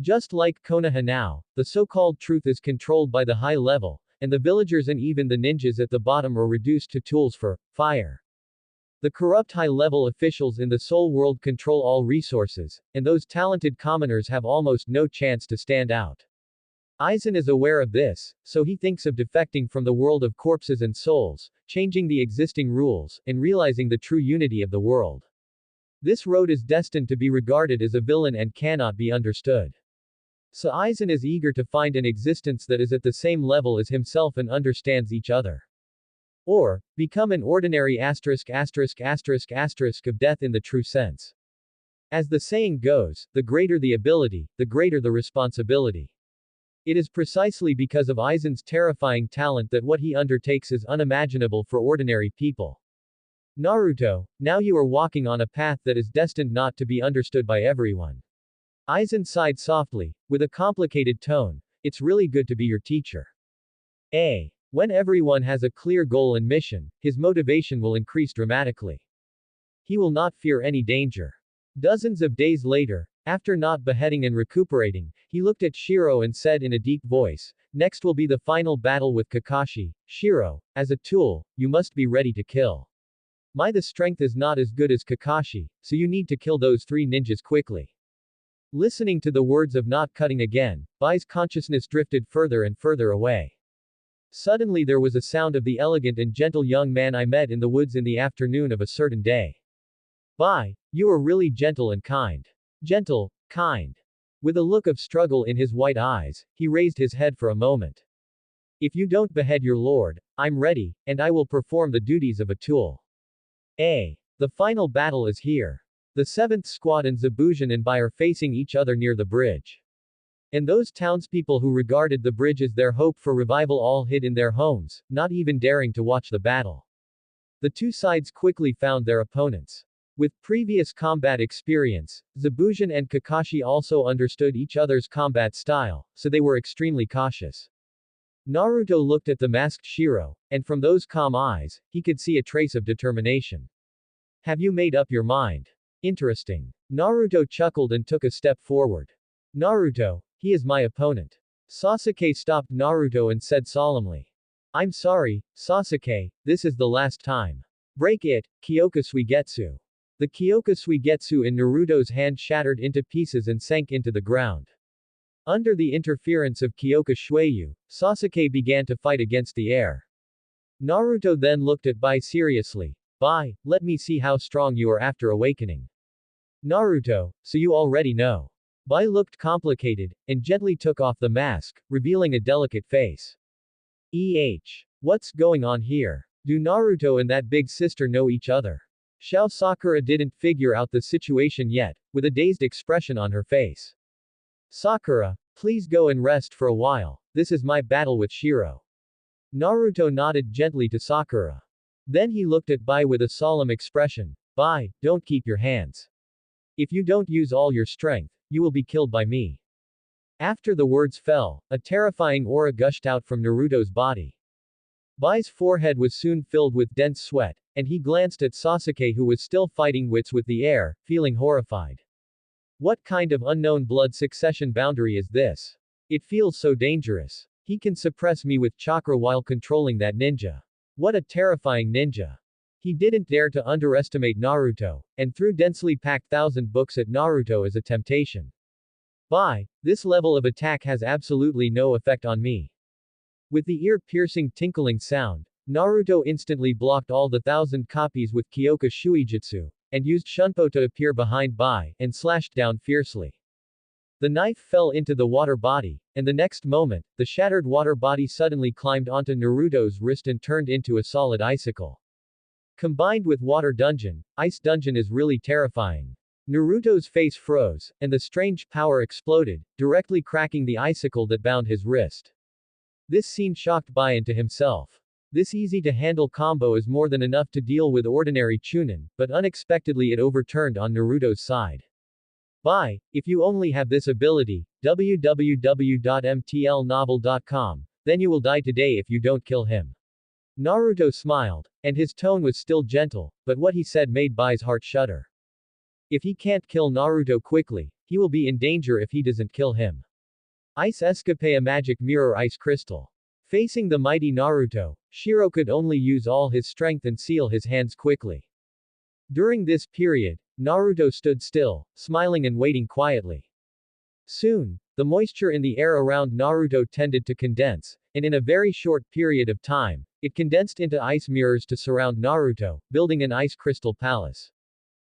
Just like Konoha now, the so-called truth is controlled by the high level, and the villagers and even the ninjas at the bottom are reduced to tools for fire. The corrupt high-level officials in the soul world control all resources, and those talented commoners have almost no chance to stand out. Aizen is aware of this, so he thinks of defecting from the world of corpses and souls, changing the existing rules, and realizing the true unity of the world. This road is destined to be regarded as a villain and cannot be understood. So Aizen is eager to find an existence that is at the same level as himself and understands each other. Or, become an ordinary of death in the true sense. As the saying goes, the greater the ability, the greater the responsibility. It is precisely because of Aizen's terrifying talent that what he undertakes is unimaginable for ordinary people. Naruto, now you are walking on a path that is destined not to be understood by everyone. Aizen sighed softly, with a complicated tone, it's really good to be your teacher. When everyone has a clear goal and mission, his motivation will increase dramatically. He will not fear any danger. Dozens of days later, after not beheading and recuperating, he looked at Shiro and said in a deep voice, next will be the final battle with Kakashi. Shiro, as a tool, you must be ready to kill. The strength is not as good as Kakashi, so you need to kill those 3 ninjas quickly. Listening to the words of not cutting again, Bai's consciousness drifted further and further away. Suddenly there was a sound of the elegant and gentle young man I met in the woods in the afternoon of a certain day. Bai, you are really gentle and kind. Gentle, kind. With a look of struggle in his white eyes, he raised his head for a moment. If you don't behead your lord, I'm ready, and I will perform the duties of a tool. The final battle is here. The 7th Squad and Zabujan and Bai are facing each other near the bridge. And those townspeople who regarded the bridge as their hope for revival all hid in their homes, not even daring to watch the battle. The two sides quickly found their opponents. With previous combat experience, Zabujan and Kakashi also understood each other's combat style, so they were extremely cautious. Naruto looked at the masked Shiro, and from those calm eyes, he could see a trace of determination. Have you made up your mind? Interesting. Naruto chuckled and took a step forward. Naruto, he is my opponent. Sasuke stopped Naruto and said solemnly. I'm sorry, Sasuke, this is the last time. Break it, Kyoka Suigetsu. The Kyoka Suigetsu in Naruto's hand shattered into pieces and sank into the ground. Under the interference of Kyoka Shueyu, Sasuke began to fight against the air. Naruto then looked at Bai seriously. Bai, let me see how strong you are after awakening. Naruto, so you already know. Bai looked complicated, and gently took off the mask, revealing a delicate face. What's going on here? Do Naruto and that big sister know each other? Xiao Sakura didn't figure out the situation yet, with a dazed expression on her face. Sakura, please go and rest for a while, this is my battle with Shiro. Naruto nodded gently to Sakura. Then he looked at Bai with a solemn expression. Bai, don't keep your hands. If you don't use all your strength, you will be killed by me. After the words fell, a terrifying aura gushed out from Naruto's body. Bai's forehead was soon filled with dense sweat, and he glanced at Sasuke who was still fighting wits with the air, feeling horrified. What kind of unknown blood succession boundary is this? It feels so dangerous. He can suppress me with chakra while controlling that ninja. What a terrifying ninja. He didn't dare to underestimate Naruto, and threw densely packed 1,000 books at Naruto as a temptation. Bai, this level of attack has absolutely no effect on me. With the ear-piercing tinkling sound, Naruto instantly blocked all the 1,000 copies with Kyoka Shuijutsu, and used Shunpo to appear behind Bai, and slashed down fiercely. The knife fell into the water body, and the next moment, the shattered water body suddenly climbed onto Naruto's wrist and turned into a solid icicle. Combined with water dungeon, ice dungeon is really terrifying. Naruto's face froze, and the strange power exploded, directly cracking the icicle that bound his wrist. This scene shocked Bai into himself. This easy-to-handle combo is more than enough to deal with ordinary Chunin, but unexpectedly it overturned on Naruto's side. Bai, if you only have this ability, www.mtlnovel.com, then you will die today if you don't kill him. Naruto smiled, and his tone was still gentle, but what he said made Bai's heart shudder. If he can't kill Naruto quickly, he will be in danger if he doesn't kill him. Ice Escape, a magic mirror ice crystal. Facing the mighty Naruto, Shiro could only use all his strength and seal his hands quickly. During this period, Naruto stood still, smiling and waiting quietly. Soon, the moisture in the air around Naruto tended to condense, and in a very short period of time, it condensed into ice mirrors to surround Naruto, building an ice crystal palace.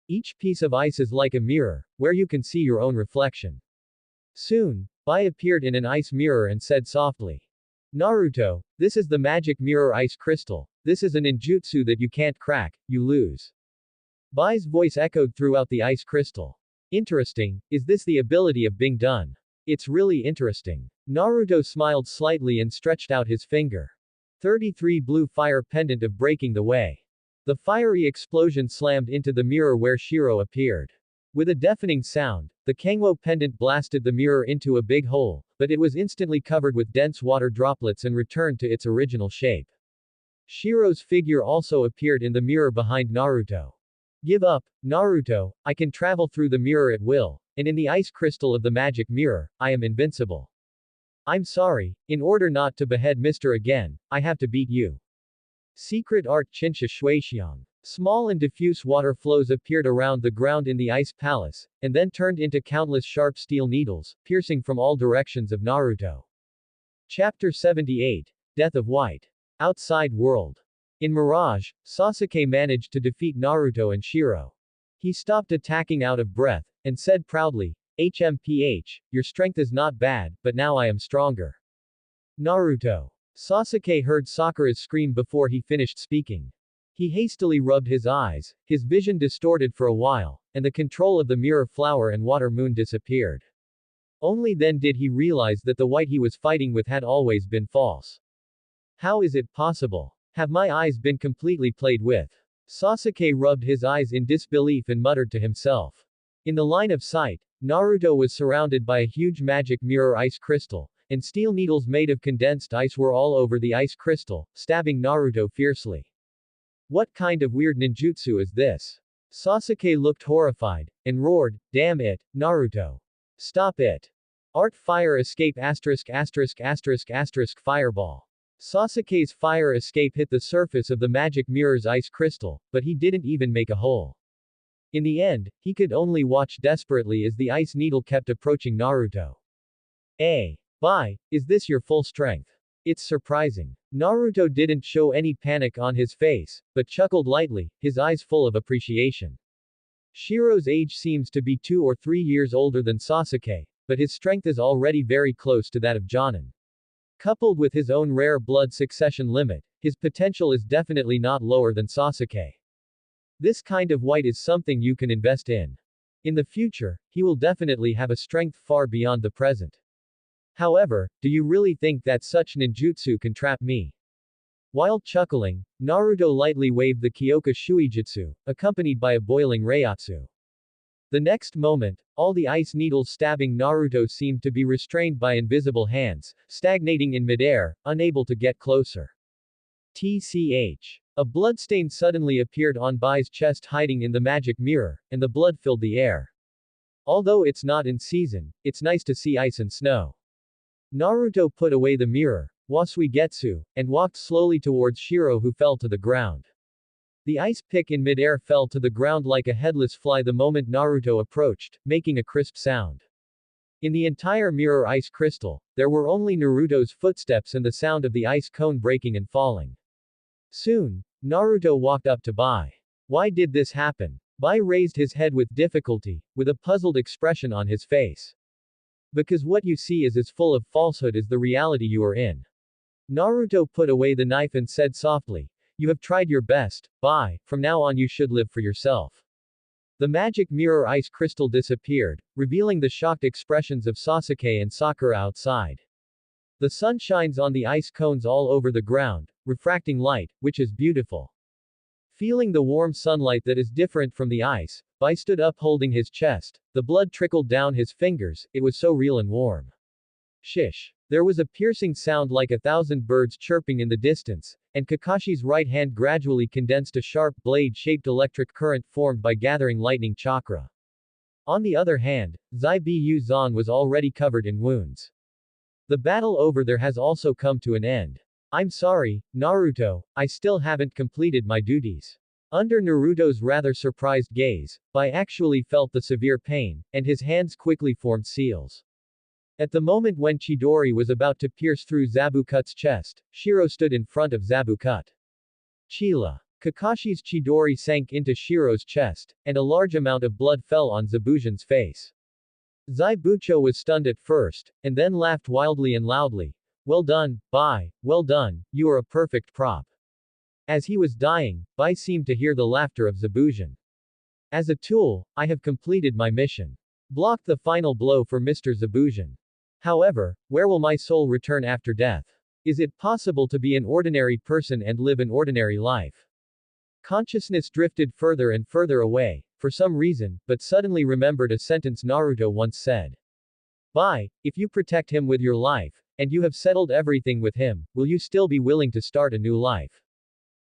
Each piece of ice is like a mirror, where you can see your own reflection. Soon, Bai appeared in an ice mirror and said softly. Naruto, this is the magic mirror ice crystal, this is a ninjutsu that you can't crack, you lose. Bai's voice echoed throughout the ice crystal. Interesting, is this the ability of being done? It's really interesting. Naruto smiled slightly and stretched out his finger. 33 blue fire pendant of breaking the way. The fiery explosion slammed into the mirror where Shiro appeared. With a deafening sound, the Kangwo pendant blasted the mirror into a big hole, but it was instantly covered with dense water droplets and returned to its original shape. Shiro's figure also appeared in the mirror behind Naruto. Give up, Naruto, I can travel through the mirror at will, and in the ice crystal of the magic mirror, I am invincible. I'm sorry, in order not to behead Mr. again, I have to beat you. Secret Art Chinsha Shuixiang. Small and diffuse water flows appeared around the ground in the ice palace, and then turned into countless sharp steel needles, piercing from all directions of Naruto. Chapter 78. Death of White. Outside world. In Mirage, Sasuke managed to defeat Naruto and Shiro. He stopped attacking out of breath, and said proudly, HMPH, your strength is not bad, but now I am stronger. Naruto. Sasuke heard Sakura's scream before he finished speaking. He hastily rubbed his eyes, his vision distorted for a while, and the control of the mirror flower and water moon disappeared. Only then did he realize that the white he was fighting with had always been false. How is it possible? Have my eyes been completely played with? Sasuke rubbed his eyes in disbelief and muttered to himself. In the line of sight, Naruto was surrounded by a huge magic mirror ice crystal, and steel needles made of condensed ice were all over the ice crystal, stabbing Naruto fiercely. What kind of weird ninjutsu is this? Sasuke looked horrified, and roared, damn it, Naruto. Stop it. Art fire escape ****** fireball. Sasuke's fire escape hit the surface of the magic mirror's ice crystal, but he didn't even make a hole. In the end, he could only watch desperately as the ice needle kept approaching Naruto. Bye, is this your full strength? It's surprising. Naruto didn't show any panic on his face, but chuckled lightly, his eyes full of appreciation. Shiro's age seems to be 2 or 3 years older than Sasuke, but his strength is already very close to that of Jonin. Coupled with his own rare blood succession limit, his potential is definitely not lower than Sasuke. This kind of white is something you can invest in. In the future, he will definitely have a strength far beyond the present. However, do you really think that such ninjutsu can trap me? While chuckling, Naruto lightly waved the Kyoka Shuijutsu, accompanied by a boiling Reiatsu. The next moment, all the ice needles stabbing Naruto seemed to be restrained by invisible hands, stagnating in midair, unable to get closer. TCH. A bloodstain suddenly appeared on Bai's chest hiding in the magic mirror, and the blood filled the air. Although it's not in season, it's nice to see ice and snow. Naruto put away the mirror, Wasuigetsu, and walked slowly towards Shiro who fell to the ground. The ice pick in midair fell to the ground like a headless fly the moment Naruto approached, making a crisp sound. In the entire mirror ice crystal, there were only Naruto's footsteps and the sound of the ice cone breaking and falling. Soon, Naruto walked up to Bai. Why did this happen? Bai raised his head with difficulty, with a puzzled expression on his face. Because what you see is as full of falsehood as the reality you are in. Naruto put away the knife and said softly, you have tried your best, Bai, from now on you should live for yourself. The magic mirror ice crystal disappeared, revealing the shocked expressions of Sasuke and Sakura outside. The sun shines on the ice cones all over the ground, refracting light, which is beautiful. Feeling the warm sunlight that is different from the ice, Bai stood up holding his chest, the blood trickled down his fingers, it was so real and warm. Shish. There was a piercing sound like 1,000 birds chirping in the distance, and Kakashi's right hand gradually condensed a sharp blade-shaped electric current formed by gathering lightning chakra. On the other hand, Zai Bu Zan was already covered in wounds. The battle over there has also come to an end. I'm sorry, Naruto, I still haven't completed my duties. Under Naruto's rather surprised gaze, Bai actually felt the severe pain, and his hands quickly formed seals. At the moment when Chidori was about to pierce through Zabukut's chest, Shiro stood in front of Zabukut. Chila. Kakashi's Chidori sank into Shiro's chest, and a large amount of blood fell on Zabujan's face. Zaibucho was stunned at first, and then laughed wildly and loudly. Well done, Bai, well done, you are a perfect prop. As he was dying, Bai seemed to hear the laughter of Zabujan. As a tool, I have completed my mission. Block the final blow for Mr. Zabujan. However, where will my soul return after death? Is it possible to be an ordinary person and live an ordinary life? Consciousness drifted further and further away, for some reason, but suddenly remembered a sentence Naruto once said. Bai, if you protect him with your life, and you have settled everything with him, will you still be willing to start a new life?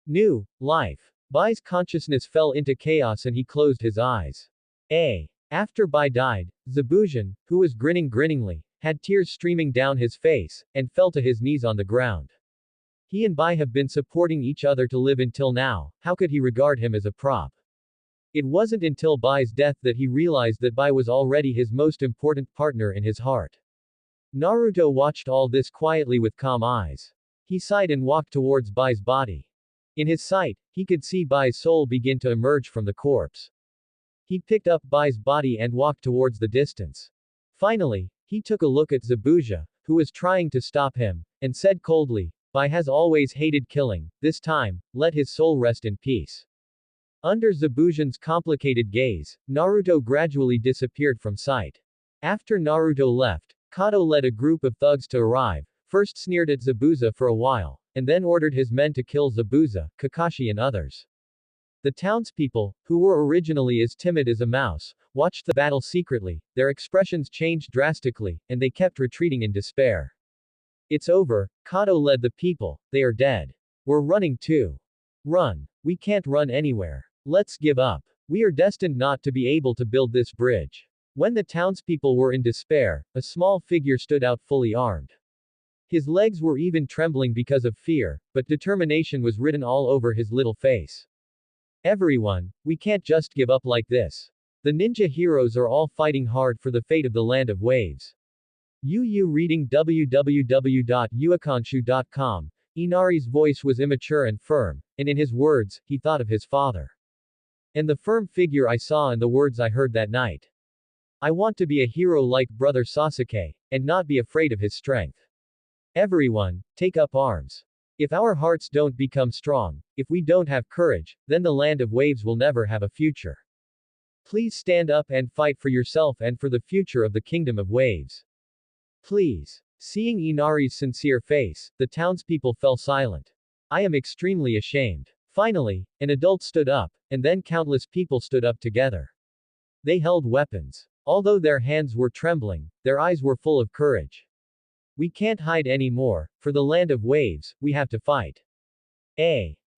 New life. Bai's consciousness fell into chaos and he closed his eyes. After Bai died, Zabujan, who was grinning grinningly, had tears streaming down his face, and fell to his knees on the ground. He and Bai have been supporting each other to live until now, how could he regard him as a prop? It wasn't until Bai's death that he realized that Bai was already his most important partner in his heart. Naruto watched all this quietly with calm eyes. He sighed and walked towards Bai's body. In his sight, he could see Bai's soul begin to emerge from the corpse. He picked up Bai's body and walked towards the distance. Finally, he took a look at Zabuza, who was trying to stop him, and said coldly, Bai has always hated killing, this time, let his soul rest in peace. Under Zabujan's complicated gaze, Naruto gradually disappeared from sight. After Naruto left, Kato led a group of thugs to arrive, first sneered at Zabuza for a while, and then ordered his men to kill Zabuza, Kakashi and others. The townspeople, who were originally as timid as a mouse, watched the battle secretly, their expressions changed drastically, and they kept retreating in despair. It's over, Kato led the people, they are dead. We're running too. Run. We can't run anywhere. Let's give up. We are destined not to be able to build this bridge. When the townspeople were in despair, a small figure stood out fully armed. His legs were even trembling because of fear, but determination was written all over his little face. Everyone, we can't just give up like this. The ninja heroes are all fighting hard for the fate of the Land of Waves. Reading www.uakanshu.com. Inari's voice was immature and firm, and in his words, he thought of his father. And the firm figure I saw and the words I heard that night. I want to be a hero like brother Sasuke, and not be afraid of his strength. Everyone, take up arms. If our hearts don't become strong, if we don't have courage, then the Land of Waves will never have a future. Please stand up and fight for yourself and for the future of the Kingdom of Waves. Please. Seeing Inari's sincere face, the townspeople fell silent. I am extremely ashamed. Finally, an adult stood up, and then countless people stood up together. They held weapons. Although their hands were trembling, their eyes were full of courage. We can't hide anymore, for the Land of Waves, we have to fight.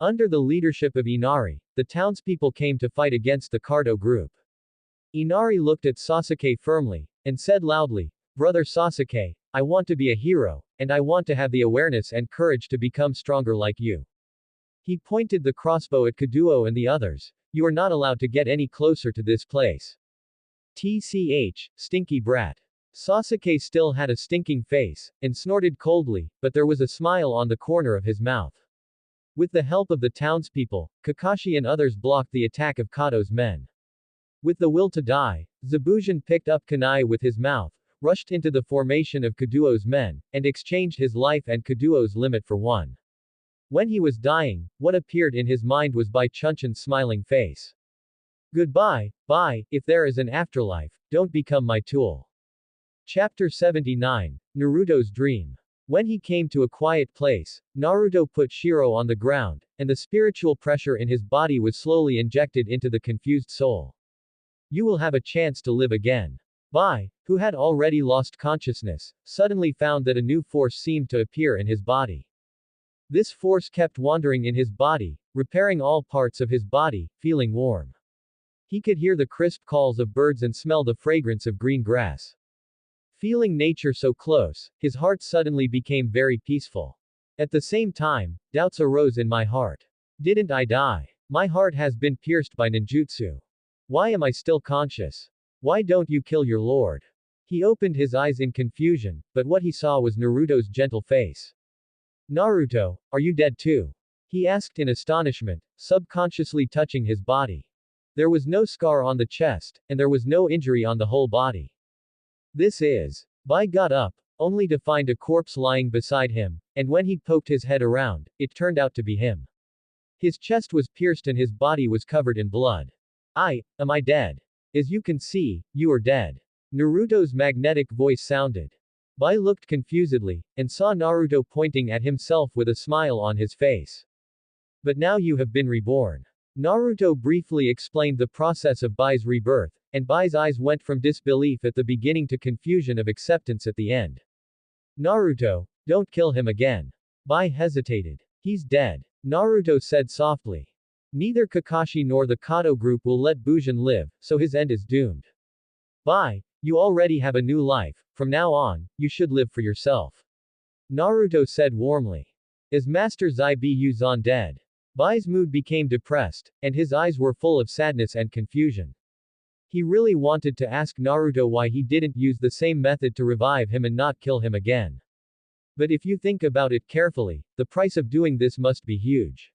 Under the leadership of Inari, the townspeople came to fight against the Kato group. Inari looked at Sasuke firmly, and said loudly, Brother Sasuke, I want to be a hero, and I want to have the awareness and courage to become stronger like you. He pointed the crossbow at Kaduo and the others. You are not allowed to get any closer to this place. TCH, stinky brat. Sasuke still had a stinking face, and snorted coldly, but there was a smile on the corner of his mouth. With the help of the townspeople, Kakashi and others blocked the attack of Kato's men. With the will to die, Zabujan picked up kunai with his mouth, rushed into the formation of Kaduo's men, and exchanged his life and Kaduo's limit for one. When he was dying, what appeared in his mind was Bai Chunchan's smiling face. Goodbye, Bai, if there is an afterlife, don't become my tool. Chapter 79, Naruto's Dream. When he came to a quiet place, Naruto put Shiro on the ground, and the spiritual pressure in his body was slowly injected into the confused soul. You will have a chance to live again. Bai, who had already lost consciousness, suddenly found that a new force seemed to appear in his body. This force kept wandering in his body, repairing all parts of his body, feeling warm. He could hear the crisp calls of birds and smell the fragrance of green grass. Feeling nature so close, his heart suddenly became very peaceful. At the same time, doubts arose in my heart. Didn't I die? My heart has been pierced by ninjutsu. Why am I still conscious? Why don't you kill your lord? He opened his eyes in confusion, but what he saw was Naruto's gentle face. Naruto, are you dead too? He asked in astonishment, subconsciously touching his body. There was no scar on the chest, and there was no injury on the whole body. This is. Bai got up, only to find a corpse lying beside him, and when he poked his head around, it turned out to be him. His chest was pierced and his body was covered in blood. Am I dead? As you can see, you are dead. Naruto's magnetic voice sounded. Bai looked confusedly, and saw Naruto pointing at himself with a smile on his face. But now you have been reborn. Naruto briefly explained the process of Bai's rebirth, and Bai's eyes went from disbelief at the beginning to confusion of acceptance at the end. Naruto, don't kill him again. Bai hesitated. He's dead. Naruto said softly. Neither Kakashi nor the Kato group will let Bujin live, so his end is doomed. Bai, you already have a new life, from now on, you should live for yourself. Naruto said warmly. Is Master Zaibi Yuzan dead? Bai's mood became depressed, and his eyes were full of sadness and confusion. He really wanted to ask Naruto why he didn't use the same method to revive him and not kill him again. But if you think about it carefully, the price of doing this must be huge.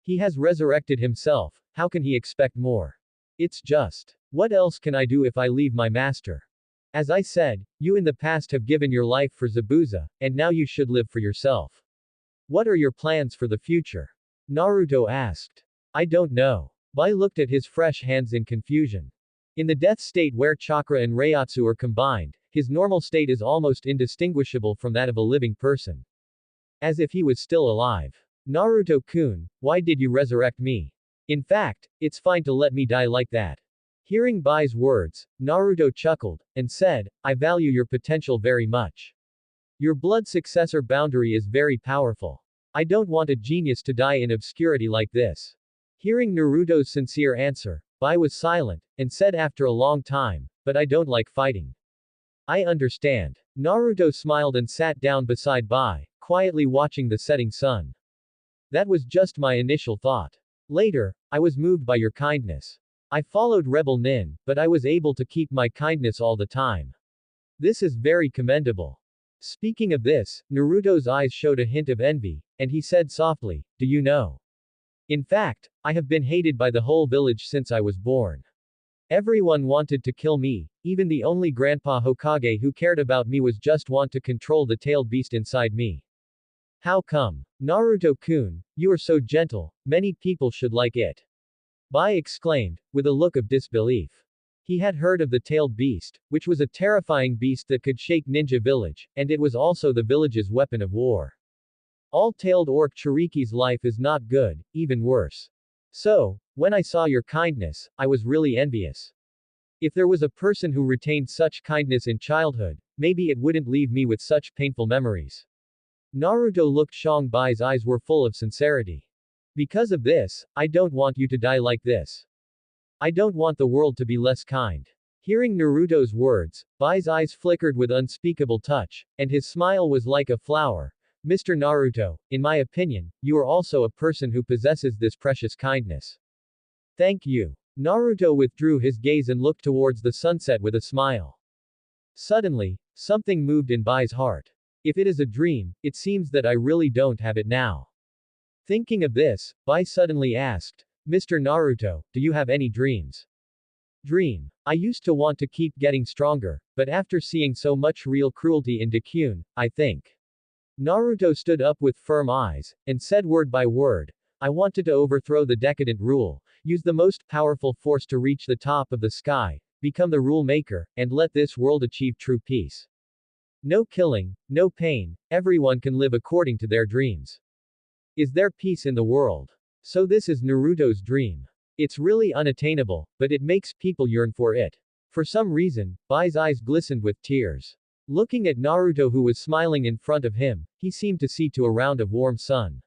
He has resurrected himself, how can he expect more? It's just, what else can I do if I leave my master? As I said, you in the past have given your life for Zabuza, and now you should live for yourself. What are your plans for the future? Naruto asked. I don't know. Bai looked at his fresh hands in confusion. In the death state where chakra and reiatsu are combined, his normal state is almost indistinguishable from that of a living person. As if he was still alive. Naruto-kun, why did you resurrect me? In fact, it's fine to let me die like that. Hearing Bai's words, Naruto chuckled, and said, I value your potential very much. Your blood successor boundary is very powerful. I don't want a genius to die in obscurity like this. Hearing Naruto's sincere answer, Bai was silent, and said after a long time, but I don't like fighting. I understand. Naruto smiled and sat down beside Bai, quietly watching the setting sun. That was just my initial thought. Later, I was moved by your kindness. I followed Rebel Nin, but I was able to keep my kindness all the time. This is very commendable. Speaking of this, Naruto's eyes showed a hint of envy, and he said softly, do you know? In fact, I have been hated by the whole village since I was born. Everyone wanted to kill me, even the only Grandpa Hokage who cared about me was just want to control the tailed beast inside me. How come? Naruto-kun, you are so gentle, many people should like it. Bai exclaimed, with a look of disbelief. He had heard of the tailed beast, which was a terrifying beast that could shake Ninja Village, and it was also the village's weapon of war. All tailed orc Chiriki's life is not good, even worse. So, when I saw your kindness, I was really envious. If there was a person who retained such kindness in childhood, maybe it wouldn't leave me with such painful memories. Naruto looked shocked. Bai's eyes were full of sincerity. Because of this, I don't want you to die like this. I don't want the world to be less kind. Hearing Naruto's words, Bai's eyes flickered with unspeakable touch, and his smile was like a flower. Mr. Naruto, in my opinion, you are also a person who possesses this precious kindness. Thank you. Naruto withdrew his gaze and looked towards the sunset with a smile. Suddenly, something moved in Bai's heart. If it is a dream, it seems that I really don't have it now. Thinking of this, Bai suddenly asked, Mr. Naruto, do you have any dreams? Dream. I used to want to keep getting stronger, but after seeing so much real cruelty in Dakun, I think. Naruto stood up with firm eyes, and said word by word, I wanted to overthrow the decadent rule, use the most powerful force to reach the top of the sky, become the rule maker, and let this world achieve true peace. No killing, no pain, everyone can live according to their dreams. Is there peace in the world? So this is Naruto's dream. It's really unattainable, but it makes people yearn for it. For some reason, Bai's eyes glistened with tears. Looking at Naruto who was smiling in front of him, he seemed to see to a round of warm sun.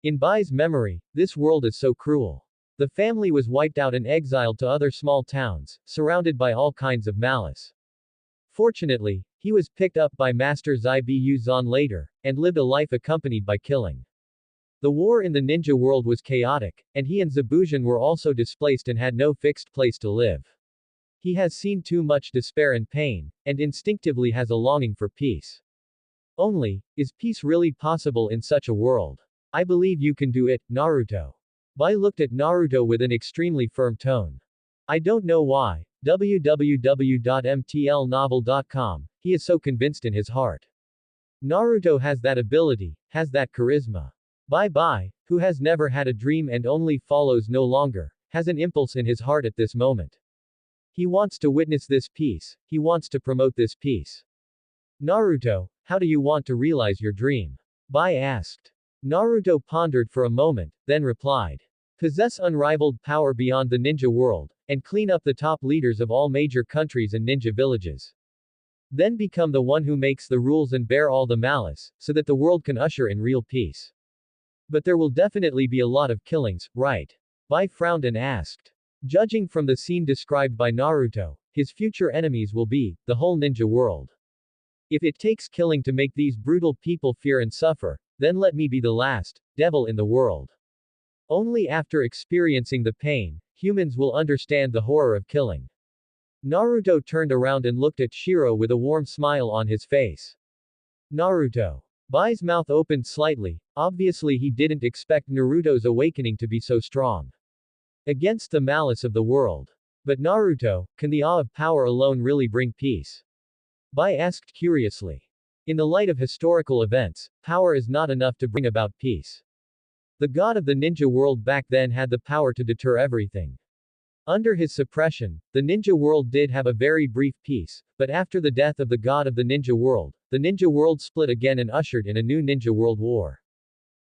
In Bai's memory, this world is so cruel. The family was wiped out and exiled to other small towns, surrounded by all kinds of malice. Fortunately, he was picked up by Master Zaibi Yuzan later, and lived a life accompanied by killing. The war in the ninja world was chaotic, and he and Zabujan were also displaced and had no fixed place to live. He has seen too much despair and pain, and instinctively has a longing for peace. Only, is peace really possible in such a world? I believe you can do it, Naruto. Bai looked at Naruto with an extremely firm tone. I don't know why. www.mtlnovel.com, he is so convinced in his heart. Naruto has that ability, has that charisma. Bai, who has never had a dream and only follows no longer, has an impulse in his heart at this moment. He wants to witness this peace, he wants to promote this peace. Naruto, how do you want to realize your dream? Bai asked. Naruto pondered for a moment, then replied. Possess unrivaled power beyond the ninja world, and clean up the top leaders of all major countries and ninja villages. Then become the one who makes the rules and bear all the malice, so that the world can usher in real peace. But there will definitely be a lot of killings, right? Bai frowned and asked. Judging from the scene described by Naruto, his future enemies will be the whole ninja world. If it takes killing to make these brutal people fear and suffer, Then let me be the last devil in the world. Only after experiencing the pain, humans will understand the horror of killing. Naruto turned around and looked at Shiro with a warm smile on his face. Naruto. Bai's mouth opened slightly, obviously he didn't expect Naruto's awakening to be so strong. Against the malice of the world. But Naruto, can the awe of power alone really bring peace? Bai asked curiously. In the light of historical events, power is not enough to bring about peace. The god of the ninja world back then had the power to deter everything. Under his suppression, the ninja world did have a very brief peace, but after the death of the god of the ninja world split again and ushered in a new ninja world war.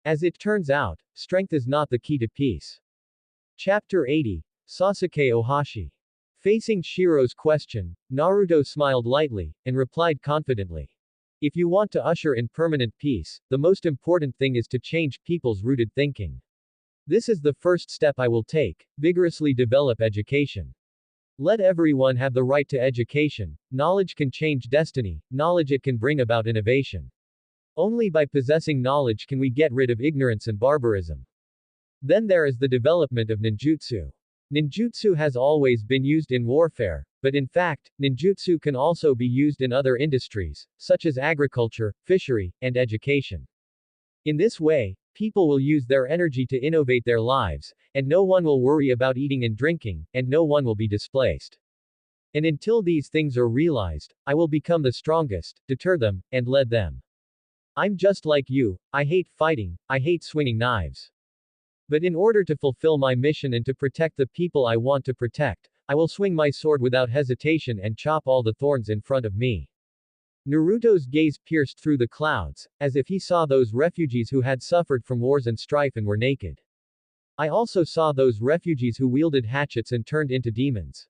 As it turns out, strength is not the key to peace. Chapter 80. Sasuke Ohashi. Facing Shiro's question, Naruto smiled lightly, and replied confidently. If you want to usher in permanent peace, the most important thing is to change people's rooted thinking. This is the first step I will take, vigorously develop education. Let everyone have the right to education, knowledge can change destiny, knowledge it can bring about innovation. Only by possessing knowledge can we get rid of ignorance and barbarism. Then there is the development of ninjutsu. Ninjutsu has always been used in warfare, but in fact, ninjutsu can also be used in other industries, such as agriculture, fishery, and education. In this way, people will use their energy to innovate their lives, and no one will worry about eating and drinking, and no one will be displaced. And until these things are realized, I will become the strongest, deter them, and lead them. I'm just like you, I hate fighting, I hate swinging knives. But in order to fulfill my mission and to protect the people I want to protect, I will swing my sword without hesitation and chop all the thorns in front of me. Naruto's gaze pierced through the clouds, as if he saw those refugees who had suffered from wars and strife and were naked. I also saw those refugees who wielded hatchets and turned into demons.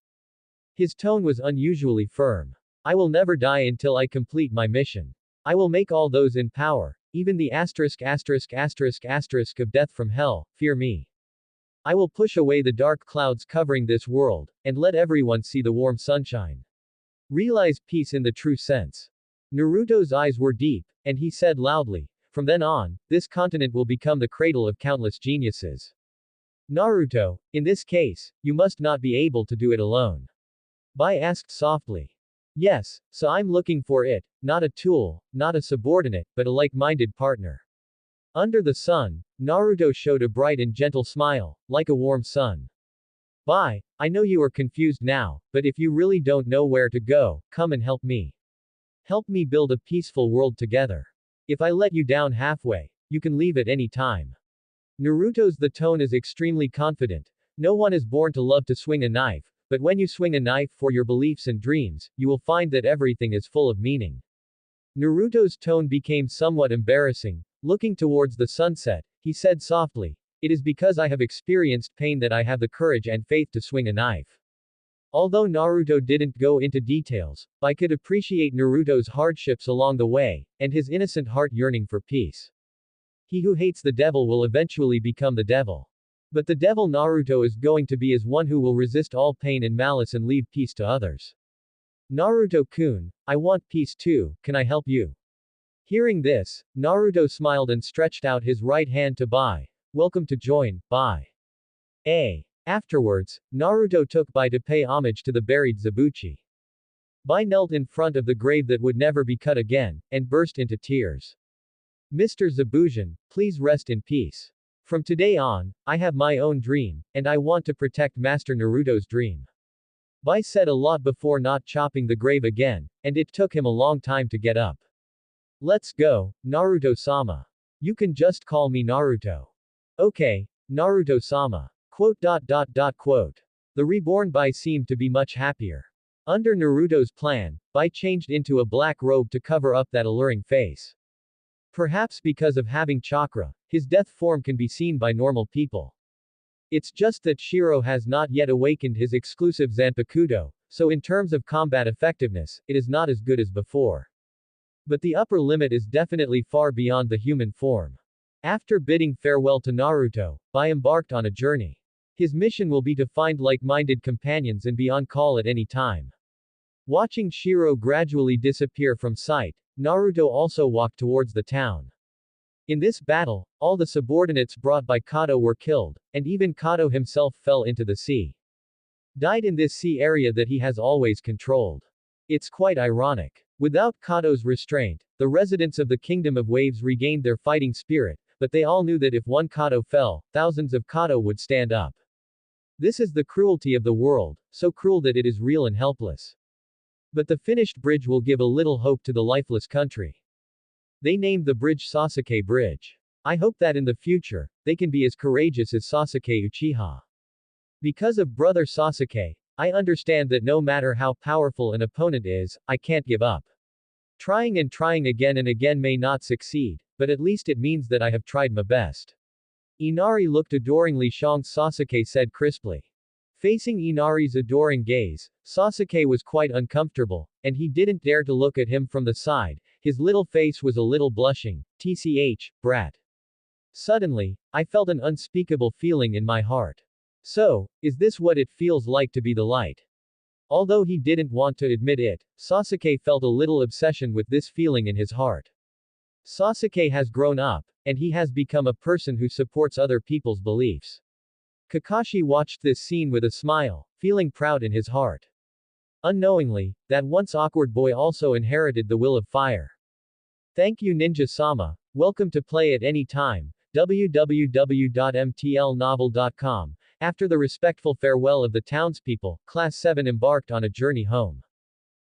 His tone was unusually firm. I will never die until I complete my mission. I will make all those in power, even the asterisk of death from hell, fear me. I will push away the dark clouds covering this world, and let everyone see the warm sunshine. Realize peace in the true sense. Naruto's eyes were deep, and he said loudly, from then on, this continent will become the cradle of countless geniuses. Naruto, in this case, you must not be able to do it alone. Bai asked softly. Yes, so I'm looking for it, not a tool, not a subordinate, but a like-minded partner. Under the sun, Naruto showed a bright and gentle smile, like a warm sun. Bai, I know you are confused now, but if you really don't know where to go, come and help me. Help me build a peaceful world together. If I let you down halfway, you can leave at any time. Naruto's the tone is extremely confident. No one is born to love to swing a knife, but when you swing a knife for your beliefs and dreams, you will find that everything is full of meaning. Naruto's tone became somewhat embarrassing. Looking towards the sunset, he said softly, it is because I have experienced pain that I have the courage and faith to swing a knife. Although Naruto didn't go into details, Bai could appreciate Naruto's hardships along the way, and his innocent heart yearning for peace. He who hates the devil will eventually become the devil. But the devil Naruto is going to be is one who will resist all pain and malice and leave peace to others. Naruto-kun, I want peace too, can I help you? Hearing this, Naruto smiled and stretched out his right hand to Bai. Welcome to join, Bai. Afterwards, Naruto took Bai to pay homage to the buried Zabuchi. Bai knelt in front of the grave that would never be cut again, and burst into tears. Mr. Zabujan, please rest in peace. From today on, I have my own dream, and I want to protect Master Naruto's dream. Bai said a lot before not chopping the grave again, and it took him a long time to get up. Let's go, Naruto-sama. You can just call me Naruto. Okay, Naruto-sama. Quote. The reborn Bai seemed to be much happier. Under Naruto's plan, Bai changed into a black robe to cover up that alluring face. Perhaps because of having chakra, his death form can be seen by normal people. It's just that Shiro has not yet awakened his exclusive Zanpakuto, so in terms of combat effectiveness, it is not as good as before. But the upper limit is definitely far beyond the human form. After bidding farewell to Naruto, Bai embarked on a journey. His mission will be to find like-minded companions and be on call at any time. Watching Shiro gradually disappear from sight, Naruto also walked towards the town. In this battle, all the subordinates brought by Kato were killed, and even Kato himself fell into the sea. Died in this sea area that he has always controlled. It's quite ironic. Without Kato's restraint, the residents of the Kingdom of Waves regained their fighting spirit, but they all knew that if one Kato fell, thousands of Kato would stand up. This is the cruelty of the world, so cruel that it is real and helpless. But the finished bridge will give a little hope to the lifeless country. They named the bridge Sasuke Bridge. I hope that in the future, they can be as courageous as Sasuke Uchiha. Because of brother Sasuke, I understand that no matter how powerful an opponent is, I can't give up. Trying and trying again and again may not succeed, but at least it means that I have tried my best. Inari looked adoringly. Sasuke said crisply. Facing Inari's adoring gaze, Sasuke was quite uncomfortable, and he didn't dare to look at him from the side. His little face was a little blushing. Tch, brat. Suddenly, I felt an unspeakable feeling in my heart. So, is this what it feels like to be the light? Although he didn't want to admit it, Sasuke felt a little obsession with this feeling in his heart. Sasuke has grown up, and he has become a person who supports other people's beliefs. Kakashi watched this scene with a smile, feeling proud in his heart. Unknowingly, that once awkward boy also inherited the will of fire. Thank you Ninja-sama, welcome to play at any time, www.mtlnovel.com. After the respectful farewell of the townspeople, Class 7 embarked on a journey home.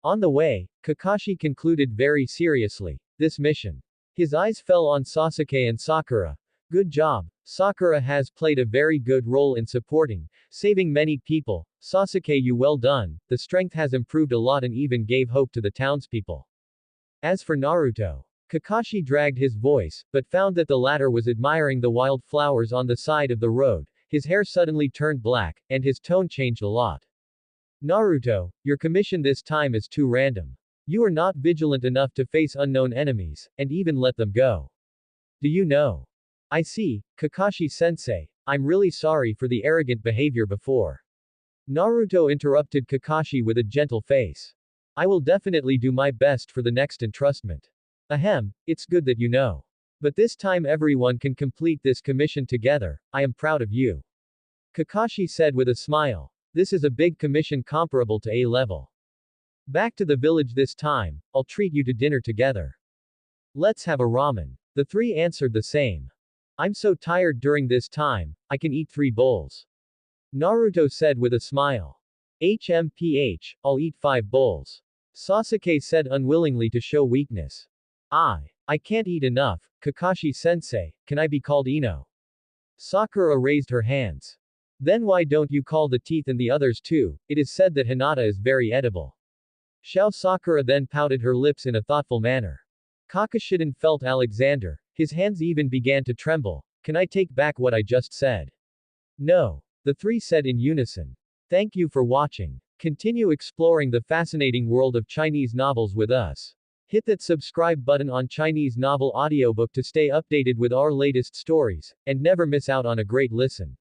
On the way, Kakashi concluded very seriously, this mission. His eyes fell on Sasuke and Sakura. Good job, Sakura has played a very good role in supporting, saving many people. Sasuke, you well done, the strength has improved a lot and even gave hope to the townspeople. As for Naruto, Kakashi dragged his voice, but found that the latter was admiring the wild flowers on the side of the road. His hair suddenly turned black, and his tone changed a lot. Naruto, your commission this time is too random. You are not vigilant enough to face unknown enemies, and even let them go. Do you know? I see, Kakashi-sensei, I'm really sorry for the arrogant behavior before. Naruto interrupted Kakashi with a gentle face. I will definitely do my best for the next entrustment. Ahem, it's good that you know. But this time everyone can complete this commission together, I am proud of you. Kakashi said with a smile. This is a big commission comparable to A level. Back to the village this time, I'll treat you to dinner together. Let's have a ramen. The three answered the same. I'm so tired during this time, I can eat 3 bowls. Naruto said with a smile. HMPH, I'll eat 5 bowls. Sasuke said unwillingly to show weakness. I can't eat enough, Kakashi-sensei, can I be called Ino? Sakura raised her hands. Then why don't you call the teeth and the others too, it is said that Hinata is very edible. Xiao Sakura then pouted her lips in a thoughtful manner. Kakashiden felt Alexander, his hands even began to tremble. Can I take back what I just said? No. The three said in unison. Thank you for watching. Continue exploring the fascinating world of Chinese novels with us. Hit that subscribe button on Chinese Novel Audiobook to stay updated with our latest stories, and never miss out on a great listen.